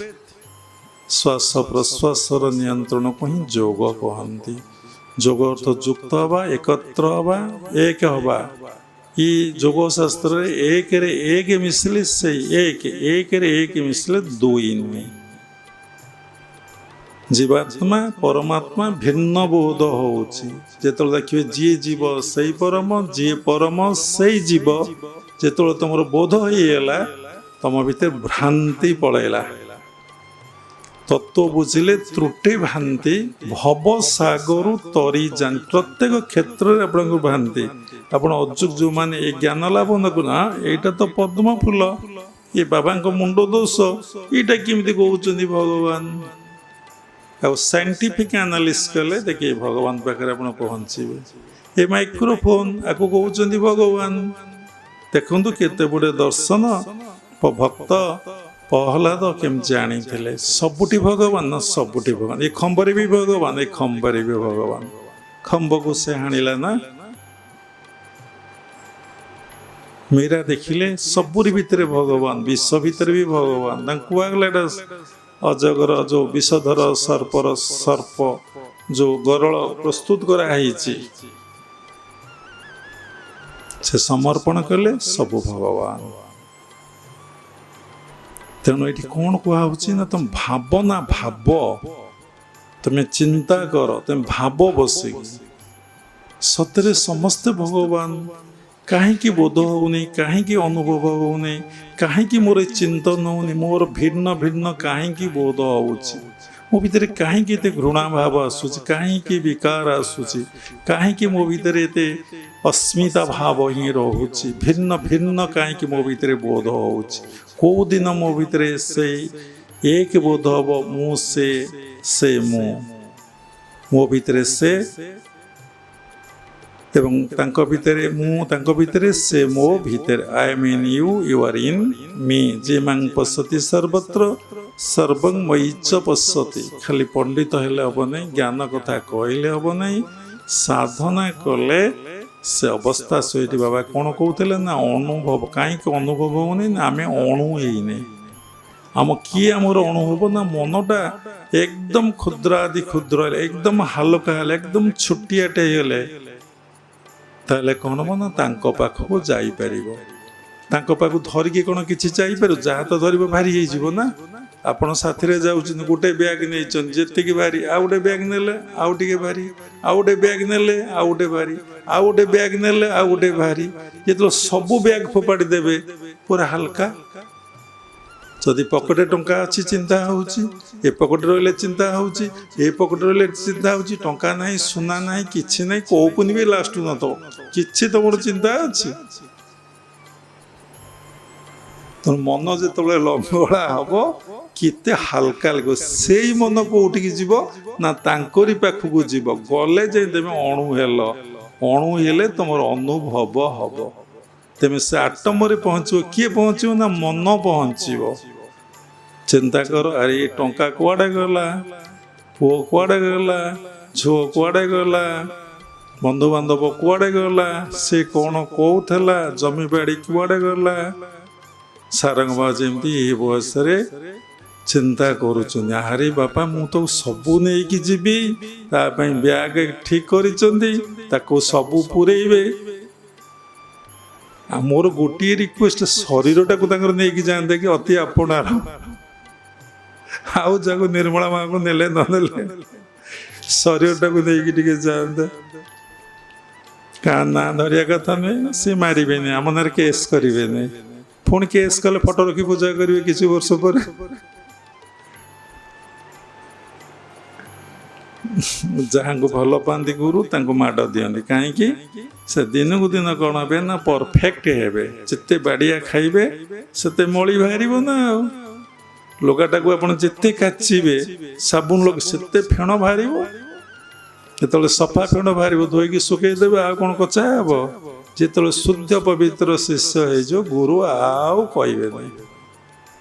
Speaker 1: ଶ୍ୱାସ ପ୍ରଶ୍ୱାସର ନିୟନ୍ତ୍ରଣକୁ ହିଁ ଯୋଗ କହନ୍ତି। ଯୋଗ ଅର୍ଥ ଯୁକ୍ତ ହେବା, ଏକତ୍ର ହେବା, ଏକ ହେବା। ଇ ଯୋଗ ଶାସ୍ତ୍ରରେ ଏକରେ ଏକ ମିଶିଲେ ସେଇ ଏକ, ଏକରେ ଏକ ମିଶିଲେ ଦୁଇ ନୁହେଁ। ଜୀବାତ୍ମା ପରମାତ୍ମା ଭିନ୍ନ ବୋଧ ହେଉଛି। ଯେତେବେଳେ ଦେଖିବେ ଯିଏ ଜୀବ ସେଇ ପରମ, ଯିଏ ପରମ ସେଇ ଜୀବ, ଯେତେବେଳେ ତୁମର ବୋଧ ହେଇଗଲା ତମ ଭିତରେ ଭ୍ରାନ୍ତି ପଳେଇଲା। ତତ୍ତ୍ୱ ବୁଝିଲେ ତ୍ରୁଟି ଭ୍ରାନ୍ତି ଭବ ସାଗରୁ ତରି ଯାଆନ୍ତି। ପ୍ରତ୍ୟେକ କ୍ଷେତ୍ରରେ ଆପଣଙ୍କୁ ଭ୍ରାନ୍ତି। ଆପଣ ଅଯୁକ ଯେଉଁମାନେ ଏ ଜ୍ଞାନ ଲାଭ ନକୁନା, ଏଇଟା ତ ପଦ୍ମ ଫୁଲ, ଏ ବାବାଙ୍କ ମୁଣ୍ଡ ଦୋଷ, ଏଇଟା କେମିତି କହୁଛନ୍ତି ଭଗବାନ। ଆଉ ସାଇଣ୍ଟିଫିକ୍ ଆନାଲିସିସ୍ କଲେ ଦେଖିବେ ଭଗବାନ ପାଖରେ ଆପଣ ପହଞ୍ଚିବେ। ଏ ମାଇକ୍ରୋଫୋନ୍ ଆକୁ କହୁଛନ୍ତି ଭଗବାନ। ଦେଖନ୍ତୁ କେତେ ଗୁଡ଼େ ଦର୍ଶନ ଭକ୍ତ ପ୍ରହ୍ଲାଦ କେମିତି ଜାଣିଥିଲେ ସବୁଠି ଭଗବାନ, ନା ସବୁଠି ଭଗବାନ। ଏ ଖମ୍ବରେ ବି ଭଗବାନ, ଏ ଖମ୍ବରେ ବି ଭଗବାନ। ଖମ୍ବକୁ ସେ ହାଣିଲା ନା। ମୀରା ଦେଖିଲେ ସବୁରି ଭିତରେ ଭଗବାନ, ବିଷ ଭିତରେ ବି ଭଗବାନ। ତାଙ୍କୁ କୁହାଗଲା ଏଟା ଅଜଗର ଯେଉଁ ବିଷଧର ସର୍ପର ସର୍ପ ଯେଉଁ ଗରଳ ପ୍ରସ୍ତୁତ କରାହେଇଛି, ସେ ସମର୍ପଣ କଲେ ସବୁ ଭଗବାନ। ତେଣୁ ଏଠି କ'ଣ କୁହାହେଉଛି ନା ତମେ ଭାବନା ଭାବ, ତମେ ଚିନ୍ତା କର, ତମେ ଭାବ ବସିକି ସତରେ ସମସ୍ତେ ଭଗବାନ। କାହିଁକି ବୋଧ ହେଉନି, କାହିଁକି ଅନୁଭବ ହେଉନି, କାହିଁକି ମୋର ଚିନ୍ତନ ହେଉନି, ମୋର ଭିନ୍ନ ଭିନ୍ନ କାହିଁକି ବୋଧ ହେଉଛି, ମୋ ଭିତରେ କାହିଁକି ଏତେ ଘୃଣା ଭାବ ଆସୁଛି, କାହିଁକି ବିକାର ଆସୁଛି, କାହିଁକି ମୋ ଭିତରେ ଏତେ ଅସ୍ମିତା ଭାବ ହିଁ ରହୁଛି, ଭିନ୍ନ ଭିନ୍ନ କାହିଁକି ମୋ ଭିତରେ ବୋଧ ହେଉଛି। କେଉଁ ଦିନ ମୋ ଭିତରେ ସେଇ ଏକ ବୋଧ ହେବ, ମୁଁ ସେ ମୁଁ, ମୋ ଭିତରେ ସେ ଏବଂ ତାଙ୍କ ଭିତରେ ମୁଁ, ତାଙ୍କ ଭିତରେ ସେ ମୋ ଭିତରେ। I am in you, you are in me. ଯେ ମାଂ ପଶ୍ୟତି ସର୍ବତ୍ର ସର୍ବଂ ମୟିଚ ପଶ୍ୟତି। ଖାଲି ପଣ୍ଡିତ ହେଲେ ହେବ ନାହିଁ, ଜ୍ଞାନ କଥା କହିଲେ ହେବ ନାହିଁ, ସାଧନା କଲେ ସେ ଅବସ୍ଥା। ସେଇଠି ବାବା କ'ଣ କହୁଥିଲେ ନା ଅନୁଭବ। କାହିଁକି ଅନୁଭବ ହେଉନି ନା ଆମେ ଅଣୁ ହେଇନି। କିଏ ଆମର ଅନୁଭବ ନା ମନଟା ଏକଦମ କ୍ଷୁଦ୍ର ଆଦି କ୍ଷୁଦ୍ର ହେଲେ, ଏକଦମ ହାଲକା ହେଲେ, ଏକଦମ ଛୋଟିଆଟେ ହେଇଗଲେ, ତାହେଲେ କ'ଣ ହେବ ନା ତାଙ୍କ ପାଖକୁ ଯାଇପାରିବ। ତାଙ୍କ ପାଖକୁ ଧରିକି କ'ଣ କିଛି ଯାଇପାରିବ? ଯାହା ତ ଧରିବ ଭାରି ହେଇଯିବ ନା। ଆପଣ ସାଥିରେ ଯାଉଛନ୍ତି, ଗୋଟେ ବ୍ୟାଗ୍ ନେଇଛନ୍ତି, ଯେତିକି ଭାରି, ଆଉ ଗୋଟେ ବ୍ୟାଗ୍ ନେଲେ ଆଉ ଟିକେ ଭାରି, ଆଉ ଗୋଟେ ବ୍ୟାଗ୍ ନେଲେ ଆଉ ଗୋଟେ ଭାରି, ଆଉ ଗୋଟେ ବ୍ୟାଗ୍ ନେଲେ ଆଉ ଗୋଟେ ଭାରି। ଯେତେବେଳେ ସବୁ ବ୍ୟାଗ୍ ଫୋପାଡ଼ି ଦେବେ ପୁରା ହାଲକା। ଯଦି ପକେଟରେ ଟଙ୍କା ଅଛି ଚିନ୍ତା ହେଉଛି, ଏ ପକେଟରେ ରହିଲେ ଚିନ୍ତା ହେଉଛି, ଏ ପକେଟରେ ରହିଲେ ଚିନ୍ତା ହେଉଛି, ଟଙ୍କା ନାହିଁ, ସୁନା ନାହିଁ, କିଛି ନାହିଁ, କୋଉପୁନି ବି ଲାଷ୍ଟ ନଥିବ, କିଛି ତମର ଚିନ୍ତା ଅଛି। ତେଣୁ ମନ ଯେତେବେଳେ ଲଙ୍ଗଳା ହେବ କେତେ ହାଲକା ଲାଗିବ। ସେଇ ମନ କୋଉଠିକି ଯିବ ନା ତାଙ୍କରି ପାଖକୁ ଯିବ। ଗଲେ ଯେ ତମେ ଅଣୁ ହେଲ, ଅଣୁ ହେଲେ ତମର ଅନୁଭବ ହବ। ତେବେ ସେ ଆଟମରେ ପହଞ୍ଚିବ। କିଏ ପହଞ୍ଚିବ ନା ମନ ପହଞ୍ଚିବ। ଚିନ୍ତା କର, ଆରେ ଏ ଟଙ୍କା କୁଆଡ଼େ ଗଲା, ପୁଅ କୁଆଡ଼େ ଗଲା, ଝୁଅ କୁଆଡ଼େ ଗଲା, ବନ୍ଧୁବାନ୍ଧବ କୁଆଡ଼େ ଗଲା, ସେ କ'ଣ କହୁଥିଲା, ଜମିବାଡ଼ି କୁଆଡ଼େ ଗଲା। ସାରଙ୍ଗବା ଯେମିତି ଏ ବୟସରେ ଚିନ୍ତା କରୁଛନ୍ତି, ଆରେ ବାପା ମୁଁ ତ ସବୁ ନେଇକି ଯିବି, ତା ପାଇଁ ବ୍ୟାଗ ଠିକ୍ କରିଛନ୍ତି, ତାକୁ ସବୁ ପୂରେଇବେ। ଆଉ ମୋର ଗୋଟିଏ ରିକ୍ୱେଷ୍ଟ, ଶରୀରଟାକୁ ତାଙ୍କର ନେଇକି ଯାଆନ୍ତେ କି ଅତି ଆପଣାର। ଆଉ ଯାକୁ ନିର୍ମଳା ମାଙ୍କୁ ନେଲେ ନନେଲେ ଶରୀରଟାକୁ ନେଇକି ଟିକେ ଯାଆନ୍ତେ। କାହା ନାଁ ଧରିବା କଥା ନୁହେଁ, ସେ ମାରିବେନି, ଆମ ନାଁରେ କେସ୍ କରିବେନି। ପୁଣି କେସ୍ କଲେ ଫଟୋ ରଖି ପୂଜା କରିବେ କିଛି ବର୍ଷ ପରେ। ଯାହାଙ୍କୁ ଭଲ ପାଆନ୍ତି ଗୁରୁ ତାଙ୍କୁ ମାଡ଼ ଦିଅନ୍ତି। କାହିଁକି? ସେ ଦିନକୁ ଦିନ କ'ଣ ହେବେ ନା ପରଫେକ୍ଟ ହେବେ। ଯେତେ ବାଡ଼ିଆ ଖାଇବେ ସେତେ ମଳି ବାହାରିବ ନା। ଆଉ ଲୁଗାଟାକୁ ଆପଣ ଯେତେ କାଚିବେ ସାବୁନ ଲଗେଇ ସେତେ ଫେଣ ବାହାରିବ। ଯେତେବେଳେ ସଫା ଫେଣ ବାହାରିବ ଧୋଇକି ଶୁଖେଇଦେବେ, ଆଉ କ'ଣ କଚା ହେବ? ଯେତେବେଳେ ଶୁଦ୍ଧ ପବିତ୍ର ଶିଷ୍ୟ ହେଇଯିବ ଗୁରୁ ଆଉ କହିବେନି,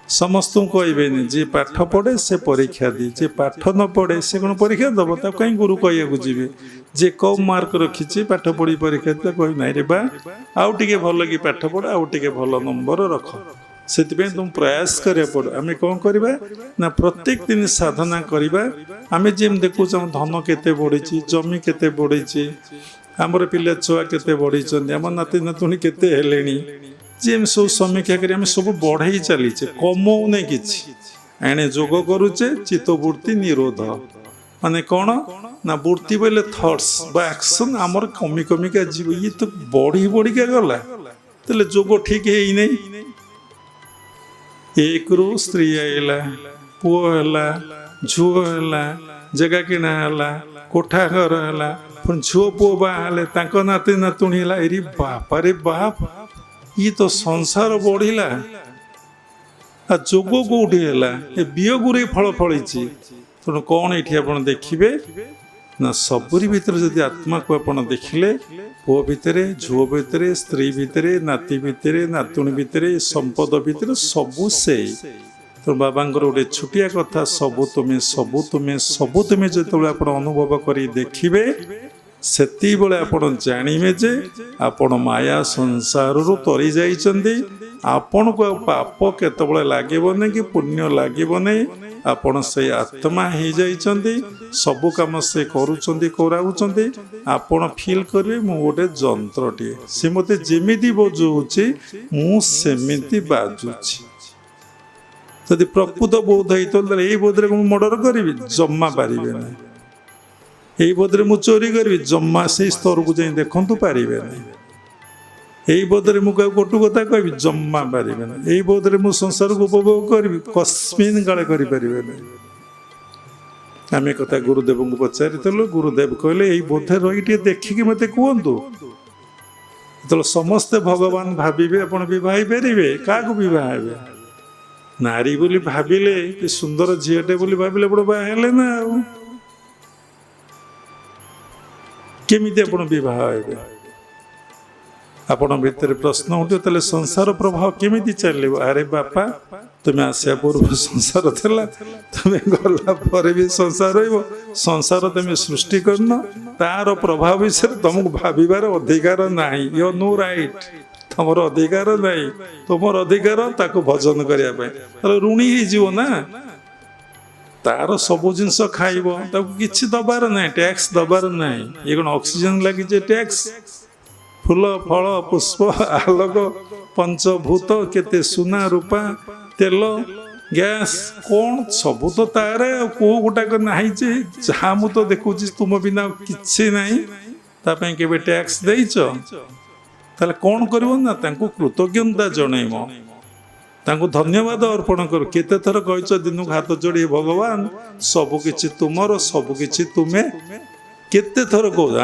Speaker 1: ସମସ୍ତଙ୍କୁ କହିବେନି। ଯିଏ ପାଠ ପଢ଼େ ସେ ପରୀକ୍ଷା ଦିଏ, ଯିଏ ପାଠ ନ ପଢ଼େ ସେ କ'ଣ ପରୀକ୍ଷା ଦେବ? ତାକୁ କାହିଁ ଗୁରୁ କହିବାକୁ ଯିବେ? ଯିଏ କମ୍ ମାର୍କ ରଖିଛି ପାଠ ପଢ଼ି ପରୀକ୍ଷା ଦିଏ କହିବି ନାହିଁ ରେ ବା ଆଉ ଟିକେ ଭଲ କି ପାଠ ପଢ଼, ଆଉ ଟିକେ ଭଲ ନମ୍ବର ରଖ। ସେଥିପାଇଁ ତୁମ ପ୍ରୟାସ କରିବାକୁ ପଡ଼ିବ। ଆମେ କ'ଣ କରିବା ନା ପ୍ରତ୍ୟେକ ଦିନ ସାଧନା କରିବା। ଆମେ ଯେମିତି ଦେଖୁଛୁ ଆମ ଧନ କେତେ ବଢ଼ିଛି, ଜମି କେତେ ବଢ଼ିଛି, ଆମର ପିଲା ଛୁଆ କେତେ ବଢ଼ିଛନ୍ତି, ଆମ ନାତି ନାତୁଣୀ କେତେ ହେଲେଣି, ଯେ ଆମେ ସବୁ ସମୀକ୍ଷା କରି ଆମେ ସବୁ ବଢ଼େଇ ଚାଲିଛେ, କମଉନେ କିଛି। ଏଣେ ଯୋଗ କରୁଛେ ଚିତ୍ତବୃତ୍ତି ନିରୋଧ। ମାନେ କ'ଣ ନା ବୃତ୍ତି ବୋଇଲେ ଥଟ୍ସ ବା ଆକ୍ସନ୍ ଆମର କମି କମିକା ଯିବ। ଇଏ ତ ବଢ଼ି ବଢ଼ିକା ଗଲା, ତାହେଲେ ଯୋଗ ଠିକ୍ ହେଇନାହିଁ। ଏକରୁ ସ୍ତ୍ରୀ ଆଇଲା, ପୁଅ ହେଲା, ଝୁଅ ହେଲା, ଜାଗା କିଣା ହେଲା, କୋଠା ଘର ହେଲା, ପୁଣି ଝୁଅ ପୁଅ ବାହା ହେଲେ, ତାଙ୍କ ନାତି ନାତୁଣୀ ହେଲା। ଏରି ବାପାରେ ବାପ, ଇଏ ତ ସଂସାର ବଢ଼ିଲା, ଆଉ ଯୋଗ କୋଉଠି ହେଲା? ଏ ବିୟୋଗରେ ଫଳ ଫଳିଛି। ତେଣୁ କ'ଣ ଏଇଠି ଆପଣ ଦେଖିବେ ନା ସବୁରି ଭିତରେ ଯଦି ଆତ୍ମାକୁ ଆପଣ ଦେଖିଲେ, ପୁଅ ଭିତରେ, ଝୁଅ ଭିତରେ, ସ୍ତ୍ରୀ ଭିତରେ, ନାତି ଭିତରେ, ନାତୁଣୀ ଭିତରେ, ସମ୍ପଦ ଭିତରେ ସବୁ ସେଇ। ତେଣୁ ବାବାଙ୍କର ଗୋଟେ ଛୋଟିଆ କଥା, ସବୁ ତୁମେ, ସବୁ ତୁମେ, ସବୁ ତୁମେ ଯେତେବେଳେ ଆପଣ ଅନୁଭବ କରି ଦେଖିବେ ସେତିକିବେଳେ ଆପଣ ଜାଣିବେ ଯେ ଆପଣ ମାୟା ସଂସାରରୁ ତରି ଯାଇଛନ୍ତି। ଆପଣଙ୍କୁ ଆଉ ପାପ କେତେବେଳେ ଲାଗିବନି କି ପୁଣ୍ୟ ଲାଗିବନି। ଆପଣ ସେଇ ଆତ୍ମା ହେଇଯାଇଛନ୍ତି, ସବୁ କାମ ସେ କରୁଛନ୍ତି, କରାଉଛନ୍ତି। ଆପଣ ଫିଲ୍ କରିବେ ମୁଁ ଗୋଟେ ଯନ୍ତ୍ରଟିଏ, ସେ ମୋତେ ଯେମିତି ବଜଉଛି ମୁଁ ସେମିତି ବାଜୁଛି। ଯଦି ପ୍ରକୃତ ବୋଧ ହେଇଥିବ ତାହେଲେ ଏଇ ବୋଧରେ ମୁଁ ମର୍ଡର କରିବି? ଜମା ପାରିବେ ନାହିଁ। ଏଇ ବୋଧରେ ମୁଁ ଚୋରି କରିବି? ଜମା ସେଇ ସ୍ତରକୁ ଯାଇ ଦେଖନ୍ତୁ, ପାରିବେ ନାହିଁ। ଏଇ ବୋଧରେ ମୁଁ କାହାକୁ କଟୁ କଥା କହିବି? ଜମା ପାରିବେ ନାହିଁ। ଏଇ ବୋଧରେ ମୁଁ ସଂସାରକୁ ଉପଭୋଗ କରିବି? କସ୍ମିନ୍ କାଳେ କରିପାରିବେ ନାହିଁ। ଆମେ କଥା ଗୁରୁଦେବଙ୍କୁ ପଚାରିଥିଲୁ, ଗୁରୁଦେବ କହିଲେ ଏଇ ବୋଧେ ରହି ଟିକେ ଦେଖିକି ମୋତେ କୁହନ୍ତୁ। ଯେତେବେଳେ ସମସ୍ତେ ଭଗବାନ ଭାବିବେ ଆପଣ ବିବାହ ହେଇପାରିବେ? କାହାକୁ ବିବାହ ହେବେ? ନାରୀ ବୋଲି ଭାବିଲେ, କି ସୁନ୍ଦର ଝିଅଟେ ବୋଲି ଭାବିଲେ ଆପଣ ବାହା ହେଲେ ନା। ଆଉ କେମିତି ଆପଣ ବିବାହ ହେବେ? ଆପଣ ଭିତରେ ପ୍ରଶ୍ନ ଉଠିବ, ତାହେଲେ ସଂସାର ପ୍ରଭାବ କେମିତି ଚାଲିବ? ଆରେ ବାପା, ତୁମେ ଆସିବା ପୂର୍ବ ସଂସାର ଥିଲା, ତୁମେ ଗଲା ପରେ ବି ସଂସାର ରହିବ। ସଂସାର ତୁମେ ସୃଷ୍ଟି କରିନ, ତାର ପ୍ରଭାବ ବିଷୟରେ ତମକୁ ଭାବିବାର ଅଧିକାର ନାହିଁ। You know right. ତମର ଅଧିକାର ନାହିଁ। ତୁମର ଅଧିକାର ତାକୁ ଭଜନ କରିବା ପାଇଁ। ତାହେଲେ ଋଣୀ ହେଇଯିବ ନା। ତାର ସବୁ ଜିନିଷ ଖାଇବ, ତାକୁ କିଛି ଦବାର ନାହିଁ, ଟ୍ୟାକ୍ସ ଦବାର ନାହିଁ। ଇଏ କ'ଣ ଅକ୍ସିଜେନ ଲାଗିছে ଟ୍ୟାକ୍ସ? ଫୁଲ ଫଳ ପୁଷ୍ପ ଆଲୋକ ପଞ୍ଚଭୂତ, କେତେ ସୁନା ରୂପା ତେଲ ଗ୍ୟାସ୍, କ'ଣ ସବୁ ତ ତାର। ଆଉ କୋଉ ଗୋଟାକ ନାହିଁ ଯେ ଯାହା ମୁଁ ତ ଦେଖୁଛି ତୁମ ବିନା କିଛି ନାହିଁ, ତା ପାଇଁ କେବେ ଟ୍ୟାକ୍ସ ଦେଇଛ? ତାହେଲେ କ'ଣ କରିବ ନା ତାଙ୍କୁ କୃତଜ୍ଞତା ଜଣେଇବ, ତାଙ୍କୁ ଧନ୍ୟବାଦ ଅର୍ପଣ କର। କେତେ ଥର କହିଛ ଦିନକୁ ହାତ ଯୋଡ଼ି, ଭଗବାନ ସବୁ କିଛି ତୁମର, ସବୁ କିଛି ତୁମେ? କେତେ ଥର କହୁଛ?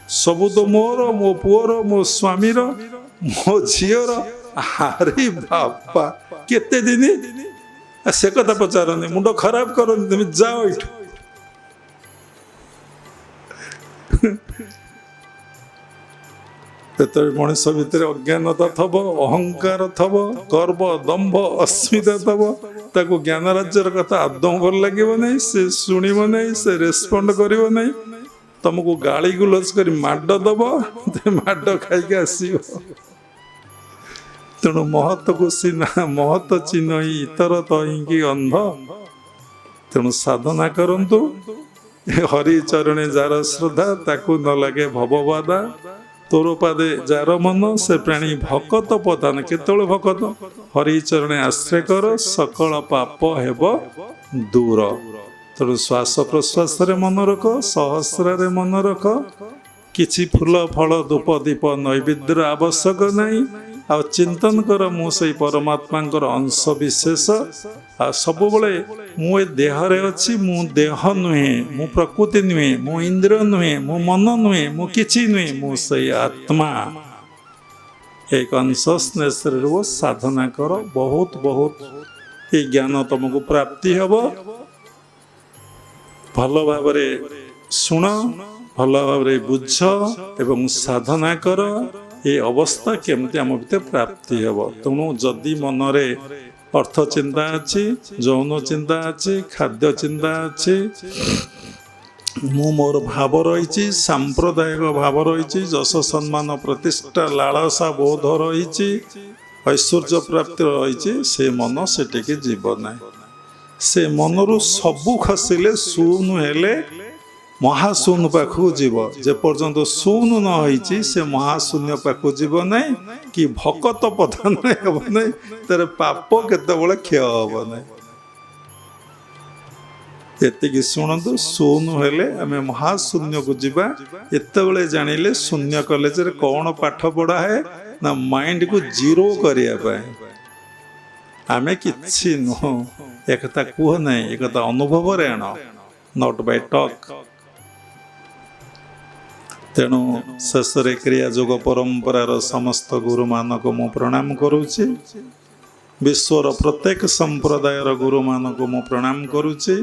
Speaker 1: ସବୁ ତ ମୋର, ମୋ ପୁଅର, ମୋ ସ୍ୱାମୀର, ମୋ ଝିଅର। ଆରେ ବାପା, କେତେ ଦିନ ସେ କଥା ପଚାରନି, ମୁଣ୍ଡ ଖରାପ କରନି, তুমি ଯାଅ ଏଇଠୁ। ଯେତେବେଳେ ମଣିଷ ଭିତରେ ଅଜ୍ଞାନତା ଥବ, ଅହଙ୍କାର ଥବ, ଗର୍ବ ଦମ୍ଭ ଅସ୍ମିତା ଥବ, ତାକୁ ଜ୍ଞାନ ରାଜ୍ୟର କଥା ଆଦୌ ଭଲ ଲାଗିବ ନାହିଁ। ସେ ଶୁଣିବ ନାହିଁ, ସେ ରେସ୍ପଣ୍ଡ କରିବ ନାହିଁ। ତମକୁ ଗାଳି ଗୁଲଜ କରି ମାଡ଼ ଦବ, ମାଡ଼ ଖାଇକି ଆସିବ। ତେଣୁ ମହତକୁ ସିନା ମହତ ଚିହ୍ନଇ ଇତର ତହିଁକି ଅନ୍ଧ। ତେଣୁ ସାଧନା କରନ୍ତୁ। ହରି ଚରଣେ ଯାର ଶ୍ରଦ୍ଧା, ତାକୁ ନ ଲାଗେ ଭବବାଦା। ତୋର ପାଦେ ଯାର ମନ, ସେ ପ୍ରାଣୀ ଭକତ ପ୍ରଧାନ। କେତେବେଳେ ଭକତ? ହରି ଚରଣେ ଆଶ୍ରୟ କର, ସକଳ ପାପ ହେବ ଦୂର। ତେଣୁ ଶ୍ୱାସ ପ୍ରଶ୍ୱାସରେ ମନ ରଖ, ସହସ୍ରରେ ମନ ରଖ। କିଛି ଫୁଲ ଫଳ ଧୂପ ଦୀପ ନୈବେଦ୍ୟର ଆବଶ୍ୟକ ନାହିଁ। ଆଉ ଚିନ୍ତନ କର ମୁଁ ସେଇ ପରମାତ୍ମାଙ୍କର ଅଂଶ ବିଶେଷ। ଆଉ ସବୁବେଳେ ମୁଁ ଏ ଦେହରେ ଅଛି, ମୁଁ ଦେହ ନୁହେଁ, ମୁଁ ପ୍ରକୃତି ନୁହେଁ, ମୁଁ ଇନ୍ଦ୍ରିୟ ନୁହେଁ, ମୁଁ ମନ ନୁହେଁ, ମୁଁ କିଛି ନୁହେଁ, ମୁଁ ସେଇ ଆତ୍ମା। ଏ କନସିୟସନେସରେ ରୁହ, ସାଧନା କର, ବହୁତ ବହୁତ ଏ ଜ୍ଞାନ ତମକୁ ପ୍ରାପ୍ତି ହେବ। ଭଲ ଭାବରେ ଶୁଣ, ଭଲ ଭାବରେ ବୁଝ ଏବଂ ସାଧନା କର। ଏ ଅବସ୍ଥା କେମିତି ଆମ ଭିତରେ ପ୍ରାପ୍ତି ହେବ। ତେଣୁ ଯଦି ମନରେ ଅର୍ଥ ଚିନ୍ତା ଅଛି, ଯୌନ ଚିନ୍ତା ଅଛି, ଖାଦ୍ୟ ଚିନ୍ତା ଅଛି, ମୁଁ ମୋର ଭାବ ରହିଛି, ସାମ୍ପ୍ରଦାୟିକ ଭାବ ରହିଛି, ଯଶ ସମ୍ମାନ ପ୍ରତିଷ୍ଠା ଲାଳସା ବୋଧ ରହିଛି, ଐଶ୍ୱର୍ଯ୍ୟ ପ୍ରାପ୍ତି ରହିଛି, ସେ ମନ ସେଠିକି ଯିବ ନାହିଁ। ସେ ମନରୁ ସବୁ ଖସିଲେ ଶୂନ ହେଲେ ମହାଶୂନ୍ୟ ପାଖକୁ ଯିବ। ଯେପର୍ଯ୍ୟନ୍ତ ଶୂନ ନ ହେଇଛି ସେ ମହାଶୂନ୍ୟ ପାଖକୁ ଯିବ ନାହିଁ, କି ଭକତ ପ୍ରଧାନ ହେବ ନାହିଁ, ତାର ପାପ କେତେବେଳେ କ୍ଷୟ ହେବ ନାହିଁ। ଏତିକି ଶୁଣନ୍ତୁ, ଶୂନ ହେଲେ ଆମେ ମହାଶୂନ୍ୟକୁ ଯିବା। ଏତେବେଳେ ଜାଣିଲେ ଶୂନ୍ୟ କଲେଜରେ କ'ଣ ପାଠ ପଢ଼ା ହେ ନା ମାଇଣ୍ଡକୁ ଜିରୋ କରିବା ପାଇଁ। ଆମେ କିଛି ନୁହଁ, ଏକଥା କୁହ ନାହିଁ, ଏକଥା ଅନୁଭବରେ ଆଣ, ନଟ୍ ବାଇ ଟକ୍। ତେଣୁ ଶେଷରେ କ୍ରିୟା ଯୋଗ ପରମ୍ପରାର ସମସ୍ତ ଗୁରୁମାନଙ୍କୁ ମୁଁ ପ୍ରଣାମ କରୁଛି। ବିଶ୍ୱର ପ୍ରତ୍ୟେକ ସମ୍ପ୍ରଦାୟର ଗୁରୁମାନଙ୍କୁ ମୁଁ ପ୍ରଣାମ କରୁଛି।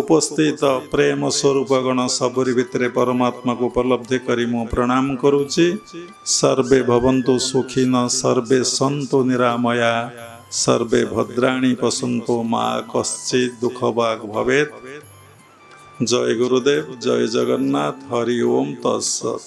Speaker 1: ଉପସ୍ଥିତ ପ୍ରେମ ସ୍ୱରୂପ ଗଣ ସବୁରି ଭିତରେ ପରମାତ୍ମାକୁ ଉପଲବ୍ଧି କରି ମୁଁ ପ୍ରଣାମ କରୁଛି। ସର୍ବେ ଭବନ୍ତୁ ସୁଖିନ, ସର୍ବେ ସନ୍ତୁ ନିରାମୟା, ସର୍ବେ ଭଦ୍ରାଣୀ ପଶନ୍ତୁ, ମା କଶ୍ଚିତ୍ ଦୁଃଖ ଭାଗ ଭବେତ୍। ଜୟ ଗୁରୁଦେବ, ଜୟ ଜଗନ୍ନାଥ, ହରି ଓମ୍ ତତ୍ସତ୍।